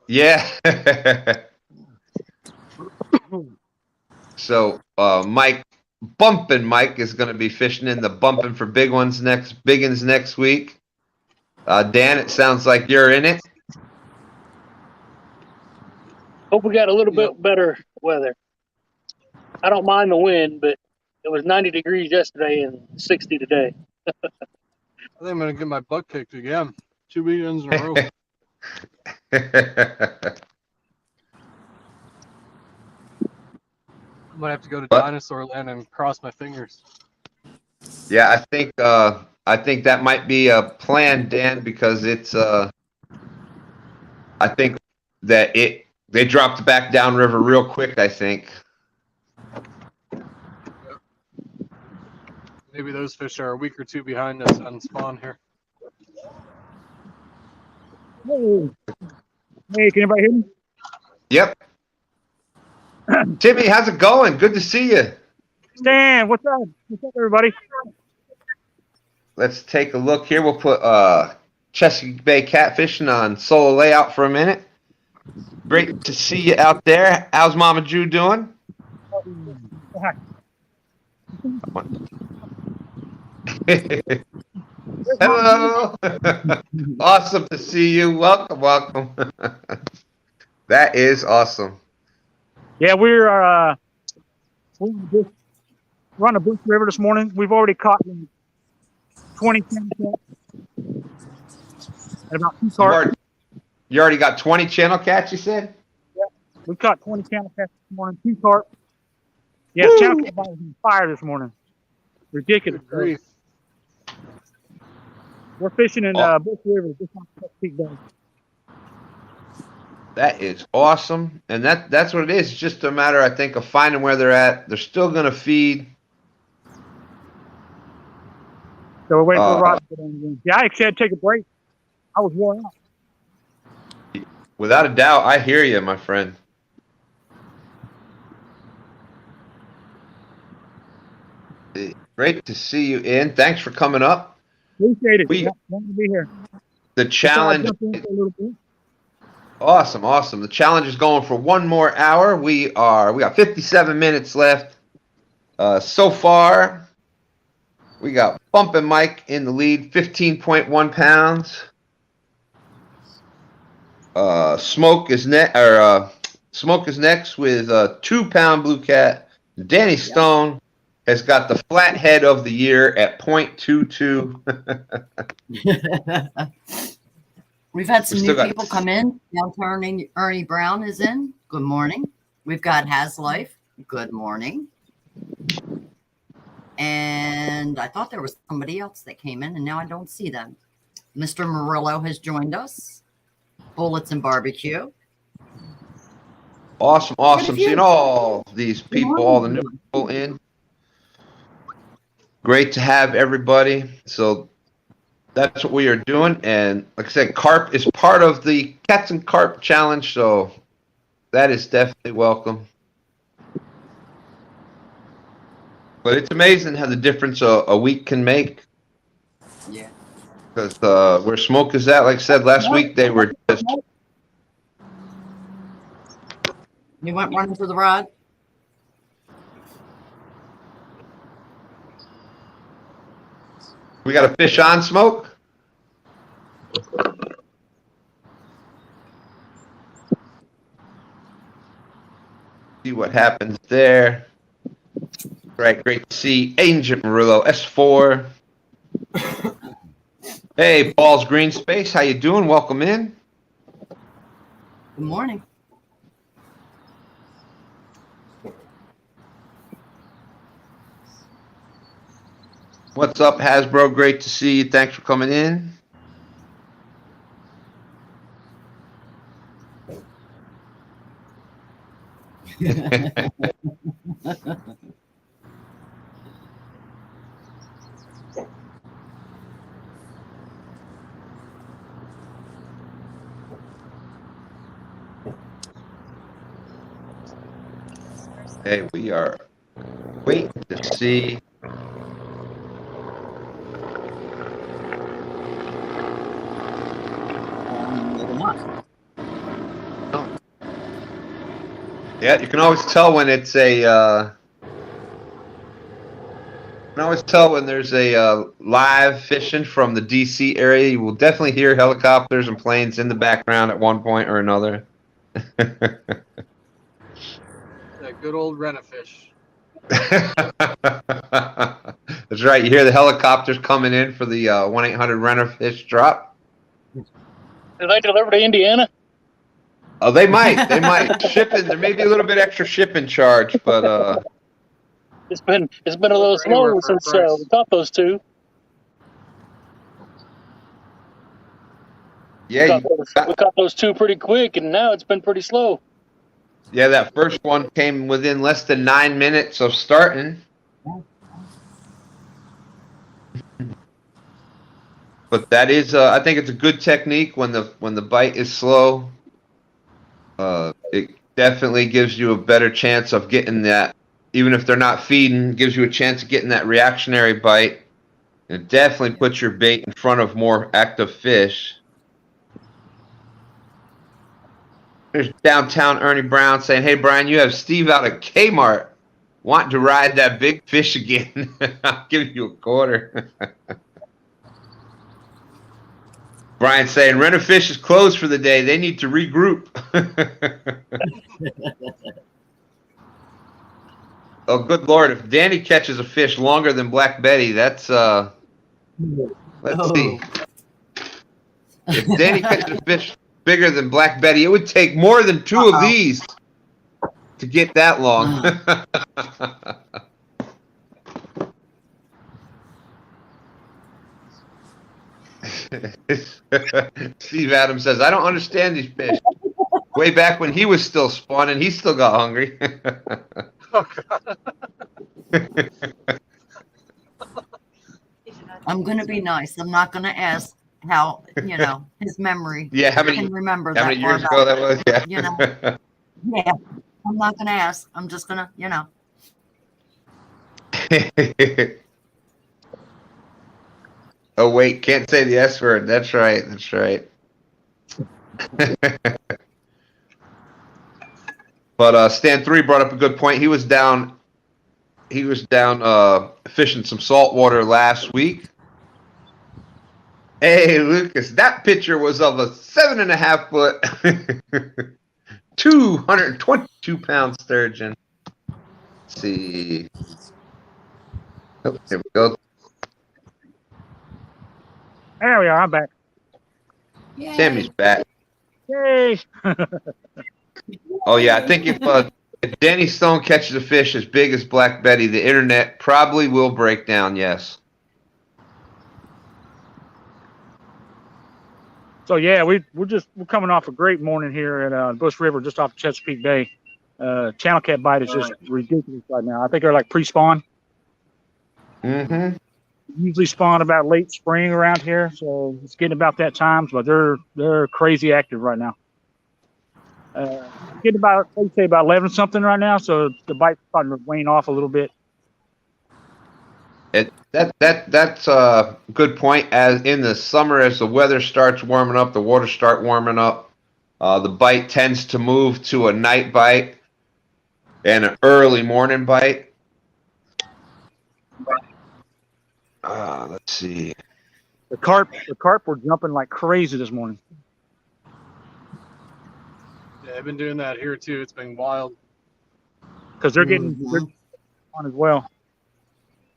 Yeah. So, Bumping Mike is going to be fishing in the Bumping for Big Ones next week. Dan, it sounds like you're in it. Hope we got a little bit better weather. I don't mind the wind, but it was 90 degrees yesterday and 60 today. I think I'm going to get my butt kicked again. 2 weekends in a row. I might have to go to Dinosaur Land and cross my fingers. Yeah, I think that might be a plan, Dan, because it's I think that they dropped back downriver real quick, I think. Maybe those fish are a week or 2 behind us on spawn here. Hey, can anybody hear me? Yep. Timmy, how's it going? Good to see you. Stan, what's up? What's up, everybody? Let's take a look here. We'll put Chesapeake Bay Catfishing on solo layout for a minute. Great to see you out there. How's Mama Drew doing? Hi. Hello. Awesome to see you. Welcome, welcome. That is awesome. Yeah, we're on the Bush River this morning. We've already caught 20 channel cats and about 2 carp. You already got 20 channel cats, you said? Yeah, we caught 20 channel cats this morning, 2 carp. Yeah, Woo! channel cat bite was on fire this morning. Ridiculous. Grief. We're fishing in Bush River, just on Chesapeake Bay. That is awesome. And that's what it is. It's just a matter, I think, of finding where they're at. They're still going to feed. So we're waiting for Rod to get on again. Yeah, I actually had to take a break. I was worn out. Without a doubt, I hear you, my friend. Great to see you in. Thanks for coming up. Appreciate it. Wanted to be here. The challenge. Awesome, awesome. The challenge is going for 1 more hour. We got 57 minutes left. So far, we got Bumping Mike in the lead, 15.1 pounds. Smoke is next with a 2-pound blue cat. Danny Stone has got the flathead of the year at 0.22. We've had some new people come in. Now Ernie Brown is in. Good morning. We've got Has Life. Good morning. And I thought there was somebody else that came in, and now I don't see them. Mr. Murillo has joined us. Bullets and Barbecue. Awesome, awesome. Seeing all these people, all the new people in. Great to have everybody. So that's what we are doing. And like I said, Carp is part of the Cats and Carp Challenge. So that is definitely welcome. But it's amazing how the difference a week can make. Yeah. Because where Smoke is at, like I said, last week they were just... You went running for the rod? We got a fish on, Smoke? See what happens there. Right, great to see Agent Murillo, S4. Hey, Paul's Green Space, how you doing? Welcome in. Good morning. What's up, Hasbro? Great to see you. Thanks for coming in. Hey, we are waiting to see. Yeah, you can always tell when it's a. You can always tell when there's a live fishing from the DC area. You will definitely hear helicopters and planes in the background at one point or another. That good old rent-a-fish. That's right. You hear the helicopters coming in for the 1-800 rent-a-fish drop. Do they deliver to Indiana? Oh, they might. They might. Shipping. There may be a little bit extra shipping charge, but it's been a little slow since we caught those two. Yeah, we caught those two pretty quick, and now it's been pretty slow. Yeah, that first one came within less than 9 minutes of starting. But that is, I think it's a good technique when the bite is slow. It definitely gives you a better chance of getting that, even if they're not feeding, gives you a chance of getting that reactionary bite. It definitely puts your bait in front of more active fish. There's downtown Ernie Brown saying, "Hey Brian, you have Steve out at Kmart wanting to ride that big fish again. I'll give you a quarter." Brian saying, "Rent a Fish is closed for the day. They need to regroup." Oh, good Lord. If Danny catches a fish longer than Black Betty, that's, let's see. If Danny catches a fish bigger than Black Betty, it would take more than two of these to get that long. Steve Adams says, "I don't understand these fish. Way back when he was still spawning, he still got hungry." Oh, God. I'm going to be nice. I'm not going to ask how, his memory Yeah, how can remember how that many far years ago back. that was? Yeah. Yeah, I'm not going to ask. I'm just going to, Oh wait, can't say the S word. That's right. That's right. But Stan 3 brought up a good point. He was down fishing some saltwater last week. Hey Lucas, that picture was of a 7.5 foot 222-pound sturgeon. Let's see. Oh, here we go. There we are. I'm back. Sammy's back. Yay! Oh yeah, I think if Danny Stone catches a fish as big as Black Betty, the internet probably will break down. Yes. So yeah, we're coming off a great morning here at Bush River, just off Chesapeake Bay. Channel cat bite is just ridiculous right now. I think they're like pre-spawn. Mm-hmm. Usually spawn about late spring around here, so it's getting about that time. But they're crazy active right now. Getting about, let's say, about 11 something right now, so the bite's starting to wane off a little bit. That's a good point. As in the summer, as the weather starts warming up, the water start warming up, the bite tends to move to a night bite and an early morning bite. Let's see. The carp were jumping like crazy this morning. Yeah, I've been doing that here too. It's been wild. Because they're getting on as well.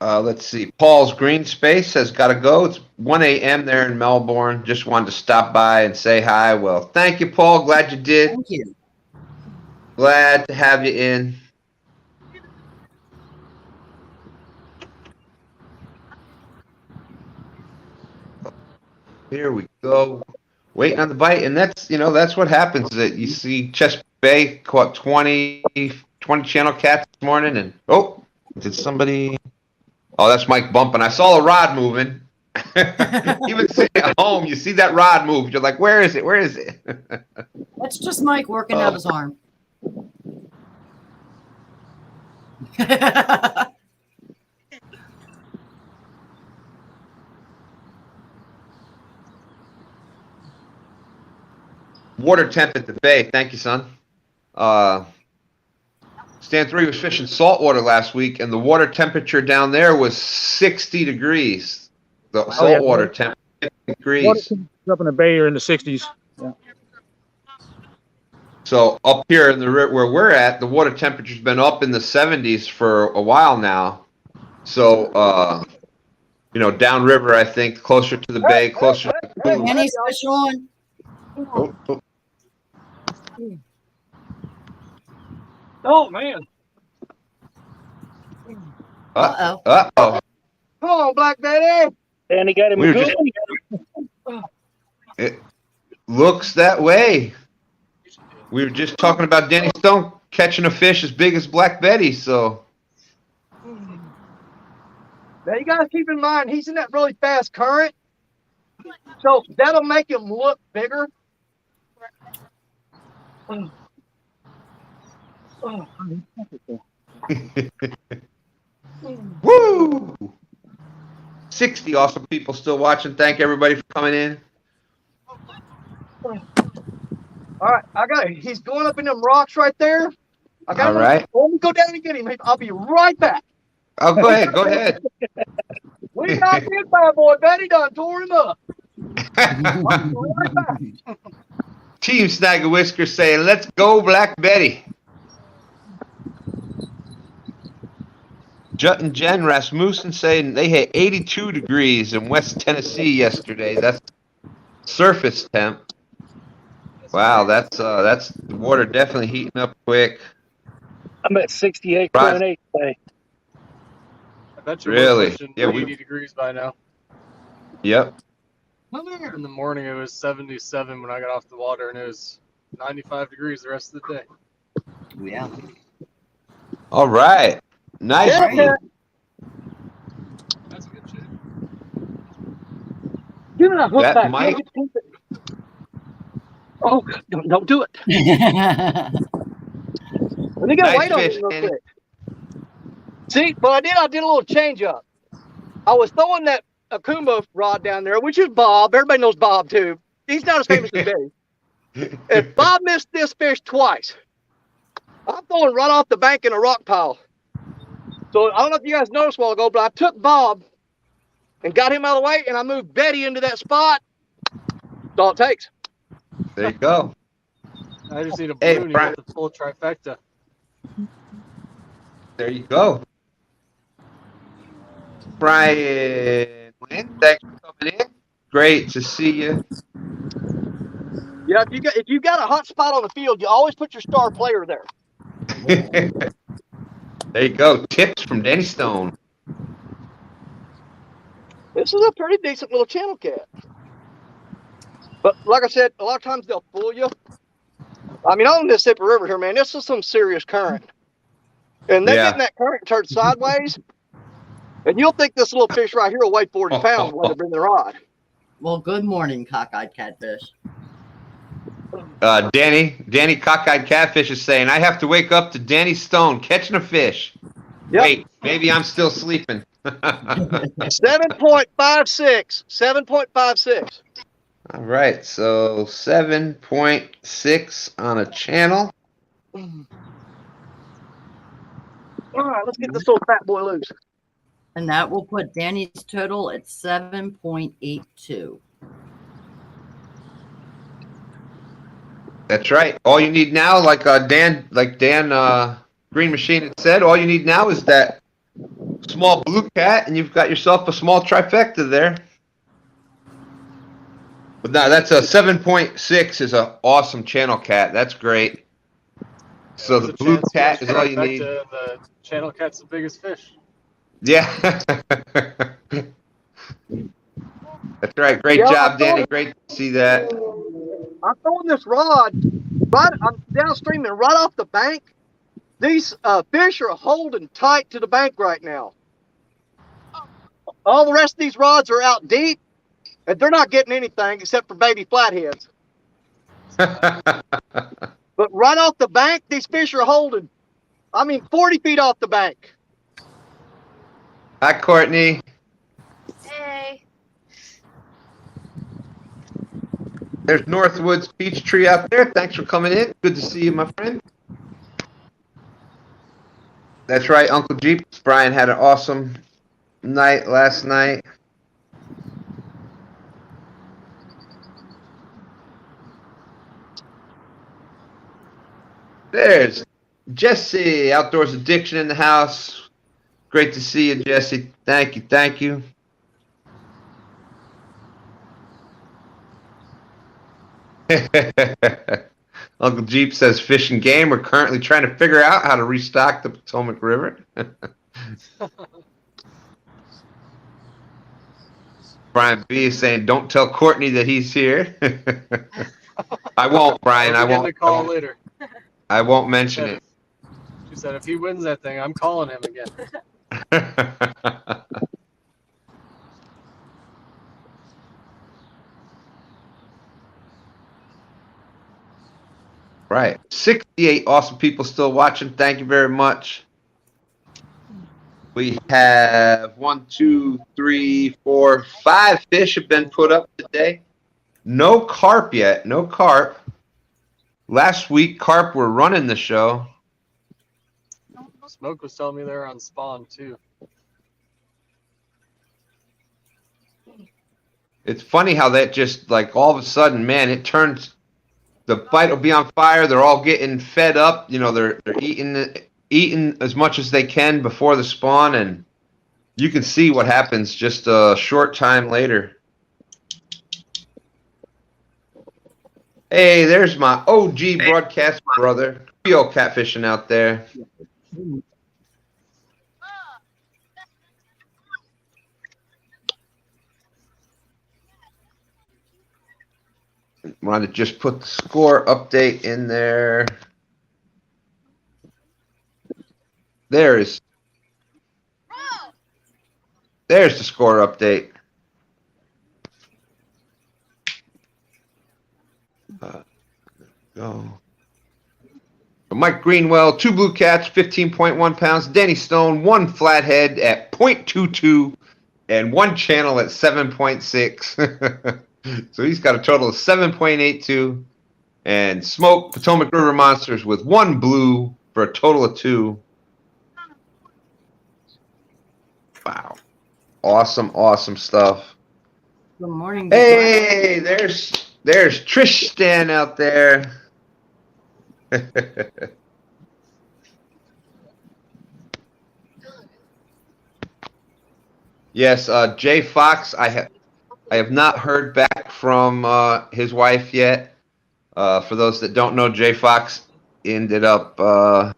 Let's see. Paul's Green Space has got to go. It's 1 a.m. there in Melbourne. Just wanted to stop by and say hi. Well, thank you, Paul. Glad you did. Thank you. Glad to have you in. Here we go. Waiting on the bite, and that's what happens. That you see Chesapeake Bay caught 20 channel cats this morning, and did somebody? Oh, that's Mike bumping. I saw a rod moving. Even sitting at home, you see that rod move. You're like, where is it? Where is it? That's just Mike working out his arm. Water temp at the bay. Thank you, son. Stan 3 was fishing saltwater last week, and the water temperature down there was 60 degrees. The saltwater temperature 50 degrees. Water up in the bay are in the 60s. Yeah. So up here in the where we're at, the water temperature's been up in the 70s for a while now. So downriver, I think closer to the bay, closer to the pool. Danny's fish on. Oh man! Uh-oh. Uh-oh. Come on, Black Betty. And he got him We a were good just- It looks that way. We were just talking about Danny Stone catching a fish as big as Black Betty, so. Now you gotta keep in mind he's in that really fast current, so that'll make him look bigger. Woo! 60 awesome people still watching. Thank everybody for coming in. All right, I got it. He's going up in them rocks right there. I got All right. Let me go down and get him. I'll be right back. Oh, go ahead. Go ahead. We got this bad boy. Betty done tore him up. I'll be right back. Team Snag a Whisker saying, let's go, Black Betty. Jut and Jen Rasmussen saying they hit 82 degrees in West Tennessee yesterday. That's surface temp. Wow, that's the water definitely heating up quick. I'm at 68.8 today. I bet you Really? we're pushing Yeah, 80 degrees by now. Yep. In the morning, it was 77 when I got off the water, and it was 95 degrees the rest of the day. Yeah. All right. Nice. Yeah, Right. That's a good shit. give me that hook That back. Mike- Oh, don't do it. Let me get Nice weight on fish, it real Danny. quick. See, what I did a little change up. I was throwing that Akuma rod down there, which is Bob. Everybody knows Bob too. He's not as famous as me. If Bob missed this fish twice, I'm throwing right off the bank in a rock pile. So I don't know if you guys noticed a while ago, but I took Bob and got him out of the way, and I moved Betty into that spot. That's all it takes. There you go. I just need a Hey, balloon to Brian. get the full trifecta. There you go. Brian Lynn, thanks for coming in. Great to see you. Yeah, if you got a hot spot on the field, you always put your star player there. There you go. Tips from Danny Stone. This is a pretty decent little channel cat. But like I said, a lot of times they'll fool you. I mean, on the Mississippi River here, man, this is some serious current. And they're Yeah. getting that current turned sideways. And you'll think this little fish right here will weigh 40 pounds when they bring the rod. Well, good morning, cockeyed catfish. Danny Cockeyed Catfish is saying, I have to wake up to Danny Stone catching a fish. Yep. Wait, maybe I'm still sleeping. 7.56. 7.56. All right, so 7.6 on a channel. All right, let's get this little fat boy loose. And that will put Danny's total at 7.82. That's right. All you need now, like Dan Green Machine had said, all you need now is that small blue cat, and you've got yourself a small trifecta there. But no, that's a 7.6 is an awesome channel cat. That's great. So There's the a blue chance cat for is all you trifecta, need. and the channel cat's the biggest fish. Yeah. That's right. Great Yeah, job, I Danny. thought- Great to see that. I'm throwing this rod right. I'm downstream and right off the bank. These fish are holding tight to the bank right now. All the rest of these rods are out deep, and they're not getting anything except for baby flatheads. But right off the bank, these fish are holding. 40 feet off the bank. Hi, Courtney. Hey. There's Northwoods Peachtree out there. Thanks for coming in. Good to see you, my friend. That's right, Uncle Jeep. Brian had an awesome night last night. There's Jesse, Outdoors Addiction in the house. Great to see you, Jesse. Thank you. Thank you. Uncle Jeep says Fish and Game are currently trying to figure out how to restock the Potomac River. Brian B is saying, don't tell Courtney that he's here. I won't, Brian. I I'll give won't. the call later. I won't mention it. She said, if he wins that thing, I'm calling him again. Right. 68 awesome people still watching. Thank you very much. We have 1, 2, 3, 4, 5 fish have been put up today. No carp yet. No carp. Last week, carp were running the show. Smoke was telling me they're on spawn too. It's funny how that just like all of a sudden, man, it turns. The bite will be on fire. They're all getting fed up. You know, they're eating as much as they can before the spawn, and you can see what happens just a short time later. Hey, there's my OG broadcast brother, Creole catfishing out there. Want to just put the score update in there. There's the score update. Go. Mike Greenwell, 2 blue cats, 15.1 pounds. Danny Stone, 1 flathead at 0.22 and 1 channel at 7.6. So he's got a total of 7.82. And Smoke, Potomac River Monsters with 1 blue for a total of 2. Wow. Awesome, awesome stuff. Good morning. Hey, there's Tristan out there. Yes, Jay Fox, I have not heard back from his wife yet. For those that don't know, Jay Fox ended up,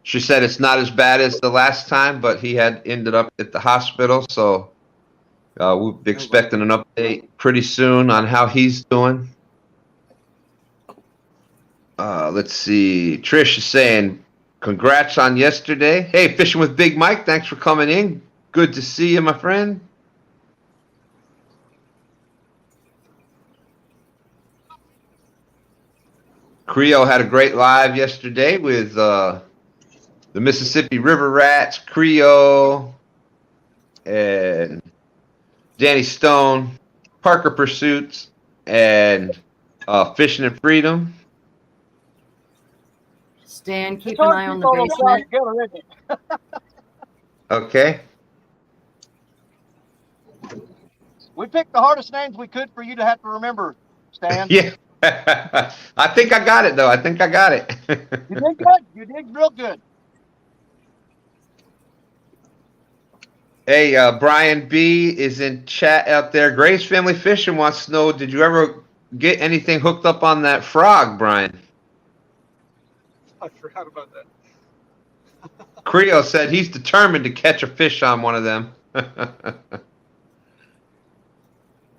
she said it's not as bad as the last time, but he had ended up at the hospital. So we'll be expecting an update pretty soon on how he's doing. Let's see. Trish is saying, congrats on yesterday. Hey, Fishing with Big Mike, thanks for coming in. Good to see you, my friend. Creo had a great live yesterday with the Mississippi River Rats, Creo, and Danny Stone, Parker Pursuits, and Fishing and Freedom. Stan, keep an eye on the basement. Okay. We picked the hardest names we could for you to have to remember, Stan. Yeah. I think I got it, though. I think I got it. You did good. You did real good. Hey, Brian B. is in chat out there. Grace Family Fishing wants to know, did you ever get anything hooked up on that frog, Brian? I forgot about that. Creo said he's determined to catch a fish on one of them.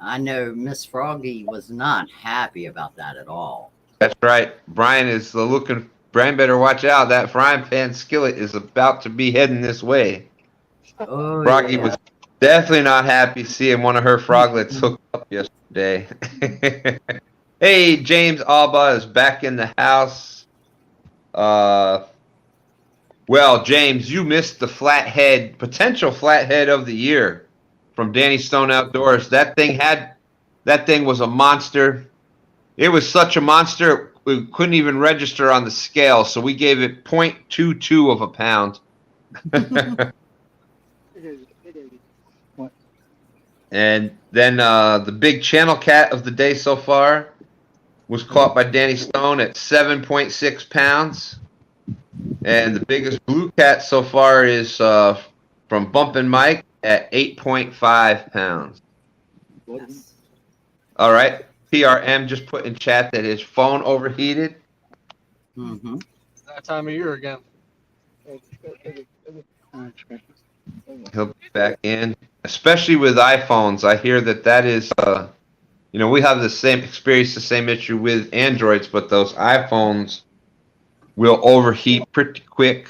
I know Miss Froggy was not happy about that at all. That's right. Brian is looking. Brian better watch out. That frying pan skillet is about to be heading this way. Oh, Froggy yeah. was definitely not happy seeing one of her froglets hooked up yesterday. Hey, James Alba is back in the house. Well, James, you missed the potential flathead of the year from Danny Stone Outdoors. That thing was a monster. It was such a monster, we couldn't even register on the scale, so we gave it 0.22 of a pound. And then the big channel cat of the day so far was caught by Danny Stone at 7.6 pounds. And the biggest blue cat so far is from Bumpin' Mike at 8.5 pounds. Yes. All right. PRM just put in chat that his phone overheated. Mm-hmm. It's that time of year again. He'll be back in. Especially with iPhones. I hear that is, we have the same issue with Androids, but those iPhones will overheat pretty quick.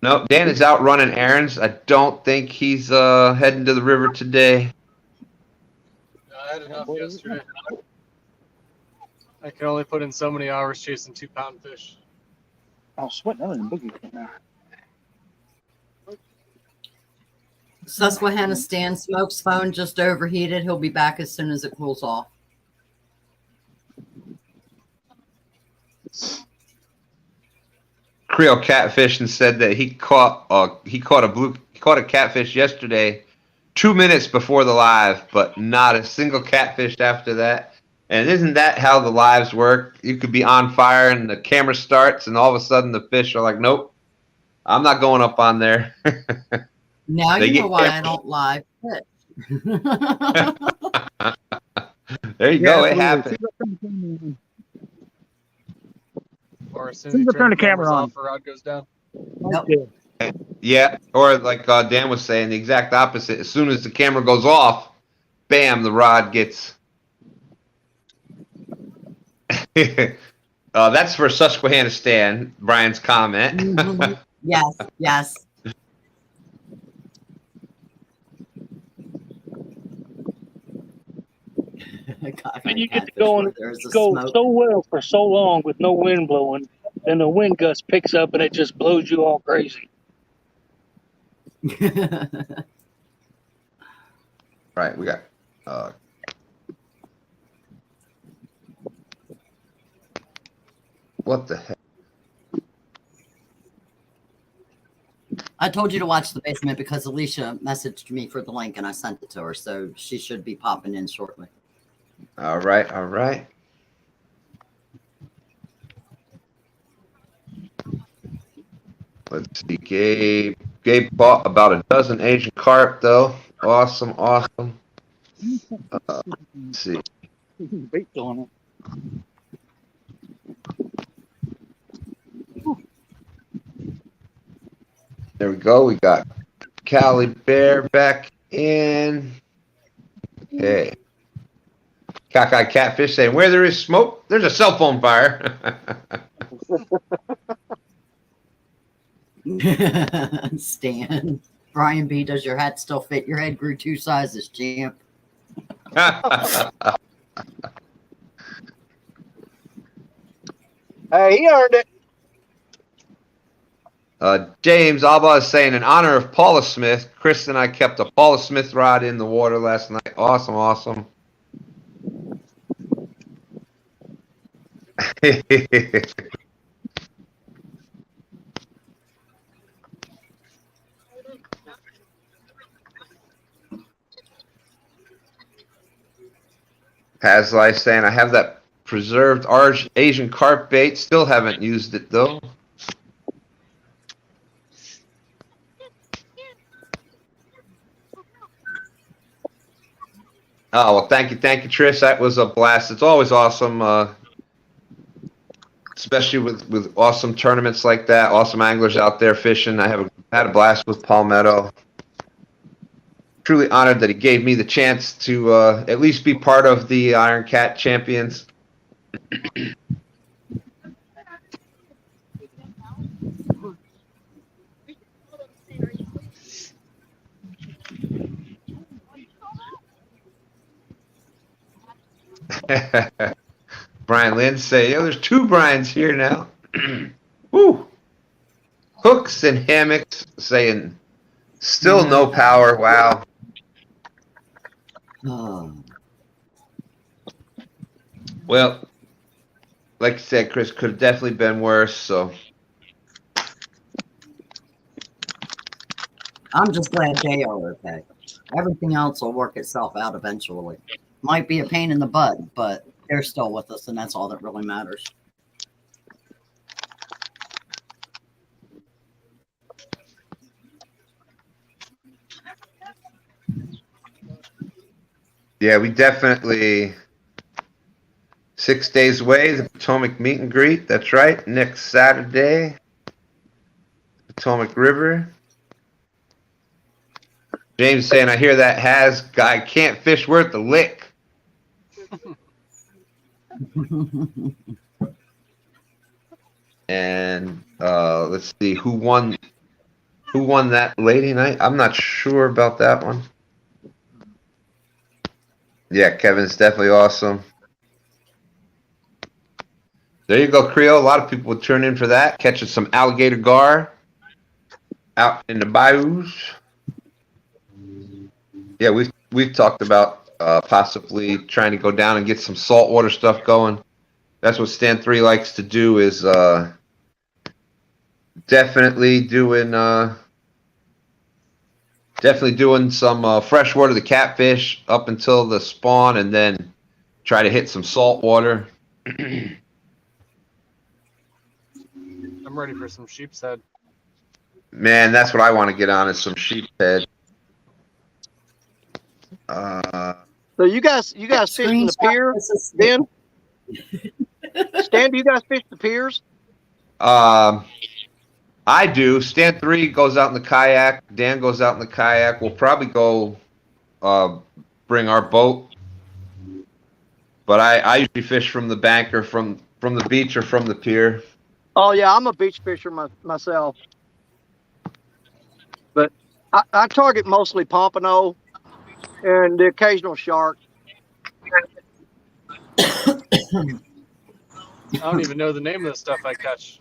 No, Dan is out running errands. I don't think he's heading to the river today. I had enough yesterday. I can only put in so many hours chasing 2-pound fish. I'm sweating. I'm in boogie right now. Susquehanna Stan Smoke's phone just overheated. He'll be back as soon as it cools off. Creole Catfish and said that he caught a catfish yesterday, 2 minutes before the live, but not a single catfish after that. And isn't that how the lives work? You could be on fire and the camera starts, and all of a sudden the fish are like, "Nope, I'm not going up on there." Now They you get know why I careful. don't live fish. There you go. It happened. Or as soon as Soon you as I turn the camera cameras on. off, the rod goes down. Nope. Yeah, or like Dan was saying, the exact opposite. As soon as the camera goes off, bam, the rod gets. That's for Susquehanna Stan, Brian's comment. Mhm. Yes, yes. And you get to Catfish go, where there's a go smoke. so well for so long with no wind blowing, then the wind gust picks up and it just blows you all crazy. Right, we got. What the heck? I told you to watch the basement because Alicia messaged me for the link and I sent it to her, so she should be popping in shortly. All right, all right. Let's see, Gabe bought about a dozen Asian carp, though. Awesome, awesome. Let's see. Bait on it. There we go. We got Calibear back in. Hey. Cockeyed Catfish saying, where there is smoke, there's a cell phone fire. Stan. Brian B, does your hat still fit? Your head grew 2 sizes, champ. Hey, he earned it. James Alba is saying, in honor of Paula Smith, Chris and I kept a Paula Smith rod in the water last night. Awesome, awesome. Pazlife saying, I have that preserved Asian carp bait. Still haven't used it, though. Oh, well, thank you, Trish. That was a blast. It's always awesome, especially with awesome tournaments like that, awesome anglers out there fishing. I had a blast with Palmetto. Truly honored that he gave me the chance to at least be part of the Iron Cat Champions. Brian Lynn say, "Yo, there's 2 Brians here now." Woo! Hooks and hammocks saying, still no power. Wow. Oh. Well, like you said, Chris, could have definitely been worse. So I'm just glad they are okay. Everything else will work itself out eventually. Might be a pain in the butt, but they're still with us, and that's all that really matters. yeah, we definitely 6 days away, the Potomac meet and greet. That's right, next Saturday, Potomac River. James saying, I hear that Has guy can't fish worth a lick. And let's see who won that lady night. I'm not sure about that one. Yeah, Kevin's definitely awesome. There you go, Creole. A lot of people would turn in for that, catching some alligator gar out in the bayous. Yeah, we've talked about possibly trying to go down and get some saltwater stuff going. That's what STANday likes to do. Is definitely doing some freshwater, the catfish up until the spawn, and then try to hit some saltwater. I'm ready for some sheep's head. Man, that's what I want to get on, is some sheep's head. So you guys fishing the pier, then? Stan, do you guys fish the piers? I do. STANday goes out in the kayak. Dan goes out in the kayak. We'll probably go bring our boat. But I usually fish from the bank or from the beach or from the pier. Oh yeah, I'm a beach fisher myself. But I target mostly pompano and the occasional shark. I don't even know the name of the stuff I catch.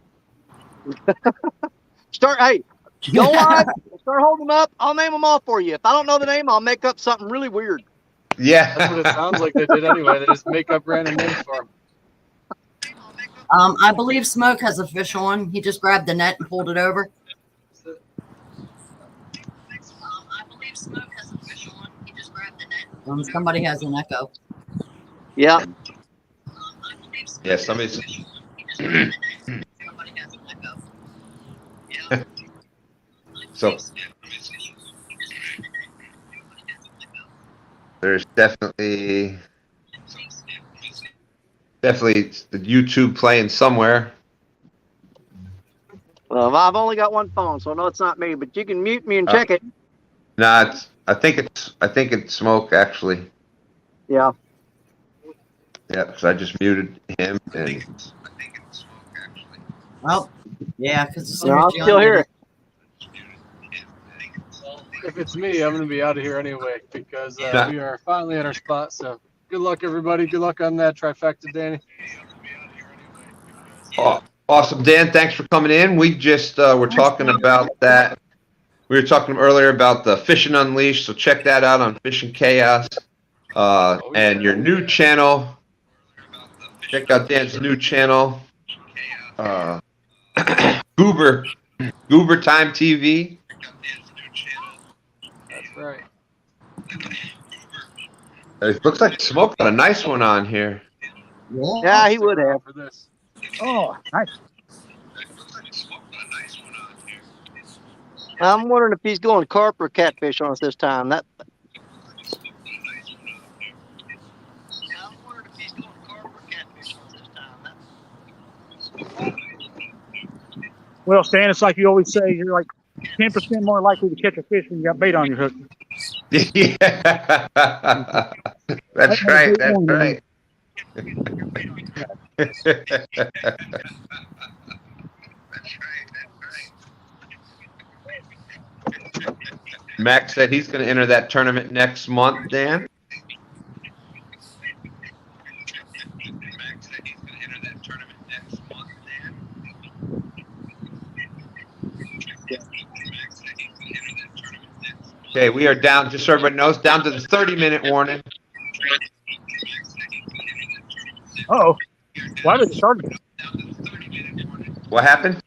Hey, go on, start holding them up. I'll name them all for you. If I don't know the name, I'll make up something really weird. Yeah. That's what it sounds like they did anyway. They just make up random names for them. I believe Smoke has a fish on. He just grabbed the net and pulled it over. Somebody has an echo. Yeah. Yeah, somebody's. So there's definitely the YouTube playing somewhere. Well, I've only got one phone, so I know it's not me. But you can mute me and check it. Nah, I think it's Smoke actually. Yeah. Yeah, because I just muted him and. Well, yeah, because I'll still hear it. If it's me, I'm going to be out of here anyway because we are finally at our spot. So good luck, everybody. Good luck on that trifecta, Danny. Oh, awesome, Dan. Thanks for coming in. We just were talking about that. We were talking earlier about the Fishing Unleashed, so check that out on Fishing Chaos. And your new channel. Check out Dan's new channel. Goober Time TV. That's right. It looks like Smoke got a nice one on here. Yeah, he would have. For this. Oh, nice. I'm wondering if he's going carp or catfish on us this time. Well, Stan, it's like you always say, you're like 10% more likely to catch a fish when you got bait on your hook. Yeah. That's right. That's right. Mack said he's going to enter that tournament next month, Dan. Okay, we are down, just so everybody knows, down to the 30-minute warning. Uh-oh. Why did it start? What happened?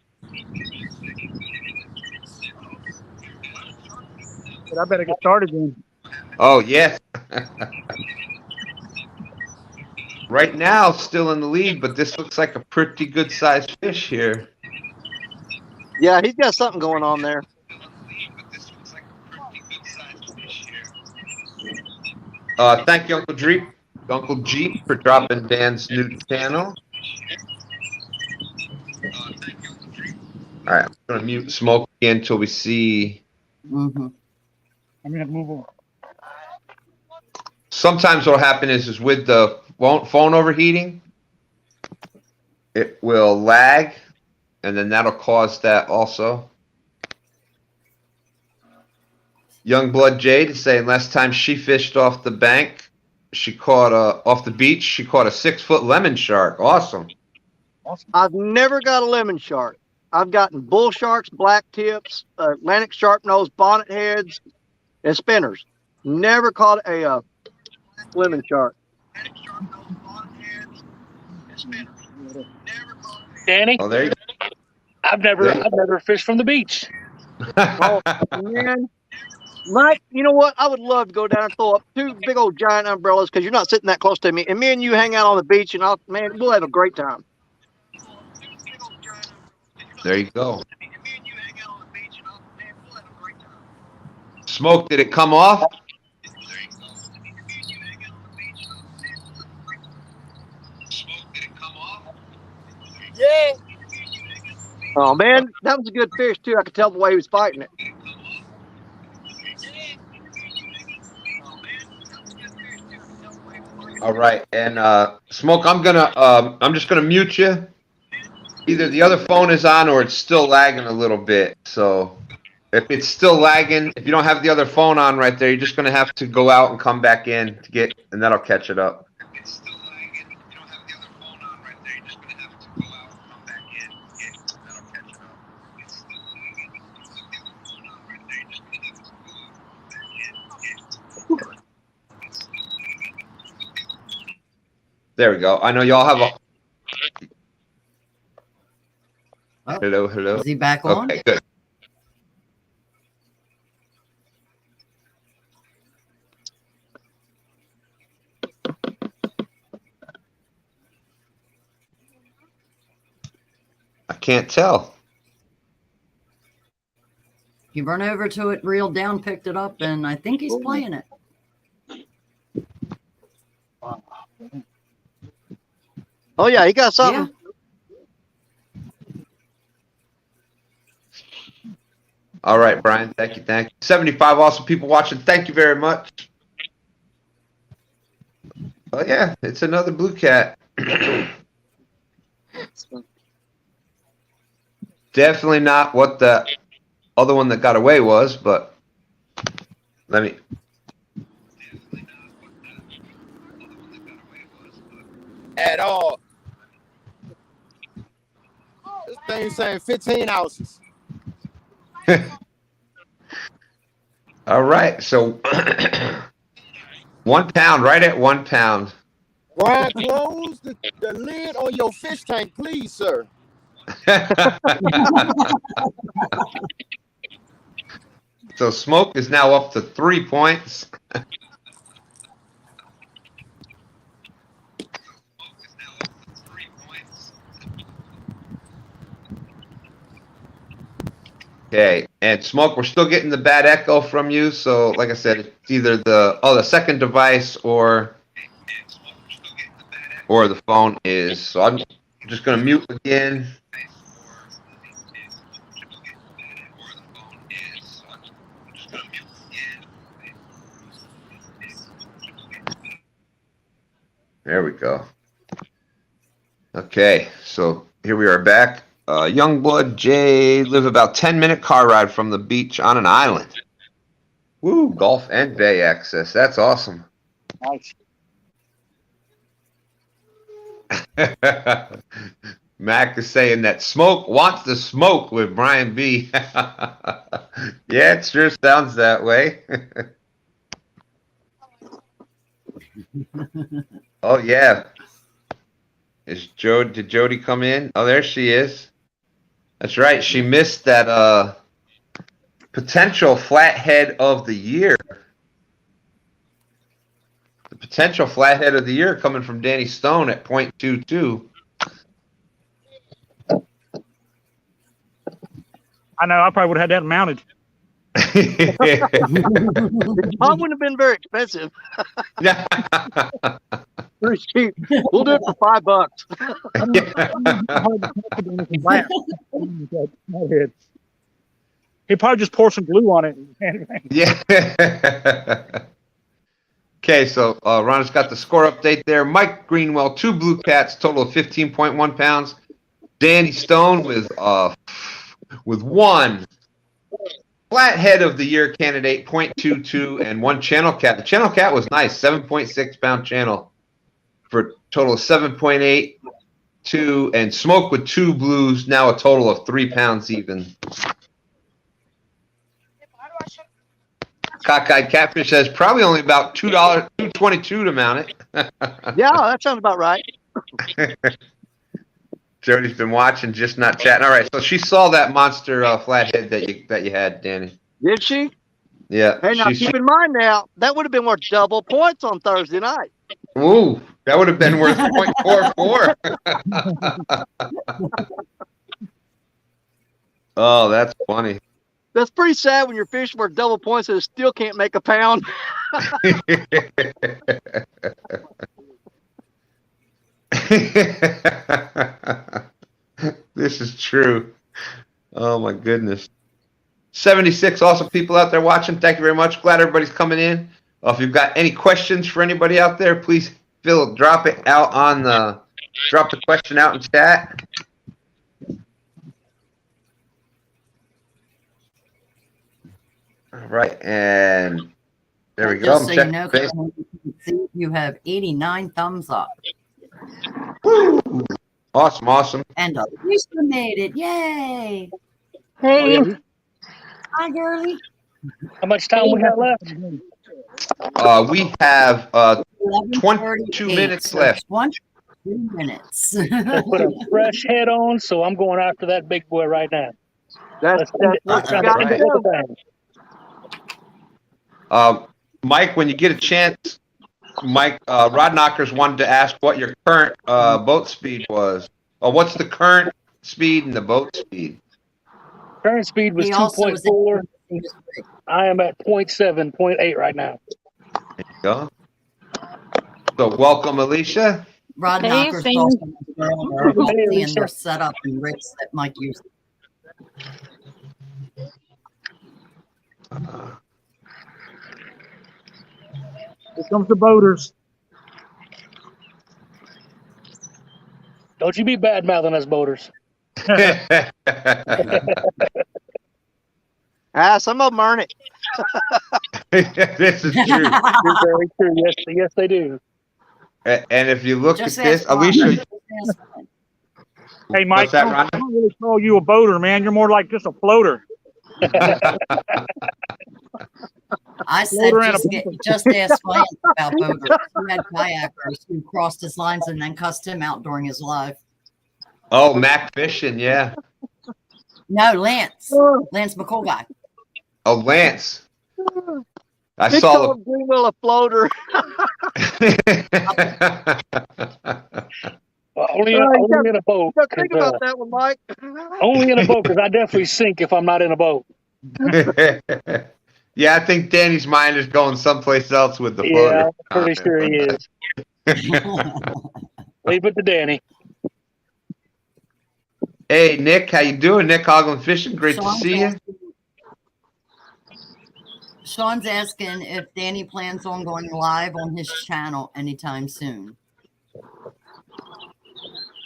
But I better get started then. Oh, yes. Right now, still in the lead, but this looks like a pretty good-sized fish here. Yeah, he's got something going on there. Thank you, Uncle G, for dropping Dan's new channel. All right, I'm going to mute Smoke again until we see. Mm-hmm. I'm going to move on. Sometimes what will happen is with the phone overheating, it will lag, and then that'll cause that also. Youngblood Jade is saying last time she fished off the bank, she caught off the beach. She caught a 6-foot lemon shark. Awesome. I've never got a lemon shark. I've gotten bull sharks, black tips, Atlantic sharpnose, bonnet heads, and spinners. Never caught a lemon shark. Danny, Oh, there you I've never fished from the beach. Oh, man. Mike, you know what? I would love to go down and throw up 2 big old giant umbrellas because you're not sitting that close to me. And me and you hang out on the beach, and man, we'll have a great time. There you go. Smoke, did it come off? Yeah. Oh, man, that was a good fish, too. I could tell the way he was fighting it. All right, and Smoke, I'm just gonna mute you. Either the other phone is on or it's still lagging a little bit. So if it's still lagging, if you don't have the other phone on right there, you're just gonna have to go out and come back in to get, and that'll catch it up. There we go. I know y'all have a. Oh, Hello, hello. is he back on? Okay, good. I can't tell. He run over to it, reeled down, picked it up, and I think he's playing it. Oh, yeah, he got something. All right, Brian. Thank you. Thank you. 75 awesome people watching. Thank you very much. Oh, yeah. It's another blue cat. Definitely not what the other one that got away was, but let me. At all. This thing saying 15 ounces. All right. So 1 pound, right at 1 pound. Brian, close the lid on your fish tank, please, sir. So Smoke is now up to 3 points. Okay, and Smoke, we're still getting the bad echo from you. So, like I said, it's either the second device or the phone is. So I'm just gonna mute again. There we go. Okay, so here we are back. Youngblood Jay live about 10-minute car ride from the beach on an island. Woo, golf and bay access. That's awesome. Nice. Mack is saying that Smoke wants to smoke with Brian B. Yeah, it sure sounds that way. Oh, yeah. Did Jody come in? Oh, there she is. That's right. She missed that potential flathead of the year. The potential flathead of the year coming from Danny Stone at .22. I know. I probably would have had that mounted. The pond wouldn't have been very expensive. Very cheap. We'll do it for $5. He probably just poured some glue on it. Yeah. Okay, so Ron's got the score update there. Mike Greenwell, 2 blue cats, total of 15.1 pounds. Danny Stone with 1. Flathead of the year candidate, 0.22, and 1 channel cat. The channel cat was nice, 7.6 pound channel for a total of 7.82, and smoke with 2 blues, now a total of 3 pounds even. Cockeyed Catfish says probably only about $2.22 to mount it. Yeah, that sounds about right. Jody's been watching, just not chatting. All right, so she saw that monster flathead that you had, Danny. Did she? Yeah. Hey, now keep in mind now, that would have been worth double points on Thursday night. Ooh, that would have been worth 0.44. Oh, that's funny. That's pretty sad when you're fishing for double points and it still can't make a pound. This is true. Oh my goodness. 76 awesome people out there watching. Thank you very much. Glad everybody's coming in. If you've got any questions for anybody out there, please drop it out on drop the question out in chat. All right, and there we go. Just so you know, you have 89 thumbs up. Woo! Awesome. And Alicia made it. Yay. Hey. Hi, girlie. How much time we got left? We have 22 minutes left. 22 minutes. Let's put a fresh head on, so I'm going after that big boy right now. That's what you got to do. Mike, when you get a chance, Mike, Rod Knockers wanted to ask what your current boat speed was. What's the current speed and the boat speed? Current speed was 2.4. I am at 0.7, 0.8 right now. There you go. So welcome, Alicia. Rod Knockers also and their setup and rigs that Mike used. Here comes the boaters. Don't you be bad mouthing us boaters. Some of them earn it. This is true. Very true. Yes, they do. And if you look Just at this, ask Alicia. Hey, Mike, that, I don't really call you a boater, man. You're more like just a floater. I said just ask Lance about boaters. He had kayakers who crossed his lines and then cussed him out during his live. Oh, Mack Fishing, yeah. No, Lance. Lance McCool guy. Oh, Lance. I They saw call Greenwell a floater. Only in a boat. Think about that one, Mike. Only in a boat, because I definitely sink if I'm not in a boat. Yeah, I think Danny's mind is going someplace else with the floater. Yeah, I'm pretty sure he is. Leave it to Danny. Hey, Nick, how you doing? Nick Hoglund Fishing, great to see you. Sean's asking if Danny plans on going live on his channel anytime soon.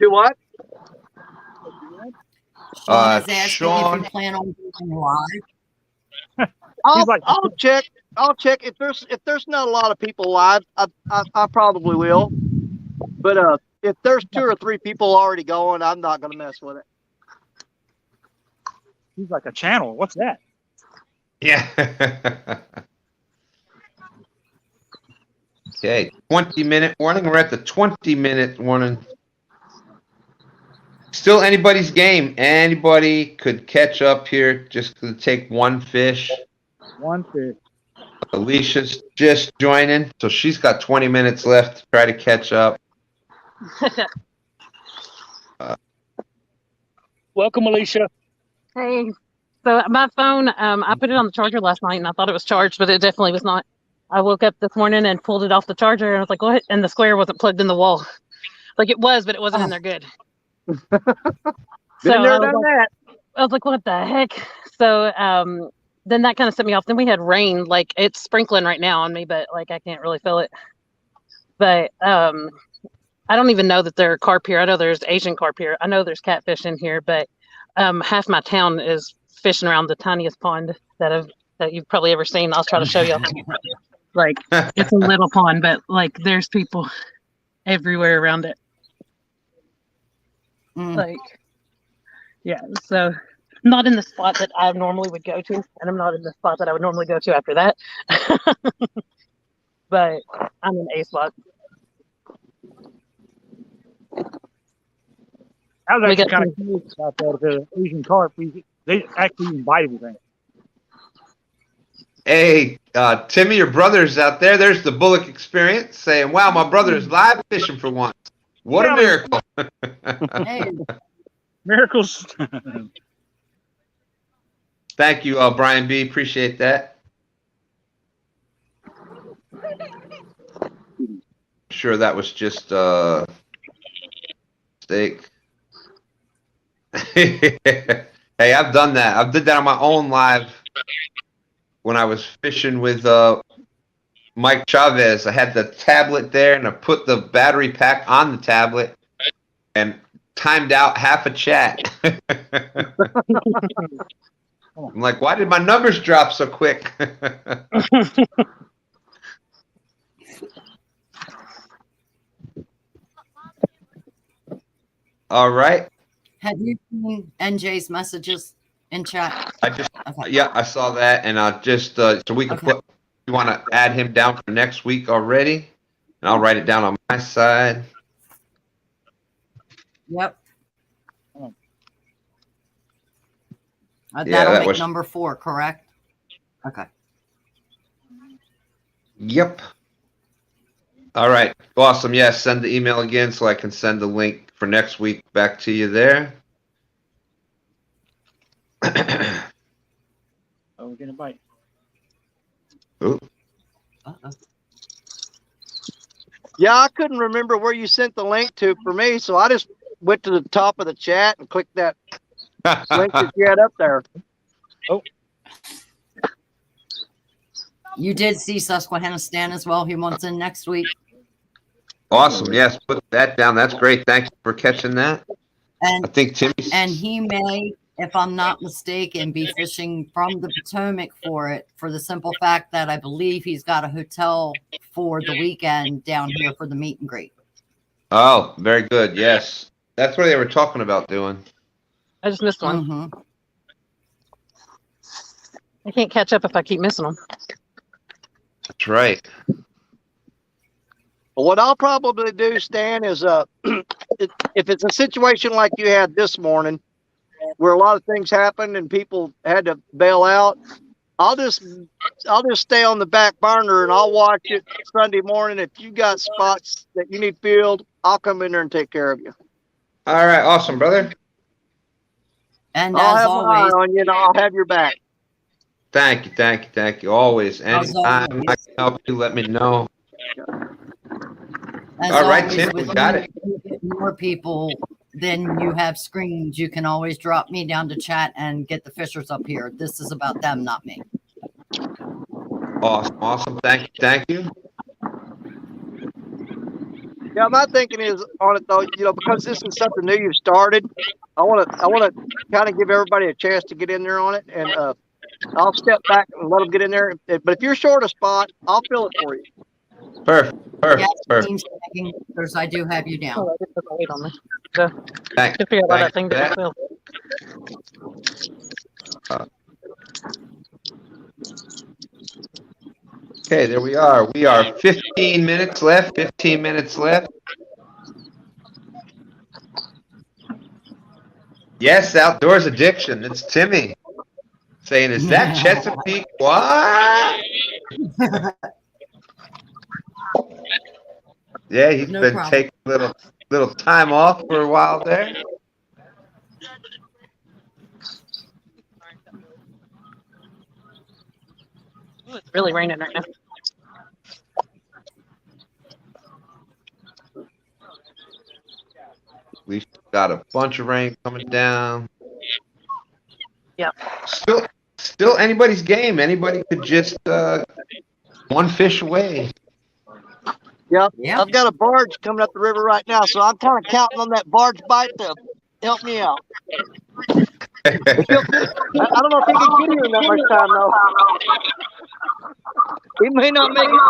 Do what? Sean is asking if you plan on going live. I'll check. I'll check if there's not a lot of people live. I probably will. But if there's 2 or 3 people already going, I'm not going to mess with it. He's like a channel. What's that? Yeah. Okay, 20-minute warning. We're at the 20-minute warning. Still anybody's game. Anybody could catch up here. Just to take one fish. One fish. Alicia's just joining, so she's got 20 minutes left to try to catch up. Welcome, Alicia. Hey, so my phone, I put it on the charger last night and I thought it was charged, but it definitely was not. I woke up this morning and pulled it off the charger and I was like, what? And the square wasn't plugged in the wall. Like it was, but it wasn't in there good. So I was like, what the heck? So then that kind of set me off. Then we had rain, like it's sprinkling right now on me, but like I can't really feel it. But I don't even know that there are carp here. I know there's Asian carp here. I know there's catfish in here, but half my town is fishing around the tiniest pond that you've probably ever seen. I'll try to show you. Like, it's a little pond, but like there's people everywhere around it. Like, yeah, so not in the spot that I normally would go to, and I'm not in the spot that I would normally go to after that. But I'm in a spot. I was actually kind of curious about the Asian carp. They actually even bite everything. Hey, Timmy, your brother's out there. There's the Bullock Experience saying, wow, my brother is live fishing for once. What a miracle. Hey. Miracles. Thank you, Brian B. Appreciate that. Sure, that was just mistake. Hey, I've done that. I did that on my own live when I was fishing with Mike Chavez. I had the tablet there, and I put the battery pack on the tablet and timed out half a chat. I'm like, why did my numbers drop so quick? All right. Have you seen NJ's messages in chat? Yeah, I saw that, and I just so we can put. You want to add him down for next week already, and I'll write it down on my side. Yep. Yeah, That'll that make was number 4, correct? Okay. Yep. All right. Awesome. Yes. Send the email again so I can send the link for next week back to you there. Oh, we're gonna bite. Ooh. Yeah, I couldn't remember where you sent the link to for me, so I just went to the top of the chat and clicked that link that you had up there. Oh. You did see Susquehanna Stan as well. He wants in next week. Awesome. Yes. Put that down. That's great. Thanks for catching that. And I think Timmy's. And he may, if I'm not mistaken, be fishing from the Potomac for it, for the simple fact that I believe he's got a hotel for the weekend down here for the meet and greet. Oh, very good. Yes. That's what they were talking about doing. I just missed one. I can't catch up if I keep missing them. That's right. Well, what I'll probably do, Stan, is if it's a situation like you had this morning, where a lot of things happened and people had to bail out, I'll just stay on the back burner and I'll watch it Sunday morning. If you got spots that you need filled, I'll come in there and take care of you. All right. Awesome, brother. And I'll as have always, my eye on you and I'll have your back. Thank you. Thank you. Thank you. Always. As Anytime always. I can help you, let me know. as All right, always, Tim, we with got you, it. you get more people than you have screens. You can always drop me down to chat and get the fishers up here. This is about them, not me. Awesome. Awesome. Thank you. Thank you. Yeah, my thinking is on it though, because this is something new you've started. I want to kind of give everybody a chance to get in there on it, and I'll step back and let them get in there. But if you're short a spot, I'll fill it for you. Perfect. Yes, Perfect. team snagging, because I do have you down. Oh, I did put the weight on there. So, Thank to figure out why that thank thing you didn't for fill. Okay, there we are. We are 15 minutes left. 15 minutes left. Yes, outdoors addiction. It's Timmy saying, "Is that Chesapeake?" What? Yeah, he's No been problem. taking a little time off for a while there. Ooh, it's really raining right now. We've got a bunch of rain coming down. Yeah. Still anybody's game. Anybody could just one fish away. Yep. Yeah. I've got a barge coming up the river right now, so I'm kind of counting on that barge bite to help me out. I don't know if he can get here in that much time though. He may not make it.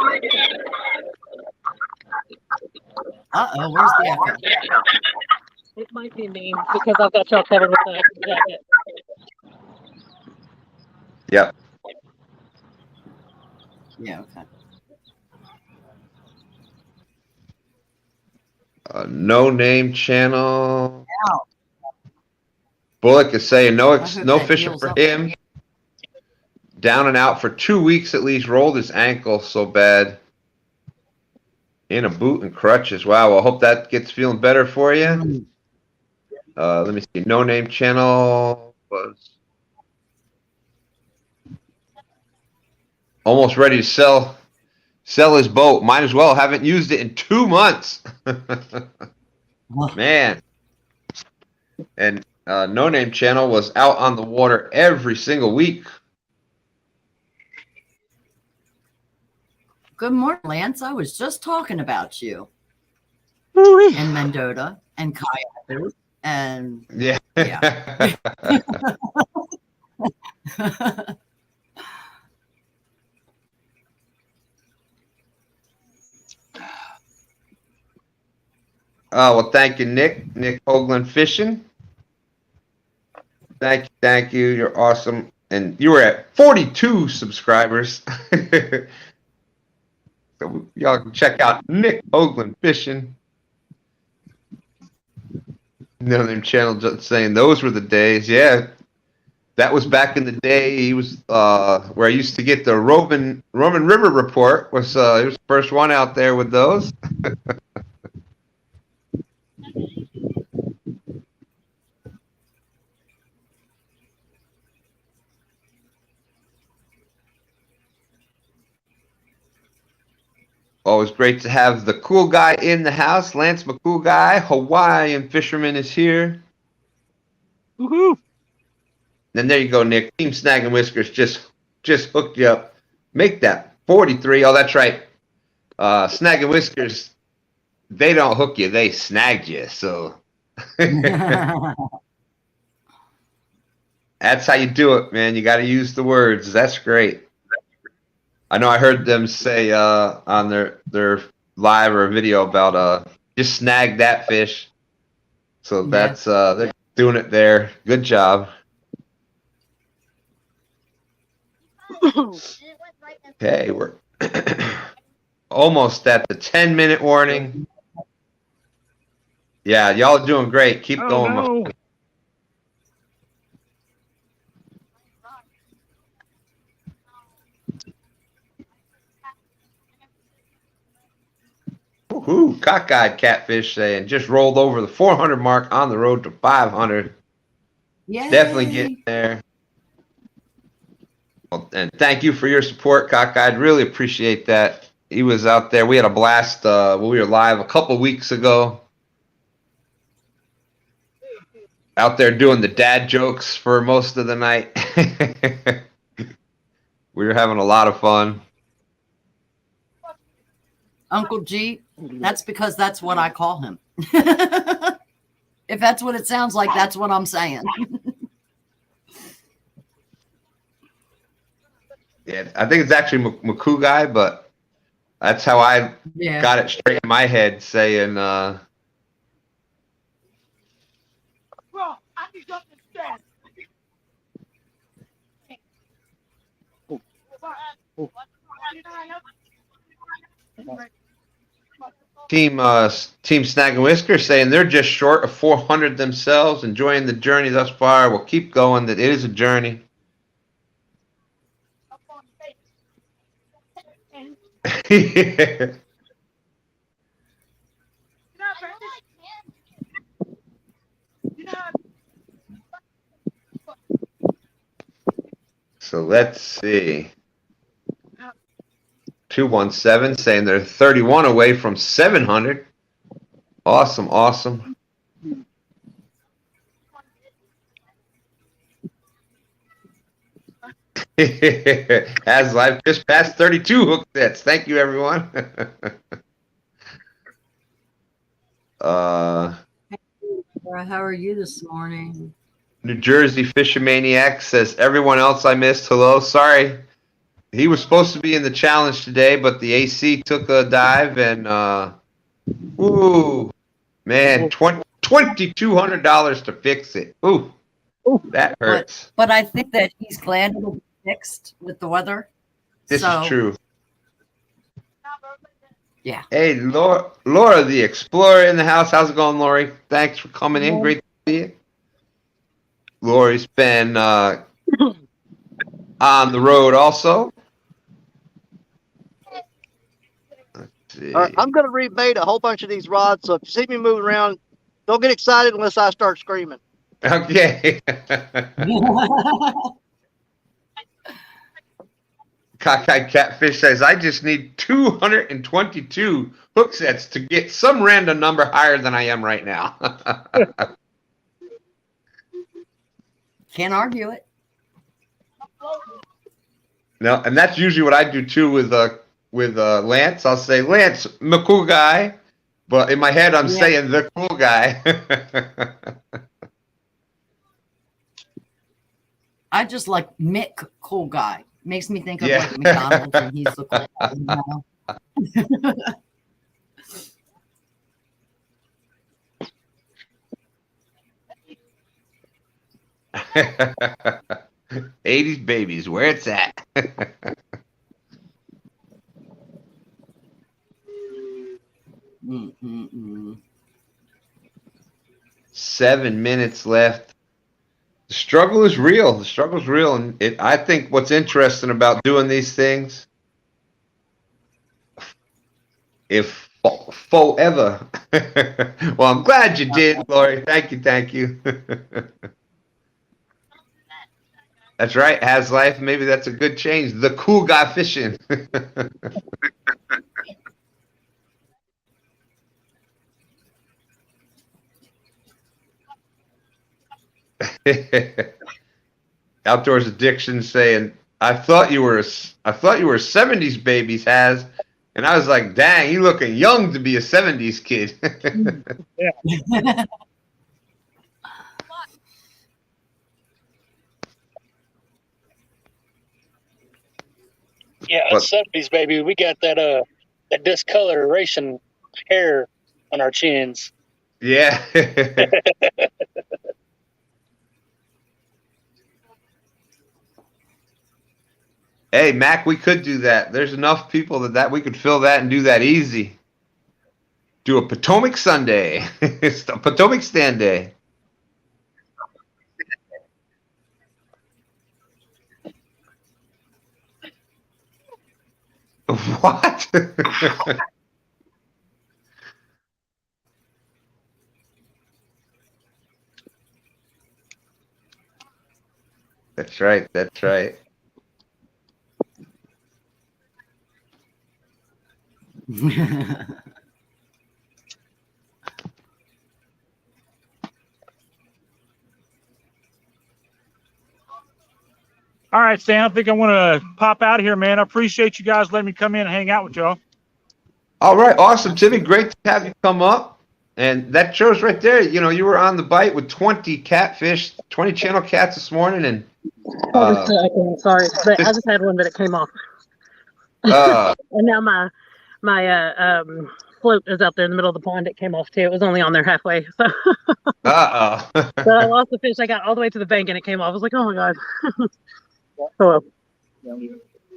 Uh-oh, where's the echo? It might be me because I've got y'all covered with the jacket. Yep. Yeah, okay. No name channel. Ow. Bullock is saying no I hope no that fishing heals for up. him. Down and out for 2 weeks at least. Rolled his ankle so bad. In a boot and crutches. Wow. Well, I hope that gets feeling better for you. Let me see. No name channel was almost ready to sell his boat. Might as well. Haven't used it in 2 months. Man. And No Name Channel was out on the water every single week. Good morning, Lance. I was just talking about you. And Mendota and kayakers and yeah. Well, thank you, Nick. Nick Hoagland Fishing. Thank you. You're awesome. And you were at 42 subscribers. So y'all can check out Nick Hoagland Fishing. No Name Channel just saying those were the days. Yeah. That was back in the day. He was where I used to get the Roman River report. He was the first one out there with those. Always great to have the cool guy in the house. Lance McCool guy, Hawaiian fisherman is here. Woohoo! Then there you go, Nick. Team Snag and Whiskers just hooked you up. Make that 43. Oh, that's right. Snag and Whiskers, they don't hook you. They snagged you. So that's how you do it, man. You got to use the words. That's great. I know I heard them say on their live or video about just snag that fish. So that's they're doing it there. Good job. Okay, we're almost at the 10-minute warning. Yeah, y'all are doing great. Keep going. No. Woohoo! Cockeyed Catfish saying just rolled over the 400 mark on the road to 500. Yay. Definitely getting there. Well, and thank you for your support, Cockeyed. Really appreciate that. He was out there. We had a blast when we were live a couple weeks ago. Out there doing the dad jokes for most of the night. We were having a lot of fun. Uncle G, that's because that's what I call him. If that's what it sounds like, that's what I'm saying. Yeah, I think it's actually Maku guy, but that's how I got it straight in my head, saying Team Snag and Whisker saying they're just short of 400 themselves, enjoying the journey thus far. We'll keep going. That it is a journey. So let's see. 217 saying they're 31 away from 700. Awesome, awesome. As I've just passed 32 hook sets. Thank you, everyone. How are you this morning? New Jersey Fishermaniac says, everyone else I missed, hello. Sorry. He was supposed to be in the challenge today, but the AC took a dive and, ooh, man, $2,200 to fix it. Ooh, that hurts. But I think that he's glad it'll be fixed with the weather. This is true. Yeah. Hey, Laura, the Explorer in the house. How's it going, Lori? Thanks for coming in. Great to see you. Lori's been on the road also. I'm going to rebait a whole bunch of these rods, so if you see me moving around, don't get excited unless I start screaming. Okay. Cockeyed Catfish says, I just need 222 hook sets to get some random number higher than I am right now. Can't argue it. No, and that's usually what I do too with Lance. I'll say, Lance, I'm a cool guy, but in my head I'm saying the cool guy. I just like Mick, cool guy. Makes me think of like McDonald's, and he's the cool guy. 80s babies, where it's at. 7 minutes left. The struggle is real. The struggle is real, and I think what's interesting about doing these things, if forever. Well, I'm glad you did, Lori. Thank you. That's right. Has life. Maybe that's a good change. The cool guy fishing. Outdoors Addiction saying, I thought you were 70s babies, Has, and I was like, dang, you looking young to be a 70s kid. Yeah. Yeah, it's 70s, baby. We got that discoloration hair on our chins. Yeah. Hey, Mac, we could do that. There's enough people that we could fill that and do that easy. Do a Potomac Sunday. It's a Potomac STANday. What? That's right. That's right. All right, Stan, I think I want to pop out of here, man. I appreciate you guys letting me come in and hang out with y'all. All right, awesome, Timmy. Great to have you come up. And that shows right there, you know, you were on the bite with 20 catfish, 20 channel cats this morning. And sorry, but I just had one, but it came off. And now my float is out there in the middle of the pond. It came off too. It was only on there halfway. So, so I lost the fish. I got all the way to the bank and it came off. I was like, oh my God. Hello.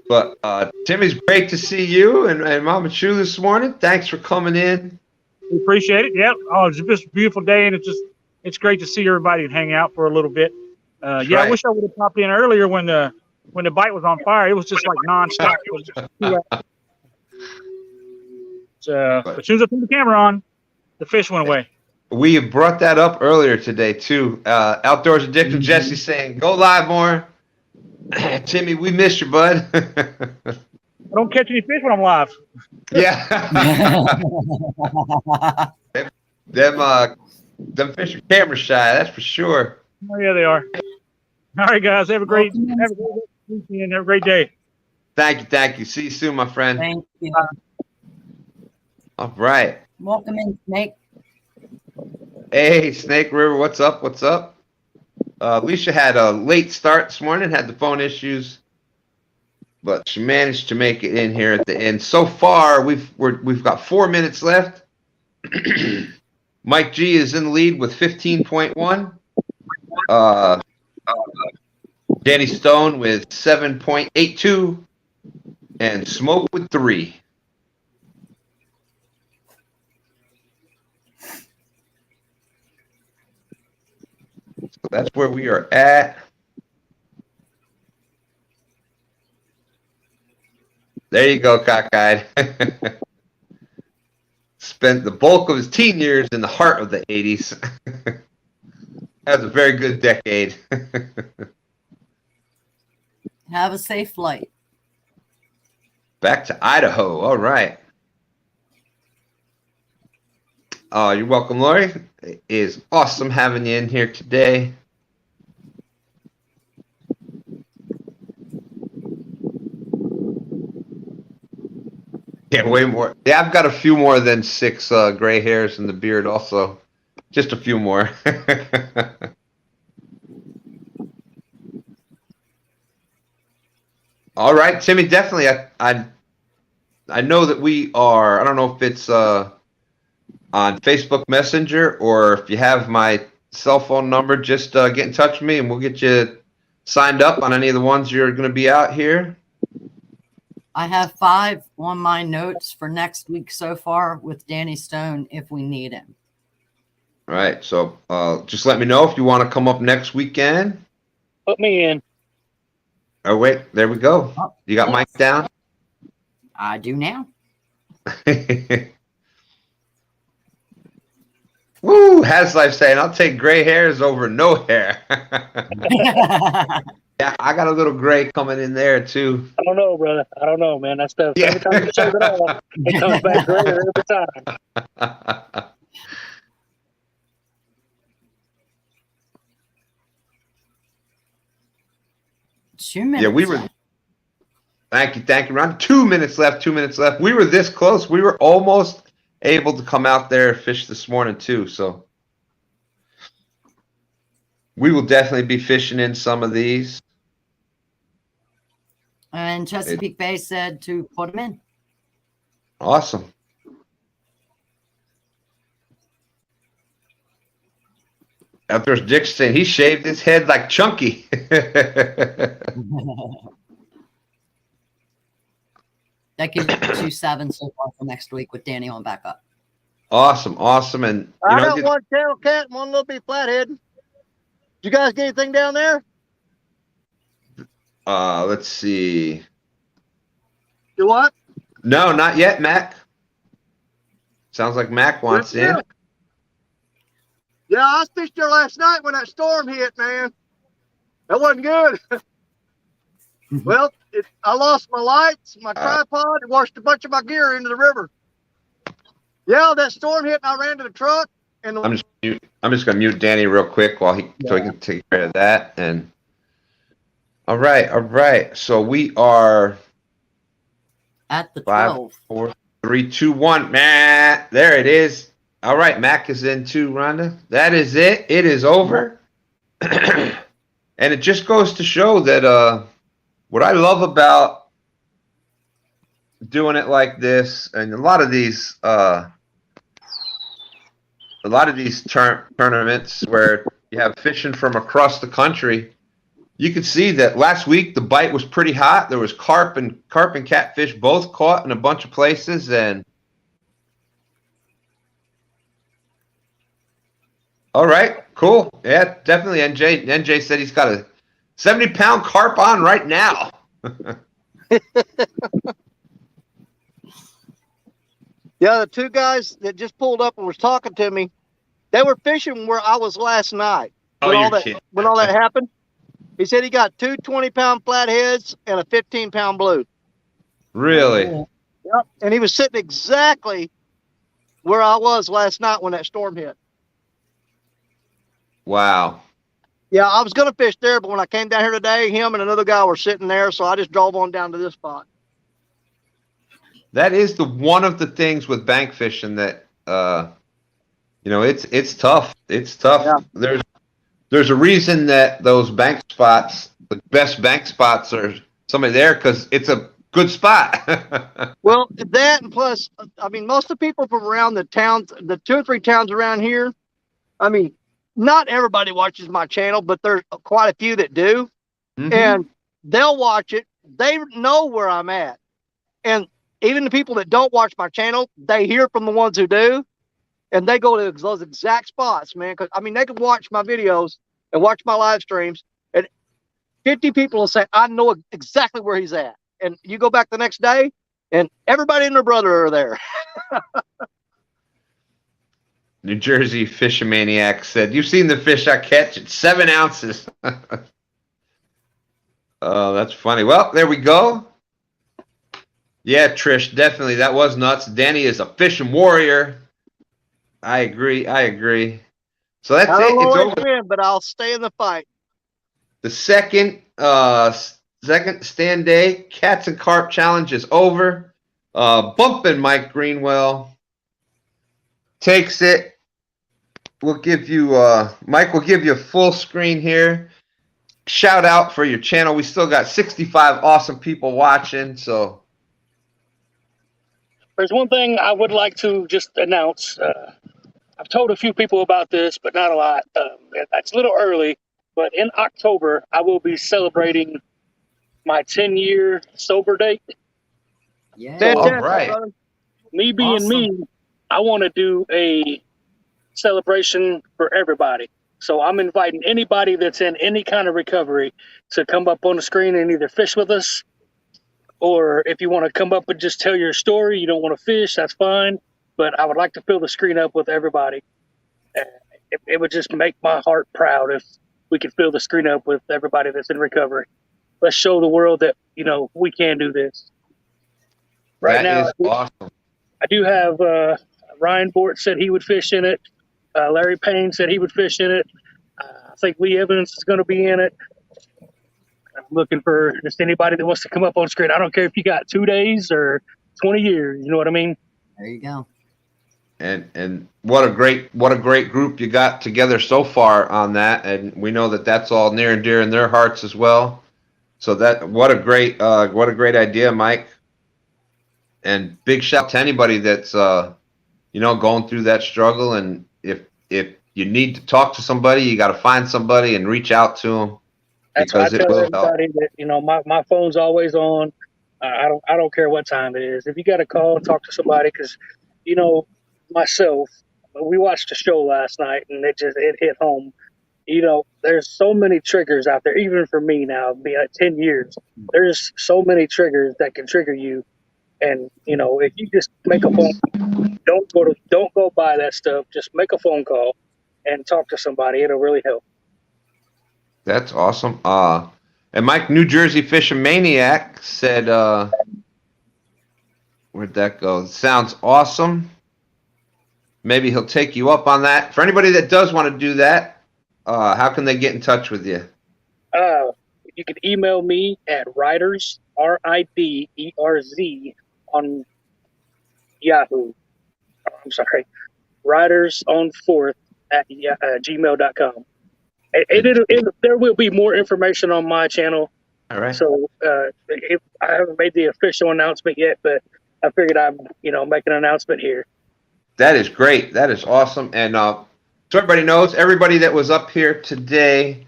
But Timmy's great to see you and Mama Chu this morning. Thanks for coming in. We appreciate it. Yeah. Oh, it's just a beautiful day, and it's great to see everybody and hang out for a little bit. Yeah, right. I wish I would have popped in earlier when the bite was on fire. It was just like nonstop. But as soon as I put the camera on, the fish went away. We brought that up earlier today too. Outdoors Addiction Jesse saying, "Go live more." Timmy, we miss you, bud. I don't catch any fish when I'm live. Yeah. them fish are camera shy, that's for sure. Oh yeah, they are. All right, guys. Have a great weekend. Have a great day. Thank you. See you soon, my friend. Thank you. All right. Welcome in, Snake. Hey, Snake River, what's up? Alicia had a late start this morning, had the phone issues, but she managed to make it in here at the end. So far, we've got 4 minutes left. Mike G is in the lead with 15.1. Danny Stone with 7.82, and Smoke with 3. So that's where we are at. There you go, Cockeyed. Spent the bulk of his teen years in the heart of the 80s. That was a very good decade. Have a safe flight. Back to Idaho. All right. Oh, you're welcome, Lori. It is awesome having you in here today. Yeah, way more. Yeah, I've got a few more than 6 gray hairs in the beard also. Just a few more. All right, Timmy, definitely. I know that we are, I don't know if it's on Facebook Messenger or if you have my cell phone number, just get in touch with me and we'll get you signed up on any of the ones you're going to be out here. I have 5 on my notes for next week so far with Danny Stone if we need him. All right, so just let me know if you want to come up next weekend. Put me in. Oh, wait, there we go. You got Mike down? I do now. Woo, Has Life saying, I'll take gray hairs over no hair. Yeah, I got a little gray coming in there, too. I don't know, brother. I don't know, man. That stuff, Yeah. every time you shave it off, it comes back grayer every time. 2 minutes. Yeah, we were. Thank you, Ron. 2 minutes left. 2 minutes left. We were this close. We were almost able to come out there and fish this morning too. So we will definitely be fishing in some of these. And Chesapeake Bay said to put him in. Awesome. Out there's Dick saying he shaved his head like Chunky. That gives you 7 so far for next week with Danny on backup. Awesome. And you I know, got one channel cat and one little bitty flathead. Did you guys get anything down there? let's see. You what? No, not yet, Mack. Sounds like Mack wants in. Yeah, I fished there last night when that storm hit, man. That wasn't good. Well, I lost my lights, my tripod, and washed a bunch of my gear into the river. Yeah, that storm hit, and I ran to the truck. And I'm just gonna mute Danny real quick while so he can take care of that. And all right. So we are at the 5, 12. 4, 3, 2, 1. Matt, there it is. All right, Mack is in too, Rhonda. That is it. It is over. And it just goes to show that what I love about doing it like this, and a lot of these tournaments where you have fishing from across the country, you can see that last week the bite was pretty hot. There was carp and catfish both caught in a bunch of places, and all right, cool. Yeah, definitely. NJ said he's got a 70-pound carp on right now. yeah, the 2 guys that just pulled up and was talking to me, they were fishing where I was last night. Oh, When you're all that kidding. when all that happened, he said he got 2 20-pound flatheads and a 15-pound blue. Really? Yep, and he was sitting exactly where I was last night when that storm hit. Wow. Yeah, I was gonna fish there, but when I came down here today, him and another guy were sitting there, so I just drove on down to this spot. That is one of the things with bank fishing that it's tough. It's tough. Yeah. There's there's a reason that those bank spots, the best bank spots, are somebody there because it's a good spot. Well, that and plus, I mean, most of the people from around the towns, the 2 or 3 towns around here, I mean, not everybody watches my channel, but there's quite a few that do. Mhm. And they'll watch it. They know where I'm at. And even the people that don't watch my channel, they hear from the ones who do. And they go to those exact spots, man. Because, I mean, they can watch my videos and watch my live streams. And 50 people will say, I know exactly where he's at. And you go back the next day, and everybody and their brother are there. New Jersey Fishing Maniac said, "You've seen the fish I catch. It's 7 ounces." Oh, that's funny. Well, there we go. Yeah, Trish, definitely. That was nuts. Danny is a fishing warrior. I agree. I agree. So that's I it. don't It's always over. win, but I'll stay in the fight. The second STANday Cats and Carp Challenge is over. Bumping Mike Greenwell takes it. We'll give you Mike will give you a full screen here. Shout out for your channel. We still got 65 awesome people watching. So There's one thing I would like to just announce. I've told a few people about this, but not a lot. It's a little early, but in October, I will be celebrating my 10-year sober date. Yeah. Fantastic, all right. brother. Me being me, I want to do a celebration for everybody. So I'm inviting anybody that's in any kind of recovery to come up on the screen and either fish with us, or if you want to come up and just tell your story, you don't want to fish, that's fine. But I would like to fill the screen up with everybody. It would just make my heart proud if we could fill the screen up with everybody that's in recovery. Let's show the world that, you know, we can do this. Right That now, is awesome. I do have Ryan Bort said he would fish in it. Larry Payne said he would fish in it. I think Lee Evans is going to be in it. I'm looking for just anybody that wants to come up on screen. I don't care if you got 2 days or 20 years. You know what I mean? There you go. And what a great group you got together so far on that, and we know that that's all near and dear in their hearts as well. So that what a great idea, Mike. And big shout to anybody that's you know, going through that struggle. And if you need to talk to somebody, you got to find somebody and reach out to them. That's why I Because it tell will help. everybody that, you know, my phone's always on. I don't care what time it is. If you got to call and talk to somebody, because, you know, myself, we watched a show last night and it hit home. You know, there's so many triggers out there, even for me now, being at 10 years, there's so many triggers that can trigger you. And, you know, if you just make a phone, don't go buy that stuff. Just make a phone call and talk to somebody. It'll really help. That's awesome. And Mike, New Jersey Fishing Maniac said, where'd that go? Sounds awesome. Maybe he'll take you up on that. For anybody that does want to do that, how can they get in touch with you? You can email me at Riders, RIDERZ, on Yahoo. I'm sorry, Riders on 4th at gmail.com. There will be more information on my channel. All right. So I haven't made the official announcement yet, but I figured I'd, you know, make an announcement here. That is great. That is awesome. And so everybody knows, everybody that was up here today,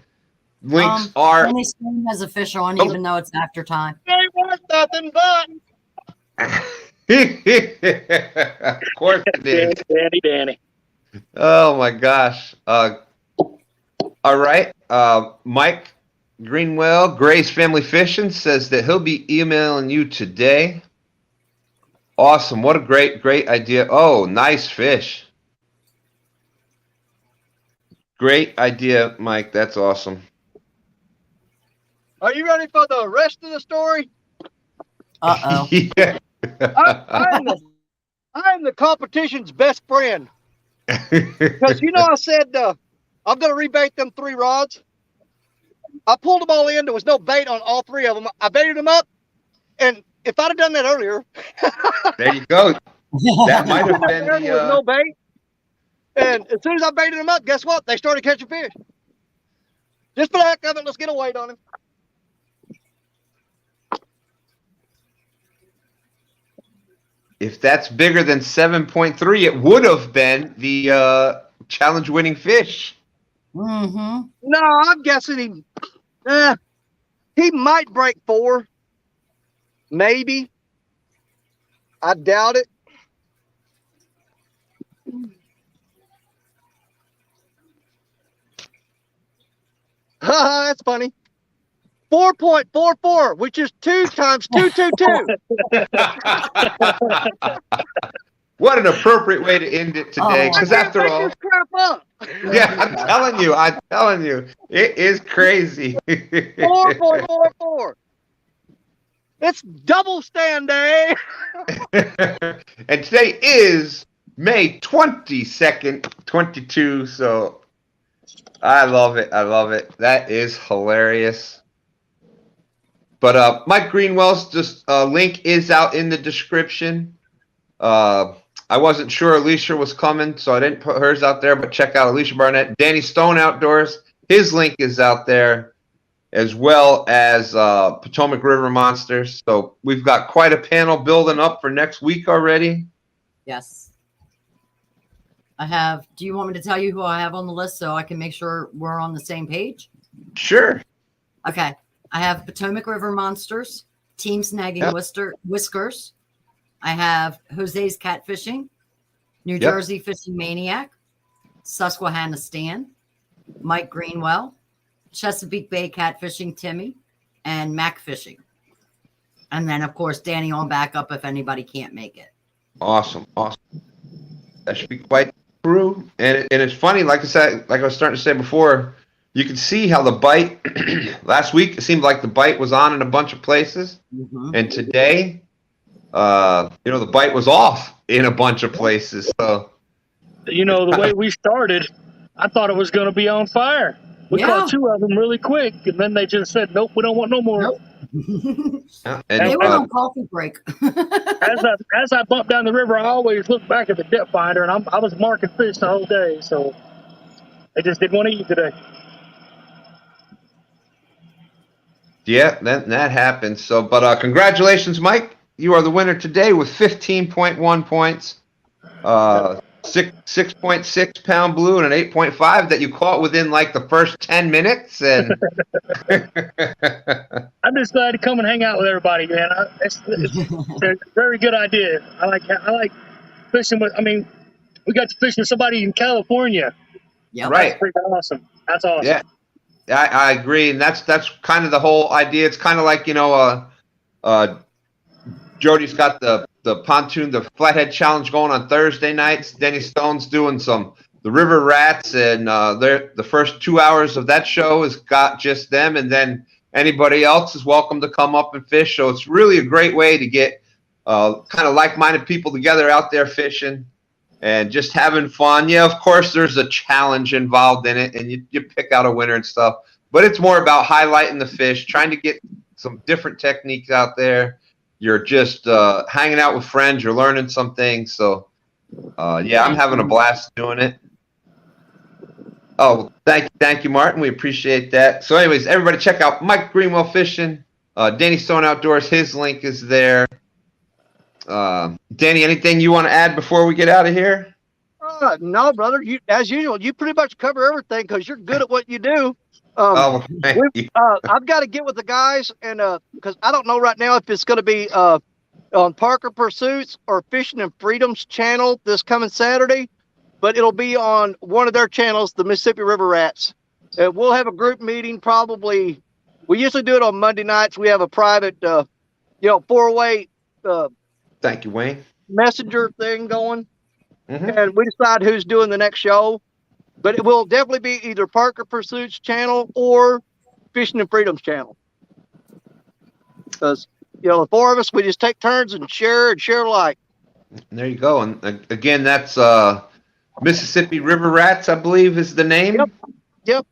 links are. Any stream has official on, even though it's after time. They want nothing but. Of course it is. Danny. Oh my gosh. All right. Mike Greenwell, Gray's Family Fishing, says that he'll be emailing you today. Awesome. What a great idea. Oh, nice fish. Great idea, Mike. That's awesome. Are you ready for the rest of the story? Uh-oh. Yeah. I'm the competition's best friend. Because, you know, I said I'm going to rebait them 3 rods. I pulled them all in. There was no bait on all 3 of them. I baited them up. And if I'd have done that earlier. There you go. That might have been there was no bait. And as soon as I baited them up, guess what? They started catching fish. Just for the heck of it, let's get a weight on him. If that's bigger than 7.3, it would have been the challenge-winning fish. Mm-hmm. No, I'm guessing he might break 4. Maybe. I doubt it. That's funny. 4.44, which is 2 times 222. What an appropriate way to end it today. Because after all, this crap up. yeah, I'm telling you, it is crazy. 4.44. It's double STANday. And today is May 22nd, 22. So I love it. I love it. That is hilarious. But Mike Greenwell's just link is out in the description. I wasn't sure Alicia was coming, so I didn't put hers out there, but check out Alicia Barnett. Danny Stone Outdoors, his link is out there, as well as Potomac River Monsters. So we've got quite a panel building up for next week already. Yes. I have. Do you want me to tell you who I have on the list so I can make sure we're on the same page? Sure. Okay. I have Potomac River Monsters, Team Snagging Whiskers. I have Jose's Catfishing, New Jersey Fishing Maniac, Susquehanna Stan, Mike Greenwell, Chesapeake Bay Catfishing Timmy, and Mack Fishing. And then, of course, Danny on backup if anybody can't make it. Awesome. Awesome. That should be quite true. And it's funny, like I said, like I was starting to say before, you can see how the bite last week, it seemed like the bite was on in a bunch of places. Mm-hmm. And today, the bite was off in a bunch of places. So, the way we started, I thought it was going to be on fire. We caught 2 of them really quick, and then they just said, "Nope, we don't want no more." Nope. and They went on coffee break. as I bumped down the river, I always look back at the depth finder, and I was marking fish the whole day, so they just didn't want to eat today. yeah, that happened. So, but congratulations, Mike. You are the winner today with 15.1 points, 6.6 pound blue, and an 8.5 that you caught within like the first 10 minutes. And I'm just glad to come and hang out with everybody, man. It's a very good idea. I like fishing with. I mean, we got to fish with somebody in California. Yeah, right. That's pretty awesome. That's awesome. Yeah, I agree, and that's kind of the whole idea. It's kind of like Jody's got the pontoon, the flathead challenge going on Thursday nights. Denny Stone's doing the river rats, and the first 2 hours of that show has got just them, and then anybody else is welcome to come up and fish. So it's really a great way to get kind of like-minded people together out there fishing and just having fun. Yeah, of course, there's a challenge involved in it, and you pick out a winner and stuff. But it's more about highlighting the fish, trying to get some different techniques out there. You're just hanging out with friends. You're learning some things. So, yeah, I'm having a blast doing it. Oh, thank you, Martin. We appreciate that. So, anyways, everybody check out Mike Greenwell Fishing. Danny Stone Outdoors, his link is there. Danny, anything you want to add before we get out of here? No, brother. You, as usual, you pretty much cover everything because you're good at what you do. Thank you. I've got to get with the guys, and because I don't know right now if it's going to be on Parker Pursuits or Fishing and Freedom's channel this coming Saturday, but it'll be on one of their channels, the Mississippi River Rats. We'll have a group meeting probably. We usually do it on Monday nights. We have a private, 4-way. Thank you, Wayne. Messenger thing going, and we decide who's doing the next show. But it will definitely be either Parker Pursuits channel or Fishing and Freedom's channel. Because, the 4 of us, we just take turns and share alike. There you go. And again, that's Mississippi River Rats, I believe, is the name. Yep.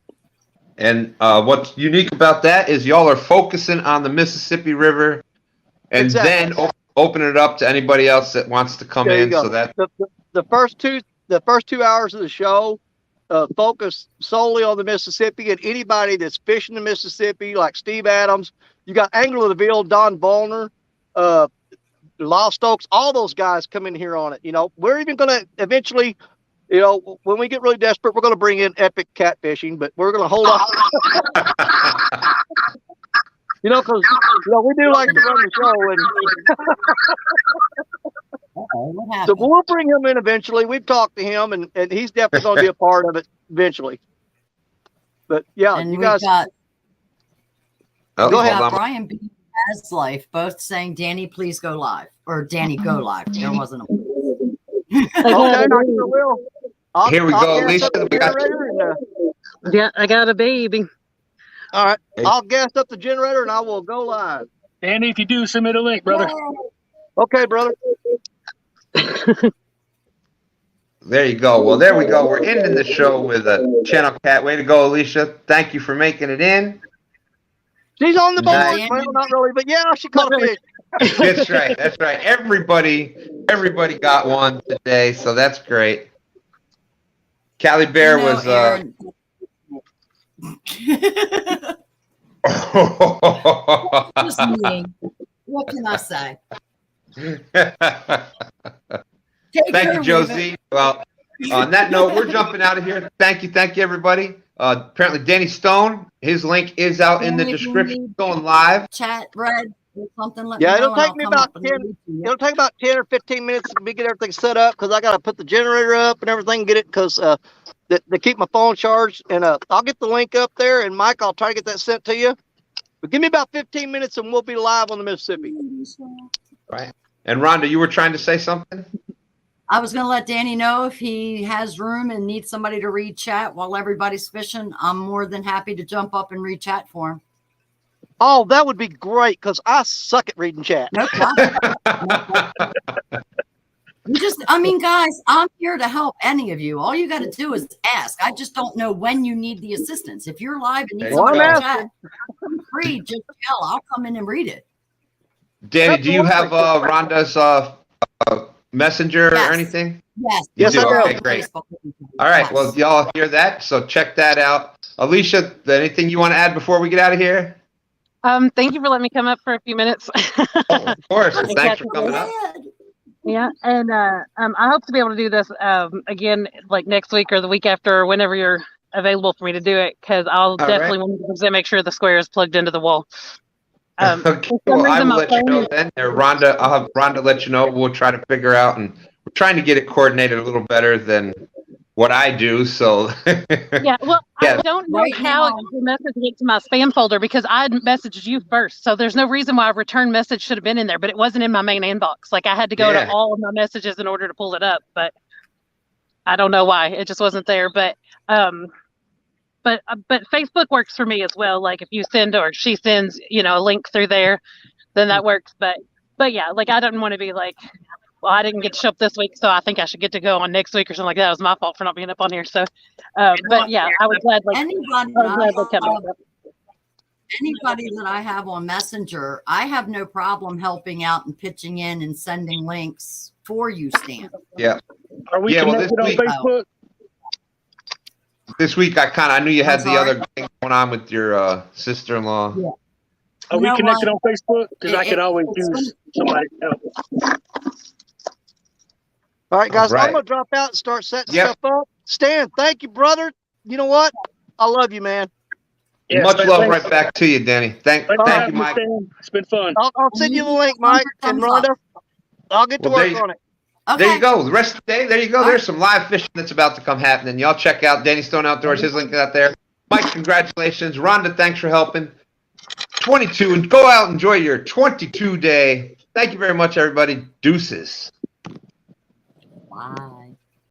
And what's unique about that is y'all are focusing on the Mississippi River, and then open it up to anybody else that wants to come in. So that the first 2 hours of the show, focus solely on the Mississippi, and anybody that's fishing the Mississippi, like Steve Adams, you got Angler of the Ville, Don Volner, Lost Oaks, all those guys come in here on it. You know, we're even going to eventually, you know, when we get really desperate, we're going to bring in epic catfishing, but we're going to hold off. You know, because we do like to run the show, and so we'll bring him in eventually. We've talked to him, and he's definitely going to be a part of it eventually. But yeah, And you guys. We Go ahead. got Brian B. Has Life both saying, "Danny, please go live," or "Danny, go live." There wasn't a. Okay, I sure will. Here we go, Alicia. Yeah, I got a baby. All right, I'll gas up the generator and I will go live. Danny, if you do, send me the link, brother. Okay, brother. There you go. Well, there we go. We're ending the show with a channel cat. Way to go, Alicia. Thank you for making it in. She's on the board. Nice. Well, not really, but yeah, she caught a fish. That's right. That's right. Everybody got one today, so that's great. Calibear was Just me. What can I say? Thank you, Josie. Well, on that note, we're jumping out of here. Thank you, everybody. Apparently, Danny Stone, his link is out in the description. Going live. Chat, Red, or something. Yeah, it'll take me about 10. It'll take about 10 or 15 minutes to get everything set up because I got to put the generator up and everything. Get it because they keep my phone charged. And I'll get the link up there. And Mike, I'll try to get that sent to you. But give me about 15 minutes and we'll be live on the Mississippi. Right. And Rhonda, you were trying to say something? I was going to let Danny know if he has room and needs somebody to read chat while everybody's fishing. I'm more than happy to jump up and read chat for him. Oh, that would be great because I suck at reading chat. No problem. Guys, I'm here to help any of you. All you got to do is ask. I just don't know when you need the assistance. If you're live and need somebody to chat, I'm free. Just yell. I'll come in and read it. Danny, do you have Rhonda's messenger or anything? Yes. Yes, I do. Okay, great. All right. Well, y'all hear that? So check that out. Alicia, anything you want to add before we get out of here? Thank you for letting me come up for a few minutes. Of course. Thanks for coming up. Yeah, and I hope to be able to do this again, like next week or the week after, or whenever you're available for me to do it, because I'll definitely want to make sure the square is plugged into the wall. Okay, well, I will let you know then. Rhonda, I'll have Rhonda let you know. We'll try to figure out, and we're trying to get it coordinated a little better than what I do. So yeah, well, I don't know how the message get to my spam folder because I messaged you first. So there's no reason why a return message should have been in there, but it wasn't in my main inbox. Like I had to go to all of my messages in order to pull it up, but I don't know why it just wasn't there. But Facebook works for me as well. Like if you send or she sends, a link through there, then that works. But yeah, like I don't want to be like, well, I didn't get to show up this week, so I think I should get to go on next week or something like that. It was my fault for not being up on here. So, but yeah, I would gladly. Anybody that I have on Messenger, I have no problem helping out and pitching in and sending links for you, Stan. Yeah. Are we connected on Facebook? This week, I knew you had the other thing going on with your sister-in-law. Yeah. Are we connected on Facebook? Because I could always use somebody else. All right, guys, I'm going to drop out and start setting stuff up. Stan, thank you, brother. You know what? I love you, man. Yeah, much love right back to you, Danny. Thank you, Mike. It's been fun. I'll send you the link, Mike and Rhonda. I'll get to work on it. Okay. There you go. The rest of the day, there you go. There's some live fishing that's about to come happening. Y'all check out Danny Stone Outdoors. His link is out there. Mike, congratulations. Rhonda, thanks for helping. 22, and go out and enjoy your 22-day. Thank you very much, everybody. Deuces. Bye.